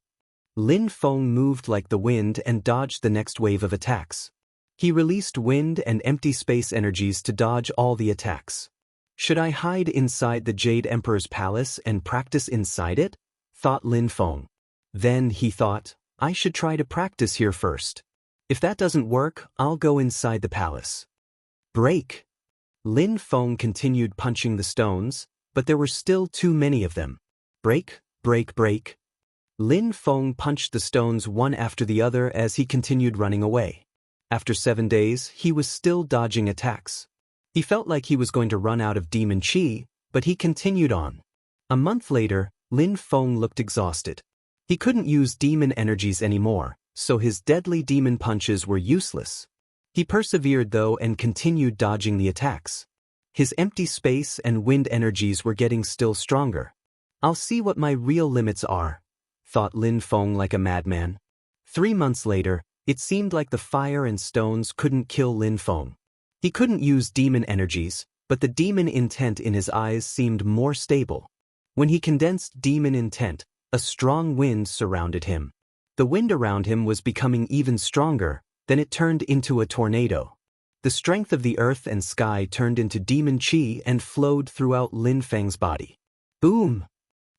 Lin Feng moved like the wind and dodged the next wave of attacks. He released wind and empty space energies to dodge all the attacks. Should I hide inside the Jade Emperor's palace and practice inside it? Thought Lin Feng. Then he thought, I should try to practice here first. If that doesn't work, I'll go inside the palace. Break! Lin Feng continued punching the stones, but there were still too many of them. Break, break, break. Lin Feng punched the stones one after the other as he continued running away. After 7 days, he was still dodging attacks. He felt like he was going to run out of demon chi, but he continued on. A month later, Lin Feng looked exhausted. He couldn't use demon energies anymore, so his deadly demon punches were useless. He persevered though and continued dodging the attacks. His empty space and wind energies were getting still stronger. I'll see what my real limits are, thought Lin Feng like a madman. 3 months later, it seemed like the fire and stones couldn't kill Lin Feng. He couldn't use demon energies, but the demon intent in his eyes seemed more stable. When he condensed demon intent, a strong wind surrounded him. The wind around him was becoming even stronger, then it turned into a tornado. The strength of the earth and sky turned into demon chi and flowed throughout Lin Feng's body. Boom!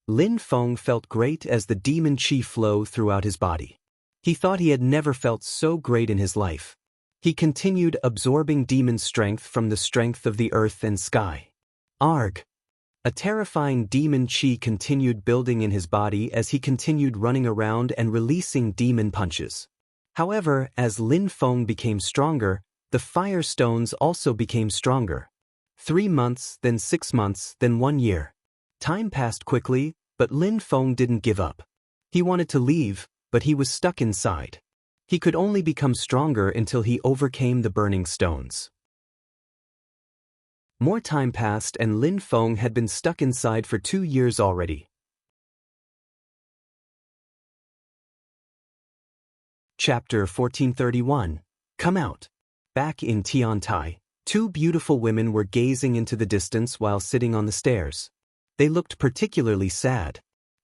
Lin Feng felt great as the demon chi flowed throughout his body. He thought he had never felt so great in his life. He continued absorbing demon strength from the strength of the earth and sky. Arg! A terrifying demon chi continued building in his body as he continued running around and releasing demon punches. However, as Lin Feng became stronger, the fire stones also became stronger. 3 months, then 6 months, then 1 year. Time passed quickly, but Lin Feng didn't give up. He wanted to leave, but he was stuck inside. He could only become stronger until he overcame the burning stones. More time passed and Lin Feng had been stuck inside for 2 years already. Chapter 1431. Come out. Back in Tiantai, two beautiful women were gazing into the distance while sitting on the stairs. They looked particularly sad.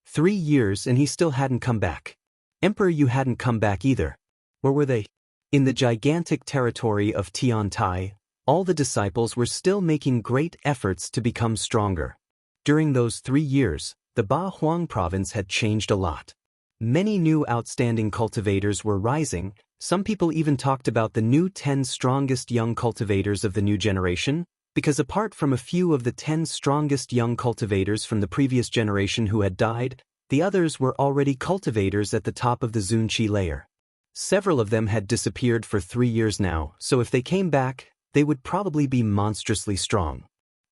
3 years and he still hadn't come back. Emperor, you hadn't come back either. Where were they? In the gigantic territory of Tiantai, all the disciples were still making great efforts to become stronger. During those 3 years, the Ba Huang province had changed a lot. Many new outstanding cultivators were rising. Some people even talked about the new 10 strongest young cultivators of the new generation, because apart from a few of the 10 strongest young cultivators from the previous generation who had died, the others were already cultivators at the top of the Zunqi layer. Several of them had disappeared for 3 years now, so if they came back, they would probably be monstrously strong.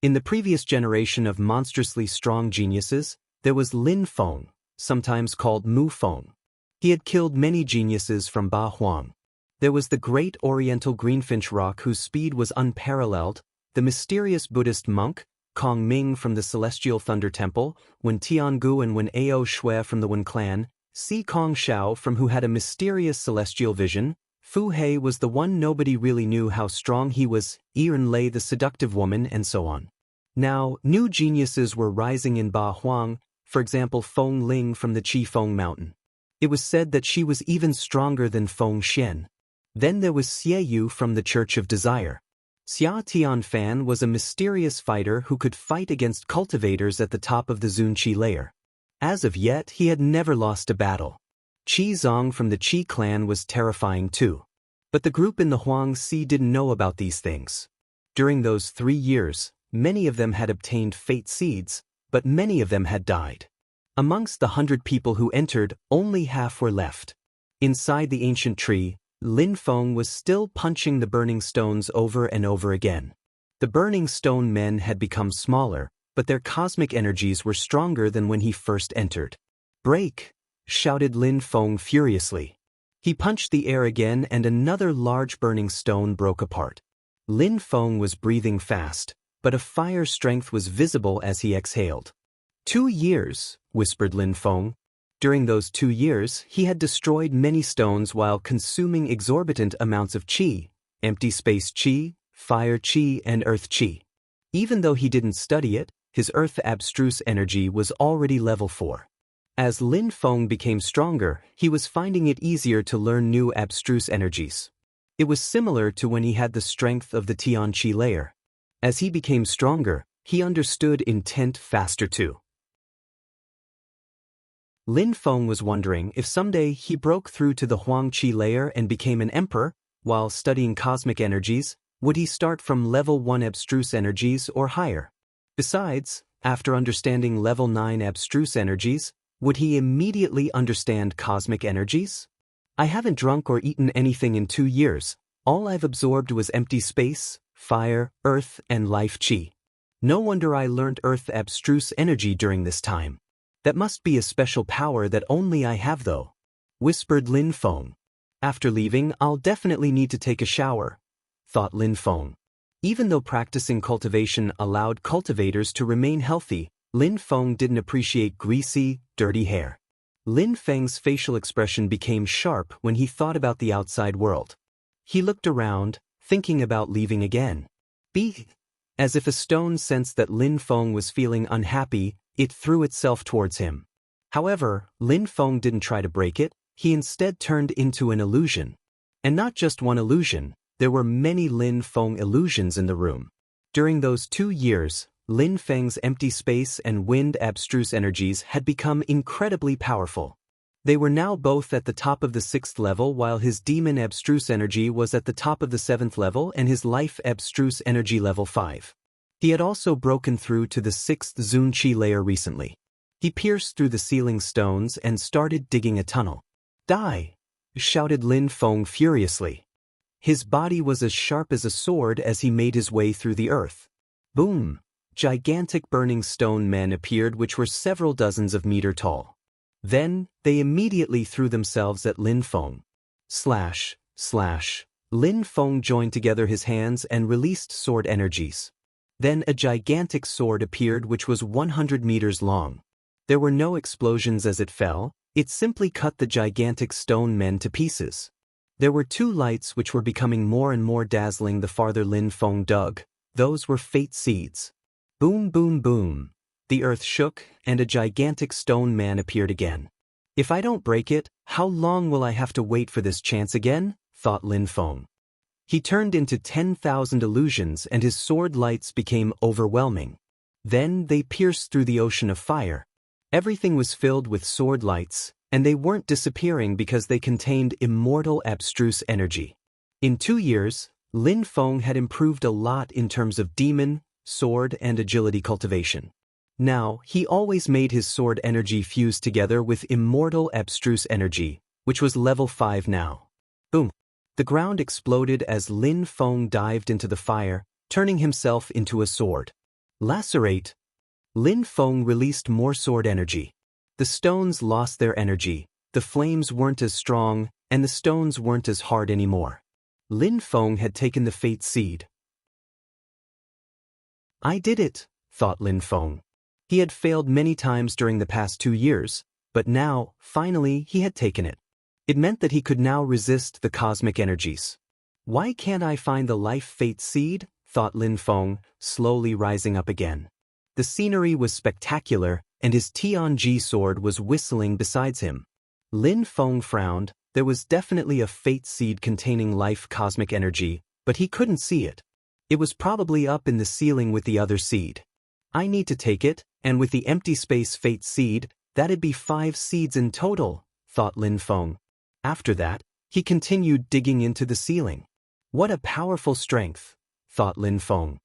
In the previous generation of monstrously strong geniuses, there was Lin Feng, sometimes called Mu Feng. He had killed many geniuses from Ba Huang. There was the great oriental greenfinch rock whose speed was unparalleled, the mysterious Buddhist monk, Kong Ming from the Celestial Thunder Temple, Wen Tiangu and Wen Ao Shui from the Wen clan, Si Kong Shao from who had a mysterious celestial vision, Fu Hei was the one nobody really knew how strong he was, Iran Lei the seductive woman, and so on. Now, new geniuses were rising in Ba Huang, for example Feng Ling from the Qi Feng mountain. It was said that she was even stronger than Feng Xian. Then there was Xie Yu from the Church of Desire. Xia Tianfan was a mysterious fighter who could fight against cultivators at the top of the Zunqi layer. As of yet, he had never lost a battle. Qi Zong from the Qi clan was terrifying too. But the group in the Huangxi didn't know about these things. During those 3 years, many of them had obtained fate seeds, but many of them had died. Amongst the 100 people who entered, only half were left. Inside the ancient tree, Lin Feng was still punching the burning stones over and over again. The burning stone men had become smaller, but their cosmic energies were stronger than when he first entered. Break! Shouted Lin Feng furiously. He punched the air again and another large burning stone broke apart. Lin Feng was breathing fast, but a fire strength was visible as he exhaled. 2 years, whispered Lin Feng. During those 2 years, he had destroyed many stones while consuming exorbitant amounts of qi, empty space qi, fire qi, and earth qi. Even though he didn't study it, his earth abstruse energy was already level 4. As Lin Feng became stronger, he was finding it easier to learn new abstruse energies. It was similar to when he had the strength of the Tianqi layer. As he became stronger, he understood intent faster too. Lin Feng was wondering if someday he broke through to the Huangqi layer and became an emperor, while studying cosmic energies, would he start from level 1 abstruse energies or higher? Besides, after understanding level 9 abstruse energies, would he immediately understand cosmic energies? I haven't drunk or eaten anything in 2 years. All I've absorbed was empty space, fire, earth, and life qi. No wonder I learned earth abstruse energy during this time. That must be a special power that only I have though, whispered Lin Feng. After leaving, I'll definitely need to take a shower, thought Lin Feng. Even though practicing cultivation allowed cultivators to remain healthy, Lin Feng didn't appreciate greasy, dirty hair. Lin Feng's facial expression became sharp when he thought about the outside world. He looked around, thinking about leaving again. As if a stone sensed that Lin Feng was feeling unhappy, it threw itself towards him. However, Lin Feng didn't try to break it, he instead turned into an illusion. And not just one illusion, there were many Lin Feng illusions in the room. During those 2 years, Lin Feng's empty space and wind abstruse energies had become incredibly powerful. They were now both at the top of the 6th level while his demon abstruse energy was at the top of the 7th level and his life abstruse energy level 5. He had also broken through to the 6th Zunqi layer recently. He pierced through the ceiling stones and started digging a tunnel. Die! Shouted Lin Feng furiously. His body was as sharp as a sword as he made his way through the earth. Boom! Gigantic burning stone men appeared which were several dozens of meters tall. Then, they immediately threw themselves at Lin Feng. Slash, slash. Lin Feng joined together his hands and released sword energies. Then a gigantic sword appeared which was 100 meters long. There were no explosions as it fell, it simply cut the gigantic stone men to pieces. There were two lights which were becoming more and more dazzling the farther Lin Feng dug. Those were fate seeds. Boom, boom, boom. The earth shook, and a gigantic stone man appeared again. If I don't break it, how long will I have to wait for this chance again? Thought Lin Feng. He turned into 10,000 illusions and his sword lights became overwhelming. Then they pierced through the ocean of fire. Everything was filled with sword lights, and they weren't disappearing because they contained immortal abstruse energy. In 2 years, Lin Feng had improved a lot in terms of demon, sword, and agility cultivation. Now, he always made his sword energy fuse together with immortal abstruse energy, which was level 5 now. Boom! The ground exploded as Lin Feng dived into the fire, turning himself into a sword. Lacerate! Lin Feng released more sword energy. The stones lost their energy, the flames weren't as strong, and the stones weren't as hard anymore. Lin Feng had taken the fate seed. I did it, thought Lin Feng. He had failed many times during the past 2 years, but now, finally, he had taken it. It meant that he could now resist the cosmic energies. Why can't I find the life fate seed? Thought Lin Feng, slowly rising up again. The scenery was spectacular, and his Tianji sword was whistling beside him. Lin Feng frowned. There was definitely a fate seed containing life cosmic energy, but he couldn't see it. It was probably up in the ceiling with the other seed. I need to take it, and with the empty space fate seed, that'd be 5 seeds in total, thought Lin Feng. After that, he continued digging into the ceiling. What a powerful strength, thought Lin Feng.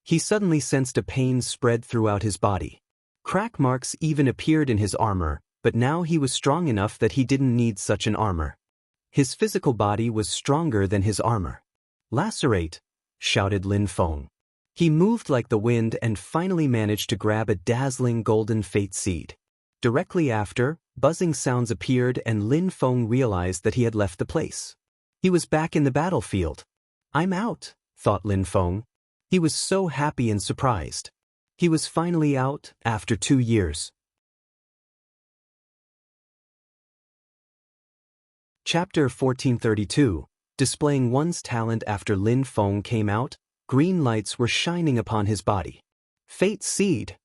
He suddenly sensed a pain spread throughout his body. Crack marks even appeared in his armor, but now he was strong enough that he didn't need such an armor. His physical body was stronger than his armor. Lacerate! Shouted Lin Feng. He moved like the wind and finally managed to grab a dazzling golden fate seed. Directly after, buzzing sounds appeared and Lin Feng realized that he had left the place. He was back in the battlefield. I'm out, thought Lin Feng. He was so happy and surprised. He was finally out after 2 years. Chapter 1432. Displaying one's talent. After Lin Feng came out, green lights were shining upon his body. Fate seed!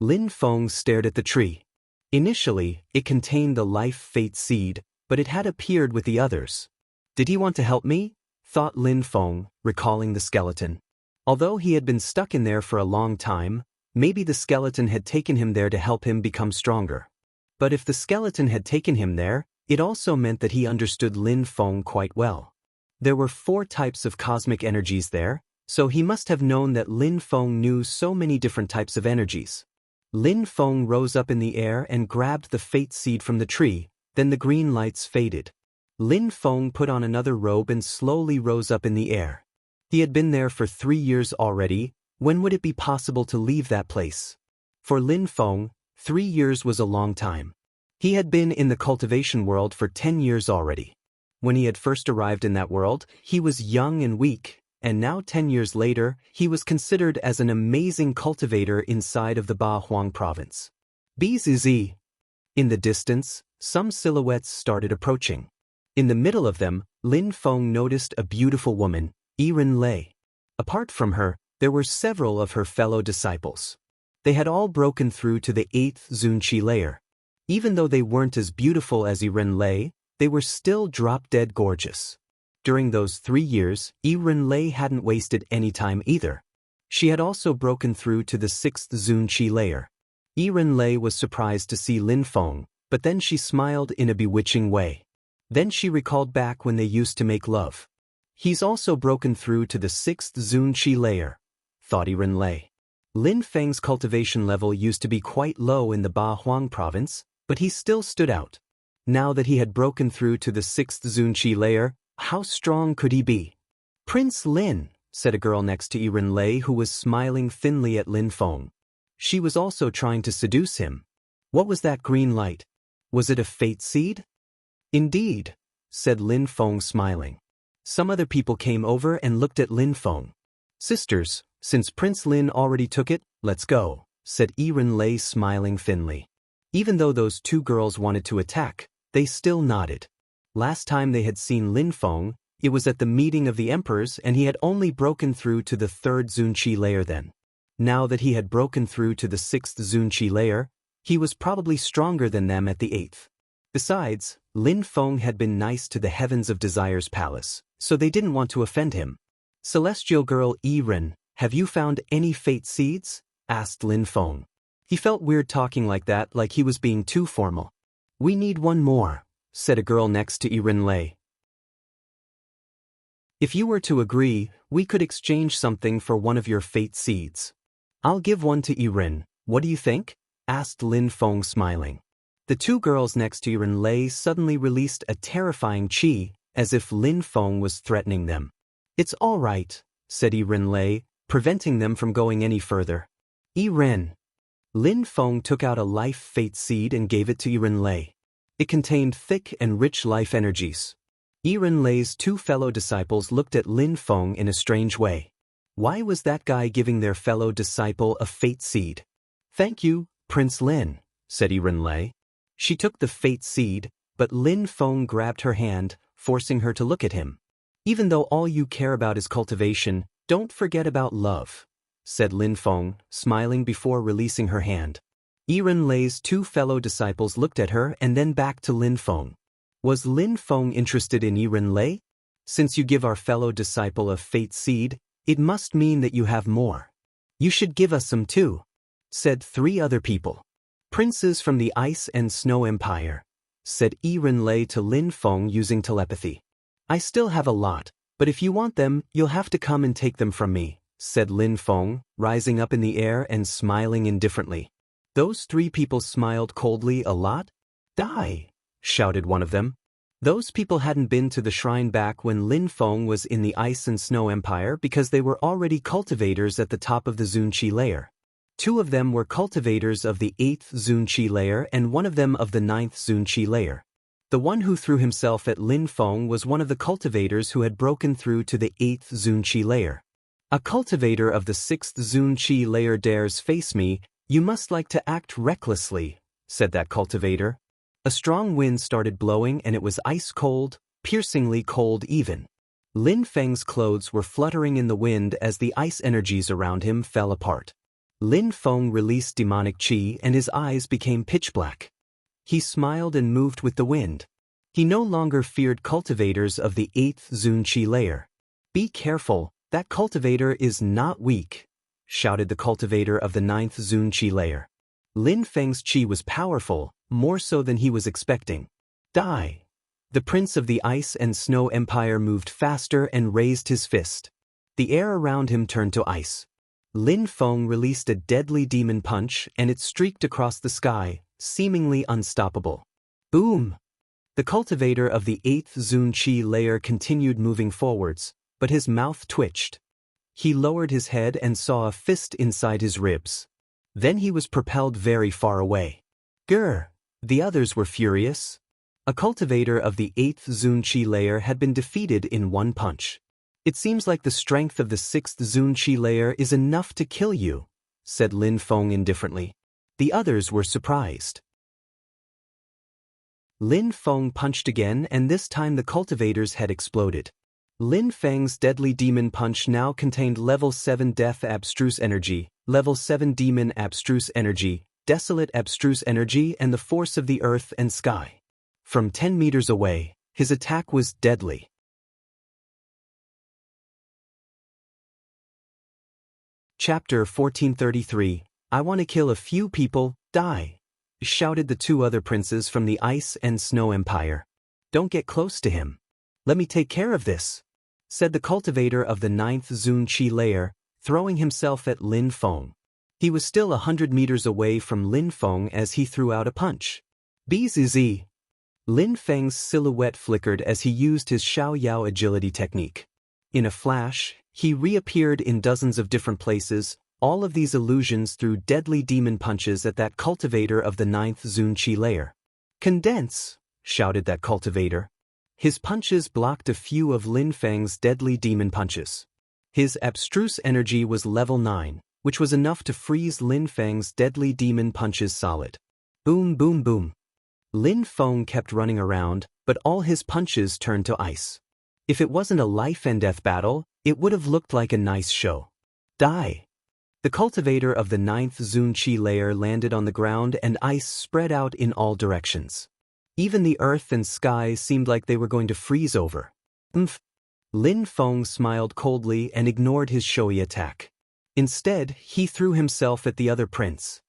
Lin Feng stared at the tree. Initially, it contained the life fate seed, but it had appeared with the others. Did he want to help me? Thought Lin Feng, recalling the skeleton. Although he had been stuck in there for a long time, maybe the skeleton had taken him there to help him become stronger. But if the skeleton had taken him there, it also meant that he understood Lin Feng quite well. There were 4 types of cosmic energies there, so he must have known that Lin Feng knew so many different types of energies. Lin Feng rose up in the air and grabbed the fate seed from the tree, then the green lights faded. Lin Feng put on another robe and slowly rose up in the air. He had been there for 3 years already. When would it be possible to leave that place? For Lin Feng, 3 years was a long time. He had been in the cultivation world for 10 years already. When he had first arrived in that world, he was young and weak, and now 10 years later, he was considered as an amazing cultivator inside of the Ba Huang province. Bzz. In the distance, some silhouettes started approaching. In the middle of them, Lin Feng noticed a beautiful woman, Yiren Lei. Apart from her, there were several of her fellow disciples. They had all broken through to the 8th Zunqi layer. Even though they weren't as beautiful as Yiren Lei, they were still drop-dead gorgeous. During those 3 years, Yiren Lei hadn't wasted any time either. She had also broken through to the 6th Zunqi layer. Yiren Lei was surprised to see Lin Feng, but then she smiled in a bewitching way. Then she recalled back when they used to make love. He's also broken through to the 6th Zunqi layer, thought Yiren Lei. Lin Feng's cultivation level used to be quite low in the Ba Huang province, but he still stood out. Now that he had broken through to the 6th Zunqi layer, how strong could he be? Prince Lin, said a girl next to Yiren Lei who was smiling thinly at Lin Feng. She was also trying to seduce him. What was that green light? Was it a fate seed? Indeed, said Lin Feng smiling. Some other people came over and looked at Lin Feng. Sisters, since Prince Lin already took it, let's go, said Yiren Lei smiling thinly. Even though those 2 girls wanted to attack, they still nodded. Last time they had seen Lin Feng, it was at the meeting of the emperors and he had only broken through to the 3rd Zunqi layer then. Now that he had broken through to the 6th Zunqi layer, he was probably stronger than them at the 8th. Besides, Lin Feng had been nice to the Heavens of Desire's palace, so they didn't want to offend him. Celestial girl Yiren, have you found any fate seeds? Asked Lin Feng. He felt weird talking like that, like he was being too formal. We need one more, said a girl next to Yiren Lei. If you were to agree, we could exchange something for one of your fate seeds. I'll give one to Yiren, what do you think? Asked Lin Feng smiling. The two girls next to Yiren Lei suddenly released a terrifying qi, as if Lin Feng was threatening them. It's all right, said Yiren Lei, preventing them from going any further. Yiren. Lin Feng took out a life fate seed and gave it to Yiren Lei. It contained thick and rich life energies. Yiren Lei's two fellow disciples looked at Lin Feng in a strange way. Why was that guy giving their fellow disciple a fate seed? Thank you, Prince Lin, said Yiren Lei. She took the fate seed, but Lin Feng grabbed her hand, forcing her to look at him. Even though all you care about is cultivation, don't forget about love, said Lin Feng, smiling before releasing her hand. Yiren Lei's two fellow disciples looked at her and then back to Lin Feng. Was Lin Feng interested in Yiren Lei? Since you give our fellow disciple a fate seed, it must mean that you have more. You should give us some too, said 3 other people. Princes from the Ice and Snow Empire, said Yiren Lei to Lin Feng using telepathy. I still have a lot, but if you want them, you'll have to come and take them from me, said Lin Feng, rising up in the air and smiling indifferently. Those 3 people smiled coldly a lot? Die, shouted one of them. Those people hadn't been to the shrine back when Lin Feng was in the Ice and Snow Empire because they were already cultivators at the top of the Zunqi layer. 2 of them were cultivators of the 8th Zunqi layer and one of them of the 9th Zunqi layer. The one who threw himself at Lin Feng was one of the cultivators who had broken through to the 8th Zunqi layer. A cultivator of the 6th Zunqi layer dares face me, you must like to act recklessly, said that cultivator. A strong wind started blowing and it was ice cold, piercingly cold even. Lin Feng's clothes were fluttering in the wind as the ice energies around him fell apart. Lin Feng released demonic qi and his eyes became pitch black. He smiled and moved with the wind. He no longer feared cultivators of the 8th Zunqi layer. Be careful, that cultivator is not weak, shouted the cultivator of the 9th Zunqi layer. Lin Feng's qi was powerful, more so than he was expecting. Die! The prince of the Ice and Snow Empire moved faster and raised his fist. The air around him turned to ice. Lin Feng released a deadly demon punch and it streaked across the sky, seemingly unstoppable. Boom! The cultivator of the 8th Zunqi layer continued moving forwards, but his mouth twitched. He lowered his head and saw a fist inside his ribs. Then he was propelled very far away. Grr! The others were furious. A cultivator of the 8th Zunqi layer had been defeated in one punch. It seems like the strength of the 6th Zunqi layer is enough to kill you, said Lin Feng indifferently. The others were surprised. Lin Feng punched again and this time the cultivator's head exploded. Lin Feng's deadly demon punch now contained level 7 death abstruse energy, level 7 demon abstruse energy, desolate abstruse energy and the force of the earth and sky. From 10 meters away, his attack was deadly. Chapter 1433, I want to kill a few people, die, shouted the 2 other princes from the Ice and Snow Empire. Don't get close to him. Let me take care of this, said the cultivator of the 9th Zunqi layer, throwing himself at Lin Feng. He was still 100 meters away from Lin Feng as he threw out a punch. Bzz. Lin Feng's silhouette flickered as he used his Xiao-Yao agility technique. In a flash, he reappeared in dozens of different places, all of these illusions threw deadly demon punches at that cultivator of the 9th Zunqi layer. Condense, shouted that cultivator. His punches blocked a few of Lin Feng's deadly demon punches. His abstruse energy was level 9, which was enough to freeze Lin Feng's deadly demon punches solid. Boom boom boom. Lin Feng kept running around, but all his punches turned to ice. If it wasn't a life-and-death battle, it would have looked like a nice show. Die! The cultivator of the 9th Zun-Chi layer landed on the ground and ice spread out in all directions. Even the earth and sky seemed like they were going to freeze over. Lin Feng smiled coldly and ignored his showy attack. Instead, he threw himself at the other prince.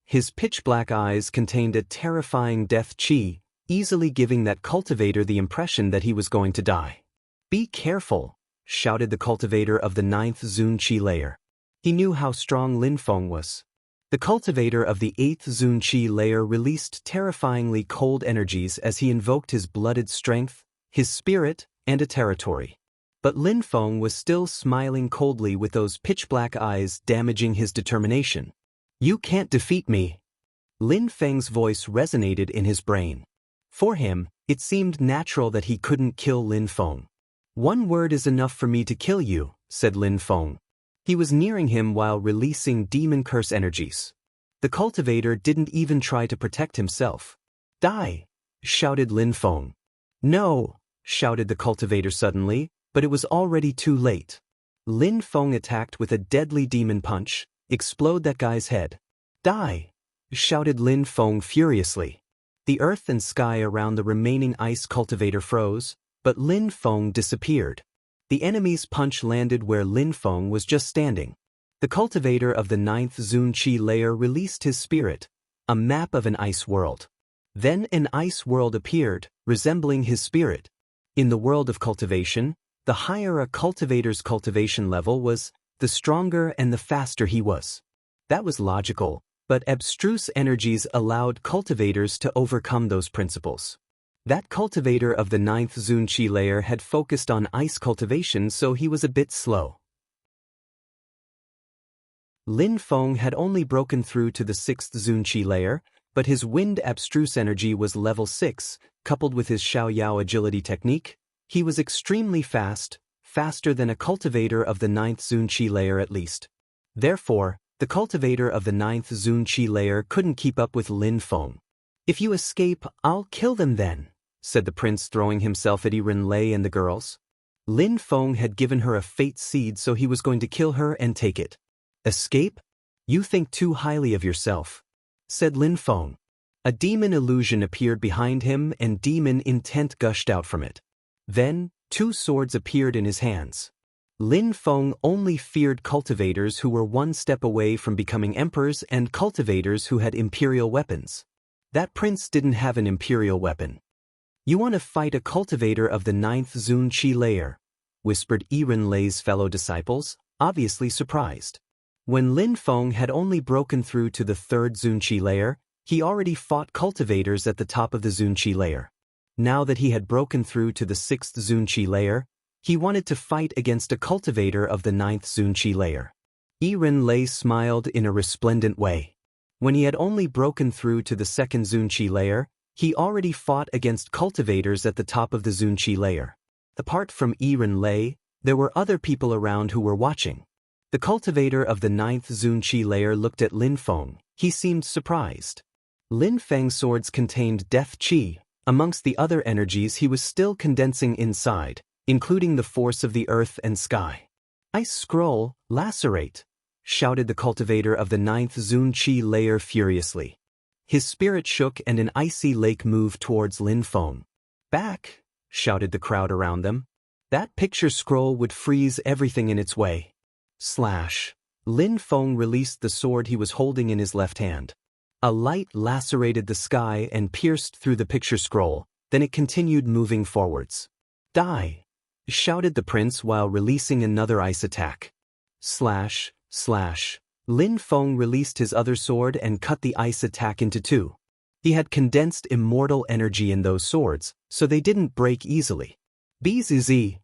His pitch-black eyes contained a terrifying death chi, easily giving that cultivator the impression that he was going to die. "Be careful," shouted the cultivator of the 9th Zun-Chi layer. He knew how strong Lin Feng was. The cultivator of the 8th Zun-Chi layer released terrifyingly cold energies as he invoked his blooded strength, his spirit, and a territory. But Lin Feng was still smiling coldly with those pitch-black eyes damaging his determination. "You can't defeat me." Lin Feng's voice resonated in his brain. For him, it seemed natural that he couldn't kill Lin Feng. "One word is enough for me to kill you," said Lin Feng. He was nearing him while releasing demon curse energies. The cultivator didn't even try to protect himself. "Die!" shouted Lin Feng. "No!" shouted the cultivator suddenly, but it was already too late. Lin Feng attacked with a deadly demon punch. "Explode that guy's head." "Die!" shouted Lin Feng furiously. The earth and sky around the remaining ice cultivator froze, but Lin Feng disappeared. The enemy's punch landed where Lin Feng was just standing. The cultivator of the 9th Zun-Chi layer released his spirit, a map of an ice world. Then an ice world appeared, resembling his spirit. In the world of cultivation, the higher a cultivator's cultivation level was, the stronger and the faster he was. That was logical, but abstruse energies allowed cultivators to overcome those principles. That cultivator of the 9th Zun-Chi layer had focused on ice cultivation, so he was a bit slow. Lin Feng had only broken through to the 6th Zun-Chi layer, but his wind abstruse energy was level 6, coupled with his Xiaoyao agility technique. He was extremely fast, faster than a cultivator of the 9th Zun-Chi layer at least. Therefore, the cultivator of the 9th Zun-Chi layer couldn't keep up with Lin Feng. "If you escape, I'll kill them then," said the prince, throwing himself at Yiren Lei and the girls. Lin Feng had given her a fate seed, so he was going to kill her and take it. "Escape? You think too highly of yourself," said Lin Feng. A demon illusion appeared behind him and demon intent gushed out from it. Then, 2 swords appeared in his hands. Lin Feng only feared cultivators who were one step away from becoming emperors and cultivators who had imperial weapons. That prince didn't have an imperial weapon. "You want to fight a cultivator of the 9th Zun-Chi layer?" whispered Yiren Lei's fellow disciples, obviously surprised. When Lin Feng had only broken through to the 3rd Zun-Chi layer, he already fought cultivators at the top of the Zun-Chi layer. Now that he had broken through to the 6th Zun-Chi layer, he wanted to fight against a cultivator of the 9th Zun-Chi layer. Yiren Lei smiled in a resplendent way. When he had only broken through to the 2nd Zun-Chi layer, he already fought against cultivators at the top of the Zun-Chi layer. Apart from Yiren Lei, there were other people around who were watching. The cultivator of the 9th Zun-Chi layer looked at Lin Feng. He seemed surprised. Lin Feng's swords contained death chi. Amongst the other energies he was still condensing inside, including the force of the earth and sky. "Ice scroll, lacerate," shouted the cultivator of the 9th Zun-Chi layer furiously. His spirit shook and an icy lake moved towards Lin Feng. "Back!" shouted the crowd around them. "That picture scroll would freeze everything in its way." Slash. Lin Feng released the sword he was holding in his left hand. A light lacerated the sky and pierced through the picture scroll, then it continued moving forwards. "Die!" shouted the prince while releasing another ice attack. Slash, slash. Lin Feng released his other sword and cut the ice attack into 2. He had condensed immortal energy in those swords, so they didn't break easily. "Bzz."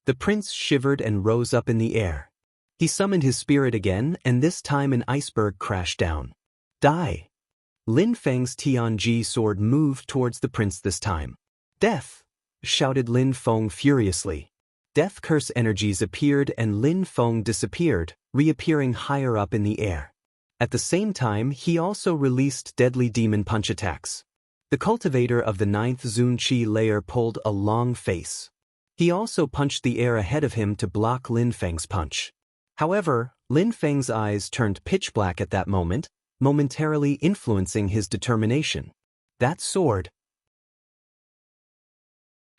The prince shivered and rose up in the air. He summoned his spirit again, and this time an iceberg crashed down. "Die!" Lin Feng's Tianji sword moved towards the prince this time. "Death!" shouted Lin Feng furiously. Death curse energies appeared and Lin Feng disappeared, reappearing higher up in the air. At the same time, he also released deadly demon punch attacks. The cultivator of the 9th Zunqi layer pulled a long face. He also punched the air ahead of him to block Lin Feng's punch. However, Lin Feng's eyes turned pitch black at that moment, momentarily influencing his determination. That sword.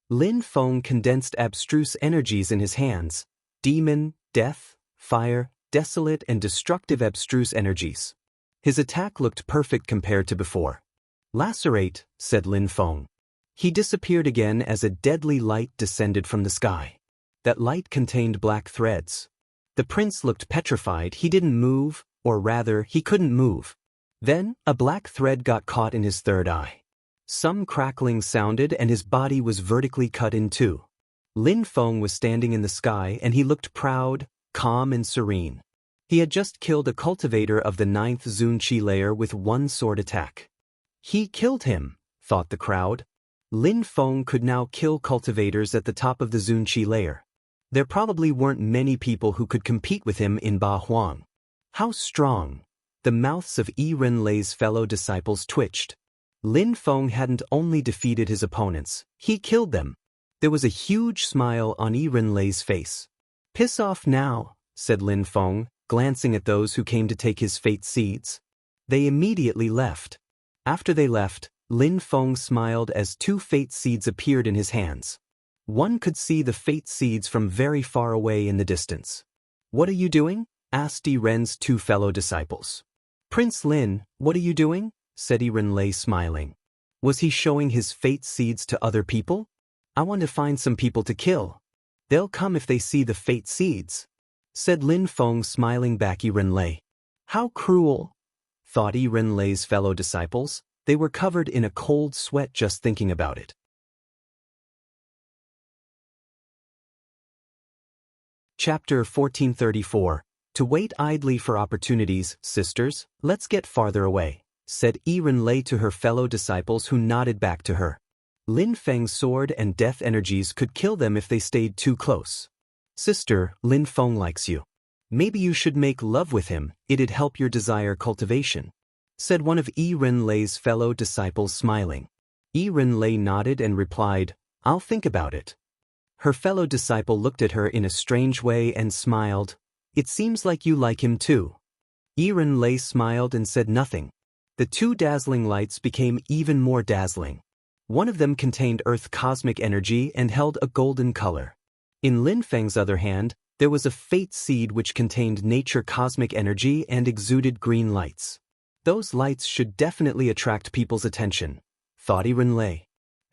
Lin Feng condensed abstruse energies in his hands. Demon, death, fire, desolate and destructive abstruse energies. His attack looked perfect compared to before. Lacerate, said Lin Feng. He disappeared again as a deadly light descended from the sky. That light contained black threads. The prince looked petrified. He didn't move, or rather, he couldn't move. Then, a black thread got caught in his third eye. Some crackling sounded and his body was vertically cut in two. Lin Feng was standing in the sky and he looked proud, calm and serene. He had just killed a cultivator of the 9th Zunqi layer with one sword attack. He killed him, thought the crowd. Lin Feng could now kill cultivators at the top of the Zunqi layer. There probably weren't many people who could compete with him in Ba Huang. How strong! The mouths of Yi Renlei's fellow disciples twitched. Lin Feng hadn't only defeated his opponents, he killed them. There was a huge smile on Yi Renlei's face. Piss off now, said Lin Feng, glancing at those who came to take his fate seeds. They immediately left. After they left, Lin Feng smiled as two fate seeds appeared in his hands. One could see the fate seeds from very far away in the distance. What are you doing? Asked Yi Ren's two fellow disciples. Prince Lin, what are you doing? Said Yi Renlei smiling. Was he showing his fate seeds to other people? I want to find some people to kill. They'll come if they see the fate seeds, said Lin Feng smiling back Yi Renlei. How cruel, thought Yi Renlei's fellow disciples. They were covered in a cold sweat just thinking about it. Chapter 1434. To wait idly for opportunities, sisters, let's get farther away, said Yi Renlei to her fellow disciples who nodded back to her. Lin Feng's sword and death energies could kill them if they stayed too close. Sister, Lin Feng likes you. Maybe you should make love with him, it'd help your desire cultivation, said one of Yi Renlei's fellow disciples smiling. Yi Renlei nodded and replied, I'll think about it. Her fellow disciple looked at her in a strange way and smiled. It seems like you like him too. Yi Renlei smiled and said nothing. The two dazzling lights became even more dazzling. One of them contained earth cosmic energy and held a golden color. In Lin Feng's other hand, there was a fate seed which contained nature cosmic energy and exuded green lights. Those lights should definitely attract people's attention, thought Yi Renlei.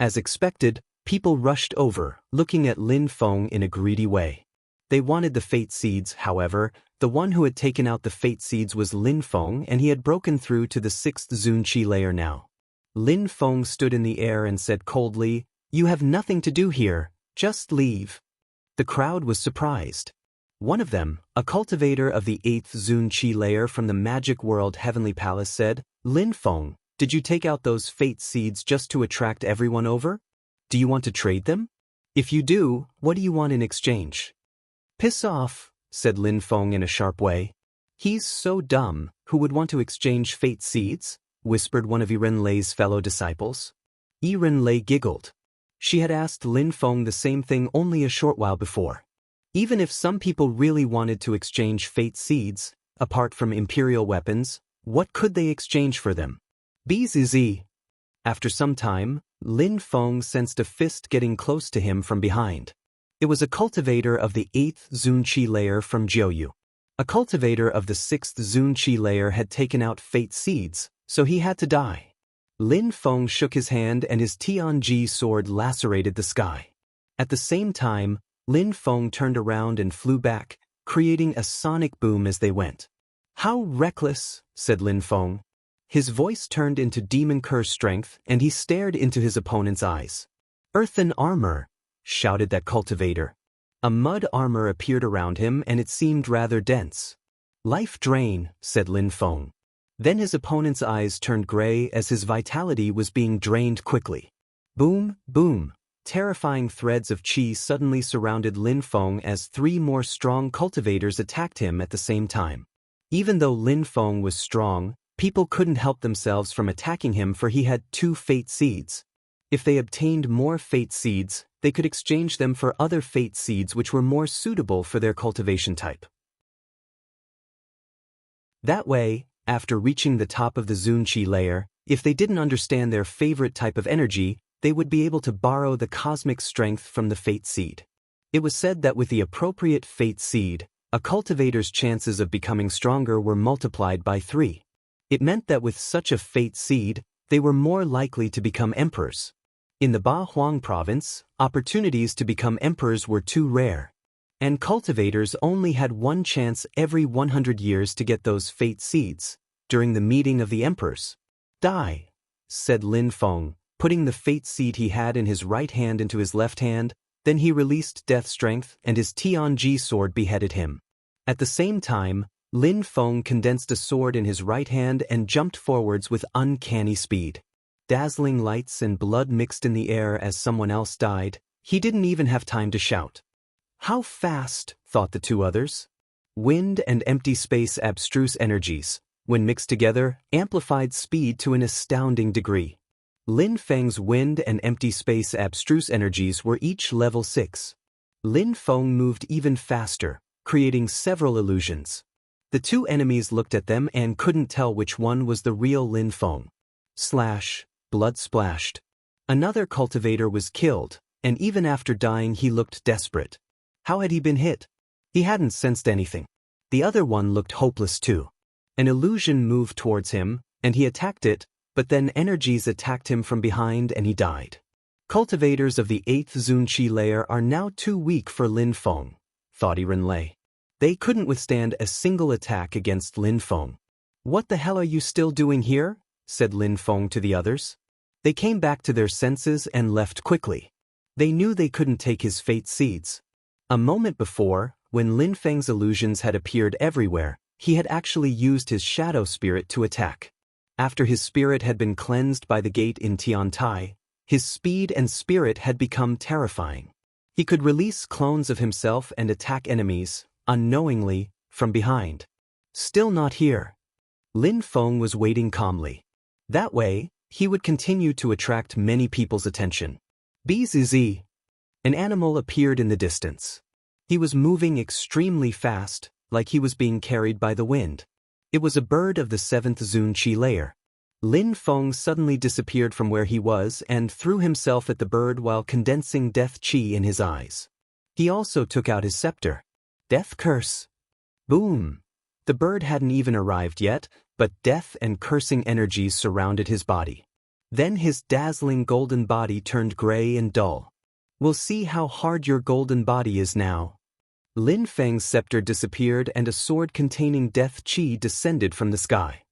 As expected, people rushed over, looking at Lin Feng in a greedy way. They wanted the fate seeds, however. The one who had taken out the fate seeds was Lin Feng and he had broken through to the 6th Zunqi layer now. Lin Feng stood in the air and said coldly, You have nothing to do here, just leave. The crowd was surprised. One of them, a cultivator of the 8th Zunqi layer from the magic world Heavenly Palace said, Lin Feng, did you take out those fate seeds just to attract everyone over? Do you want to trade them? If you do, what do you want in exchange? Piss off, said Lin Feng in a sharp way. He's so dumb, who would want to exchange fate seeds? Whispered one of Yi Renlei's fellow disciples. Yi Renlei giggled. She had asked Lin Feng the same thing only a short while before. Even if some people really wanted to exchange fate seeds, apart from imperial weapons, what could they exchange for them? Bzz. After some time, Lin Feng sensed a fist getting close to him from behind. It was a cultivator of the 8th Zunqi layer from Jiuyu. A cultivator of the 6th Zunqi layer had taken out fate seeds, so he had to die. Lin Feng shook his hand and his Tianji sword lacerated the sky. At the same time, Lin Feng turned around and flew back, creating a sonic boom as they went. How reckless, said Lin Feng. His voice turned into demon curse strength and he stared into his opponent's eyes. Earthen armor, shouted that cultivator. A mud armor appeared around him and it seemed rather dense. Life drain, said Lin Feng. Then his opponent's eyes turned gray as his vitality was being drained quickly. Boom, boom. Terrifying threads of qi suddenly surrounded Lin Feng as three more strong cultivators attacked him at the same time. Even though Lin Feng was strong, people couldn't help themselves from attacking him, for he had 2 fate seeds. If they obtained more fate seeds, they could exchange them for other fate seeds which were more suitable for their cultivation type. That way, after reaching the top of the Zun-Chi layer, if they didn't understand their favorite type of energy, they would be able to borrow the cosmic strength from the fate seed. It was said that with the appropriate fate seed, a cultivator's chances of becoming stronger were multiplied by 3. It meant that with such a fate seed, they were more likely to become emperors. In the Ba Huang province, opportunities to become emperors were too rare, and cultivators only had one chance every 100 years to get those fate seeds. During the meeting of the emperors, "Die," said Lin Feng, putting the fate seed he had in his right hand into his left hand. Then he released death strength, and his Tianji sword beheaded him. At the same time, Lin Feng condensed a sword in his right hand and jumped forwards with uncanny speed. Dazzling lights and blood mixed in the air as someone else died. He didn't even have time to shout. How fast, thought the 2 others. Wind and empty space abstruse energies, when mixed together, amplified speed to an astounding degree. Lin Feng's wind and empty space abstruse energies were each level 6. Lin Feng moved even faster, creating several illusions. The 2 enemies looked at them and couldn't tell which one was the real Lin Feng. Slash, blood splashed. Another cultivator was killed, and even after dying he looked desperate. How had he been hit? He hadn't sensed anything. The other one looked hopeless too. An illusion moved towards him, and he attacked it, but then energies attacked him from behind and he died. Cultivators of the 8th Zun-Chi layer are now too weak for Lin Feng, thought Renlei. They couldn't withstand a single attack against Lin Feng. What the hell are you still doing here? Said Lin Feng to the others. They came back to their senses and left quickly. They knew they couldn't take his fate seeds. A moment before, when Lin Feng's illusions had appeared everywhere, he had actually used his shadow spirit to attack. After his spirit had been cleansed by the gate in Tiantai, his speed and spirit had become terrifying. He could release clones of himself and attack enemies, unknowingly, from behind. Still not here. Lin Feng was waiting calmly. That way, he would continue to attract many people's attention. Bzz. An animal appeared in the distance. He was moving extremely fast, like he was being carried by the wind. It was a bird of the 7th Zun-Chi layer. Lin Feng suddenly disappeared from where he was and threw himself at the bird while condensing death chi in his eyes. He also took out his scepter. Death curse. Boom. The bird hadn't even arrived yet, but death and cursing energies surrounded his body. Then his dazzling golden body turned gray and dull. We'll see how hard your golden body is now. Lin Feng's scepter disappeared and a sword containing death chi descended from the sky.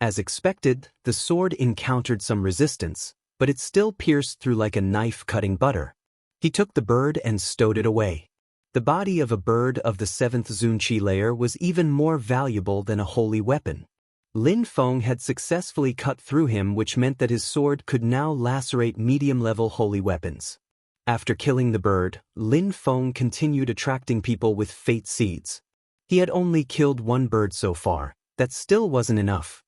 As expected, the sword encountered some resistance, but it still pierced through like a knife cutting butter. He took the bird and stowed it away. The body of a bird of the 7th Zun-Chi layer was even more valuable than a holy weapon. Lin Feng had successfully cut through him, which meant that his sword could now lacerate medium-level holy weapons. After killing the bird, Lin Feng continued attracting people with fate seeds. He had only killed one bird so far. That still wasn't enough.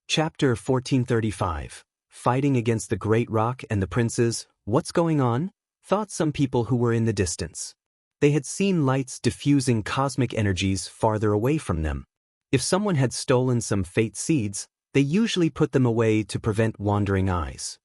Chapter 1435. Fighting against the Great Rock and the Princes. What's going on? Thought some people who were in the distance. They had seen lights diffusing cosmic energies farther away from them. If someone had stolen some fate seeds, they usually put them away to prevent wandering eyes.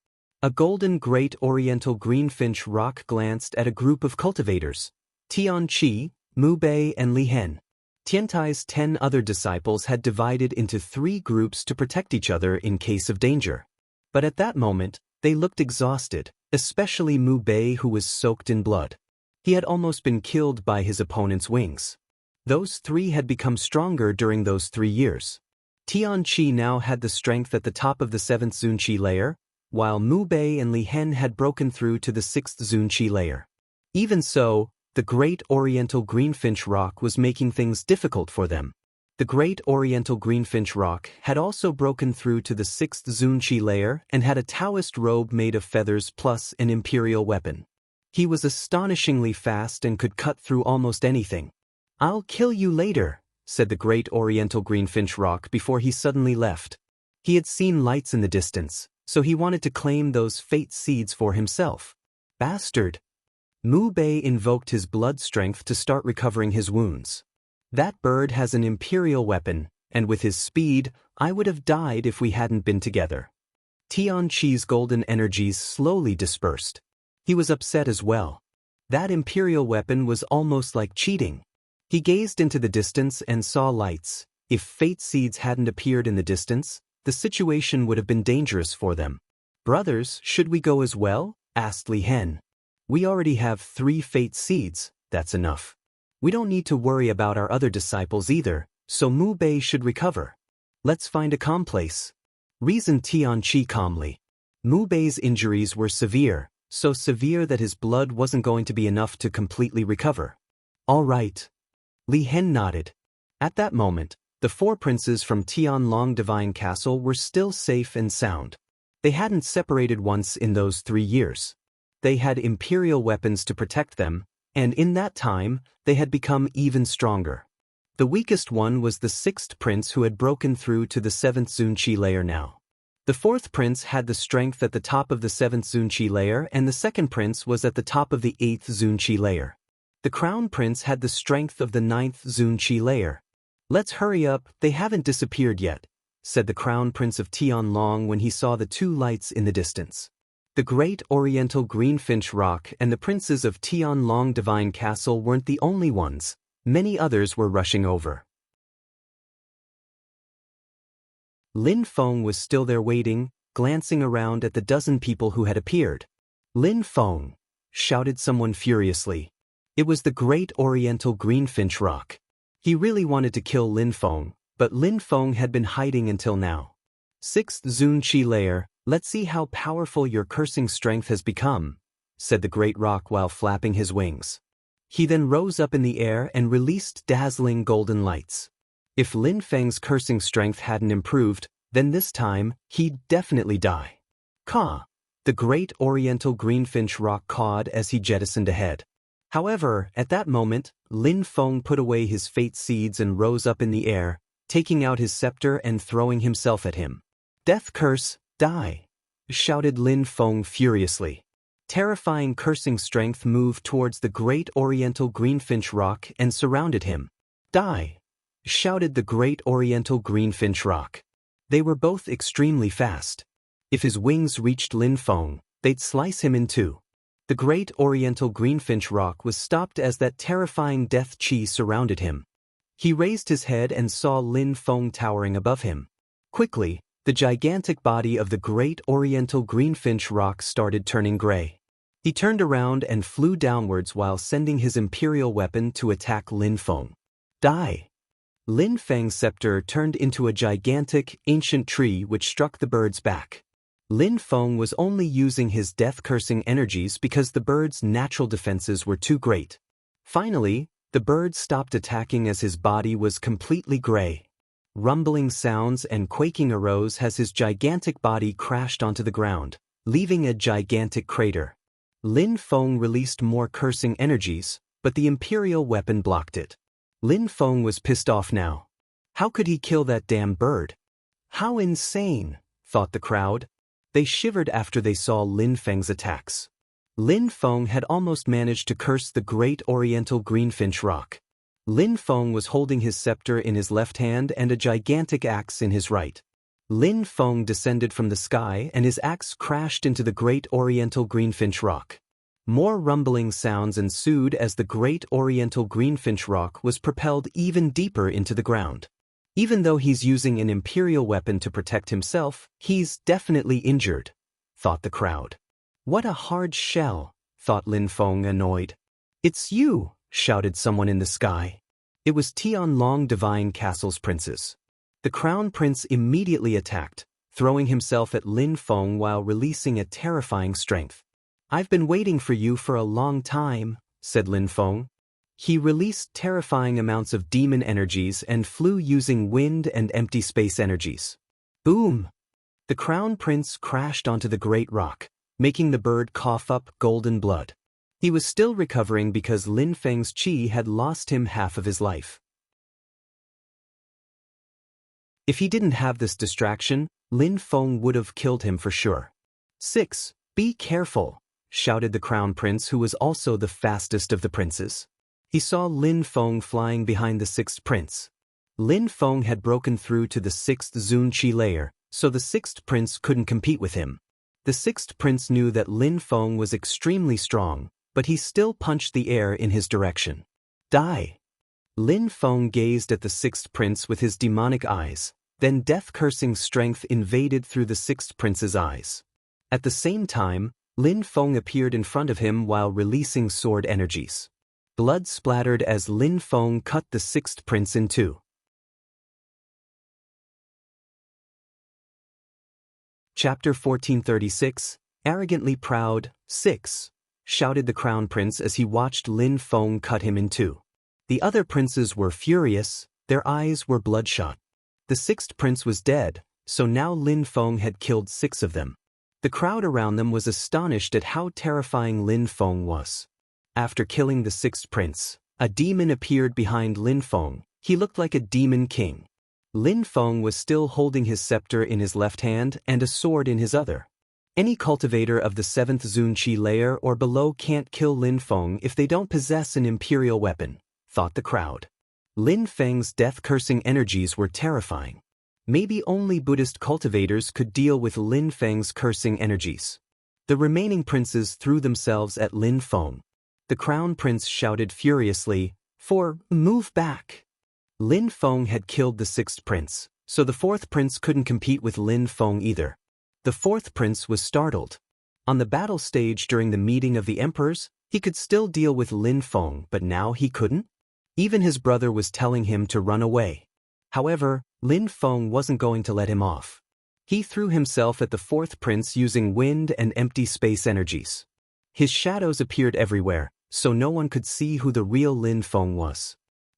A golden great oriental greenfinch rock glanced at a group of cultivators. Tian Qi, Mu Bei and Li Hen. Tiantai's 10 other disciples had divided into 3 groups to protect each other in case of danger. But at that moment, they looked exhausted, especially Mu Bei, who was soaked in blood. He had almost been killed by his opponent's wings. Those 3 had become stronger during those 3 years. Tian Qi now had the strength at the top of the 7th Zun-Chi layer, while Mu Bei and Li Hen had broken through to the 6th Zun-Chi layer. Even so, the Great Oriental Greenfinch Rock was making things difficult for them. The Great Oriental Greenfinch Rock had also broken through to the 6th Zun-Chi layer and had a Taoist robe made of feathers plus an imperial weapon. He was astonishingly fast and could cut through almost anything. "I'll kill you later," said the great oriental greenfinch roc before he suddenly left. He had seen lights in the distance, so he wanted to claim those fate seeds for himself. Bastard! Mu Bei invoked his blood strength to start recovering his wounds. That bird has an imperial weapon, and with his speed, I would have died if we hadn't been together. Tian Chi's golden energies slowly dispersed. He was upset as well. That imperial weapon was almost like cheating. He gazed into the distance and saw lights. If fate seeds hadn't appeared in the distance, the situation would have been dangerous for them. "Brothers, should we go as well?" asked Li Hen. "We already have 3 fate seeds, that's enough. We don't need to worry about our other disciples either, so Mu Bei should recover. Let's find a calm place," reasoned Tian Chi calmly. Mu Bei's injuries were severe, so severe that his blood wasn't going to be enough to completely recover. "All right." Li Hen nodded. At that moment, the 4 princes from Tianlong Divine Castle were still safe and sound. They hadn't separated once in those 3 years. They had imperial weapons to protect them, and in that time, they had become even stronger. The weakest one was the 6th prince who had broken through to the 7th Zunqi layer now. The 4th prince had the strength at the top of the 7th Zunqi layer, and the 2nd prince was at the top of the 8th Zunqi layer. The crown prince had the strength of the 9th Zunqi layer. "Let's hurry up, they haven't disappeared yet," said the crown prince of Tianlong when he saw the 2 lights in the distance. The great oriental greenfinch roc and the princes of Tianlong Divine Castle weren't the only ones. Many others were rushing over. Lin Feng was still there waiting, glancing around at the dozen people who had appeared. "Lin Feng!" shouted someone furiously. It was the great oriental greenfinch roc. He really wanted to kill Lin Feng, but Lin Feng had been hiding until now. 6th Zunqi layer, let's see how powerful your cursing strength has become," said the great roc while flapping his wings. He then rose up in the air and released dazzling golden lights. If Lin Feng's cursing strength hadn't improved, then this time, he'd definitely die. "Caw!" the great oriental greenfinch roc cawed as he jettisoned ahead. However, at that moment, Lin Feng put away his fate seeds and rose up in the air, taking out his scepter and throwing himself at him. "Death curse, die!" shouted Lin Feng furiously. Terrifying cursing strength moved towards the great oriental greenfinch roc and surrounded him. "Die!" shouted the great oriental greenfinch roc. They were both extremely fast. If his wings reached Lin Feng, they'd slice him in two. The great oriental greenfinch roc was stopped as that terrifying death chi surrounded him. He raised his head and saw Lin Feng towering above him. Quickly, the gigantic body of the great oriental greenfinch roc started turning gray. He turned around and flew downwards while sending his imperial weapon to attack Lin Feng. "Die!" Lin Feng's scepter turned into a gigantic, ancient tree which struck the bird's back. Lin Feng was only using his death-cursing energies because the bird's natural defenses were too great. Finally, the bird stopped attacking as his body was completely gray. Rumbling sounds and quaking arose as his gigantic body crashed onto the ground, leaving a gigantic crater. Lin Feng released more cursing energies, but the imperial weapon blocked it. Lin Feng was pissed off now. How could he kill that damn bird? How insane, thought the crowd. They shivered after they saw Lin Feng's attacks. Lin Feng had almost managed to curse the great oriental greenfinch roc. Lin Feng was holding his scepter in his left hand and a gigantic axe in his right. Lin Feng descended from the sky and his axe crashed into the great oriental greenfinch roc. More rumbling sounds ensued as the great oriental greenfinch roc was propelled even deeper into the ground. Even though he's using an imperial weapon to protect himself, he's definitely injured, thought the crowd. What a hard shell, thought Lin Feng annoyed. It's you, shouted someone in the sky. It was Tianlong Divine Castle's princes. The crown prince immediately attacked, throwing himself at Lin Feng while releasing a terrifying strength. I've been waiting for you for a long time, said Lin Feng. He released terrifying amounts of demon energies and flew using wind and empty space energies. Boom! The crown prince crashed onto the great roc, making the bird cough up golden blood. He was still recovering because Lin Feng's qi had lost him half of his life. If he didn't have this distraction, Lin Feng would have killed him for sure. 6. Be careful, shouted the crown prince, who was also the fastest of the princes. He saw Lin Feng flying behind the sixth prince. Lin Feng had broken through to the sixth Zun Qi layer, so the sixth prince couldn't compete with him. The sixth prince knew that Lin Feng was extremely strong, but he still punched the air in his direction. Die! Lin Feng gazed at the sixth prince with his demonic eyes, then death-cursing strength invaded through the sixth prince's eyes. At the same time, Lin Feng appeared in front of him while releasing sword energies. Blood splattered as Lin Feng cut the sixth prince in two. Chapter 1436, Arrogantly Proud, 6, shouted the crown prince as he watched Lin Feng cut him in two. The other princes were furious, their eyes were bloodshot. The sixth prince was dead, so now Lin Feng had killed 6 of them. The crowd around them was astonished at how terrifying Lin Feng was. After killing the sixth prince, a demon appeared behind Lin Feng. He looked like a demon king. Lin Feng was still holding his scepter in his left hand and a sword in his other. Any cultivator of the 7th Zun Qi layer or below can't kill Lin Feng if they don't possess an imperial weapon, thought the crowd. Lin Feng's death-cursing energies were terrifying. Maybe only Buddhist cultivators could deal with Lin Feng's cursing energies. The remaining princes threw themselves at Lin Feng. The crown prince shouted furiously, "Move back!" Lin Feng had killed the sixth prince, so the fourth prince couldn't compete with Lin Feng either. The fourth prince was startled. On the battle stage during the meeting of the emperors, he could still deal with Lin Feng, but now he couldn't? Even his brother was telling him to run away. However, Lin Feng wasn't going to let him off. He threw himself at the fourth prince using wind and empty space energies. His shadows appeared everywhere, so no one could see who the real Lin Feng was.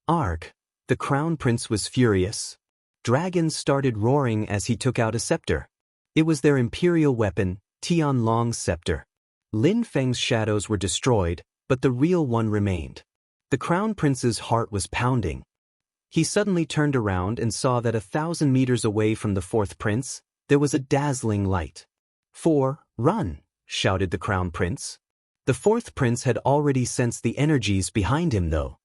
Arg! The crown prince was furious. Dragons started roaring as he took out a scepter. It was their imperial weapon, Tianlong's scepter. Lin Feng's shadows were destroyed, but the real one remained. The crown prince's heart was pounding. He suddenly turned around and saw that 1,000 meters away from the fourth prince, there was a dazzling light. Run! Shouted the crown prince. The fourth prince had already sensed the energies behind him though.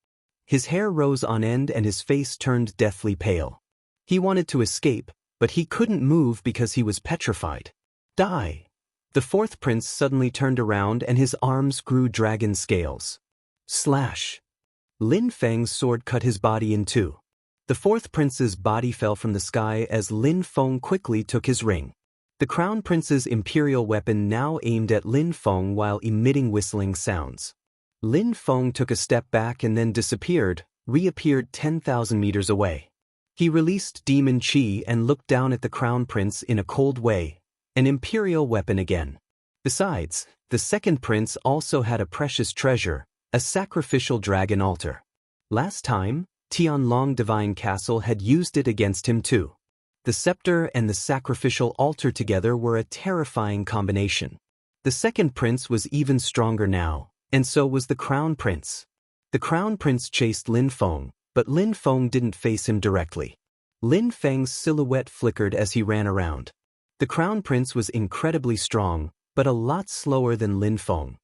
His hair rose on end and his face turned deathly pale. He wanted to escape, but he couldn't move because he was petrified. Die! The fourth prince suddenly turned around and his arms grew dragon scales. Slash! Lin Feng's sword cut his body in two. The fourth prince's body fell from the sky as Lin Feng quickly took his ring. The crown prince's imperial weapon now aimed at Lin Feng while emitting whistling sounds. Lin Feng took a step back and then disappeared, reappeared 10,000 meters away. He released demon qi and looked down at the crown prince in a cold way, an imperial weapon again. Besides, the second prince also had a precious treasure, a sacrificial dragon altar. Last time, Tianlong Divine Castle had used it against him too. The scepter and the sacrificial altar together were a terrifying combination. The second prince was even stronger now, and so was the crown prince. The crown prince chased Lin Feng, but Lin Feng didn't face him directly. Lin Feng's silhouette flickered as he ran around. The crown prince was incredibly strong, but a lot slower than Lin Feng.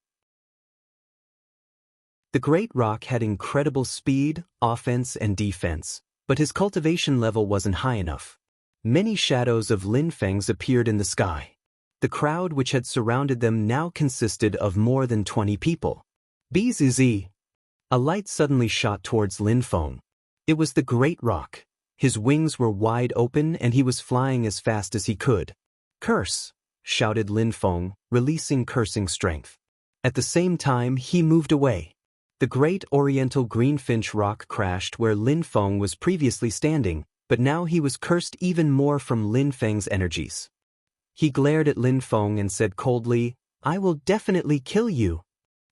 The Great Rock had incredible speed, offense and defense, but his cultivation level wasn't high enough. Many shadows of Lin Feng's appeared in the sky. The crowd which had surrounded them now consisted of more than 20 people. Bzz! A light suddenly shot towards Lin Feng. It was the Great Rock. His wings were wide open and he was flying as fast as he could. Curse! Shouted Lin Feng, releasing cursing strength. At the same time, he moved away. The great oriental greenfinch rock crashed where Lin Feng was previously standing, but now he was cursed even more from Lin Feng's energies. He glared at Lin Feng and said coldly, "I will definitely kill you.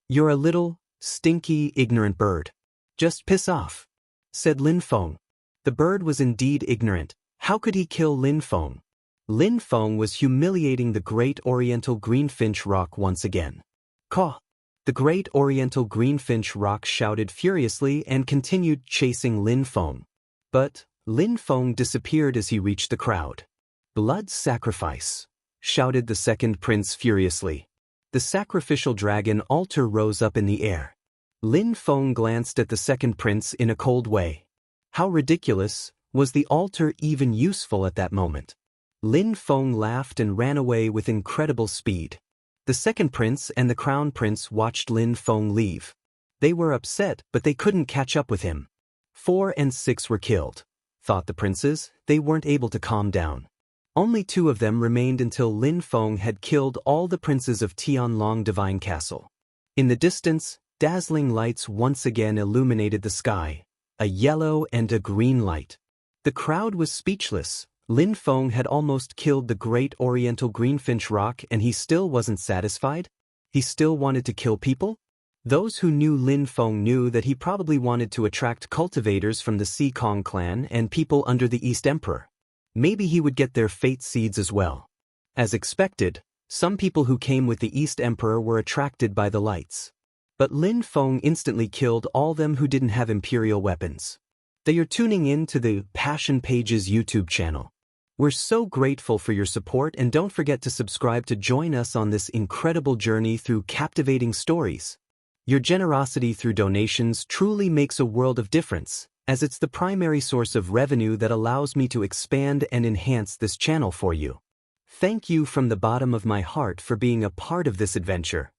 You're a little, stinky, ignorant bird. Just piss off," said Lin Feng. The bird was indeed ignorant. How could he kill Lin Feng? Lin Feng was humiliating the great oriental greenfinch rock once again. Caw! The great oriental greenfinch roc shouted furiously and continued chasing Lin Feng. But Lin Feng disappeared as he reached the crowd. "Blood sacrifice," shouted the second prince furiously. The sacrificial dragon altar rose up in the air. Lin Feng glanced at the second prince in a cold way. How ridiculous! Was the altar even useful at that moment? Lin Feng laughed and ran away with incredible speed. The second prince and the crown prince watched Lin Feng leave. They were upset, but they couldn't catch up with him. 4 and 6 were killed, thought the princes. They weren't able to calm down. Only 2 of them remained until Lin Feng had killed all the princes of Tianlong Divine Castle. In the distance, dazzling lights once again illuminated the sky, a yellow and a green light. The crowd was speechless. Lin Feng had almost killed the great oriental greenfinch roc and he still wasn't satisfied? He still wanted to kill people? Those who knew Lin Feng knew that he probably wanted to attract cultivators from the Sikong clan and people under the East Emperor. Maybe he would get their fate seeds as well. As expected, some people who came with the East Emperor were attracted by the lights. But Lin Feng instantly killed all them who didn't have imperial weapons. They are tuning in to the Passion Pages YouTube channel. We're so grateful for your support and don't forget to subscribe to join us on this incredible journey through captivating stories. Your generosity through donations truly makes a world of difference, as it's the primary source of revenue that allows me to expand and enhance this channel for you. Thank you from the bottom of my heart for being a part of this adventure.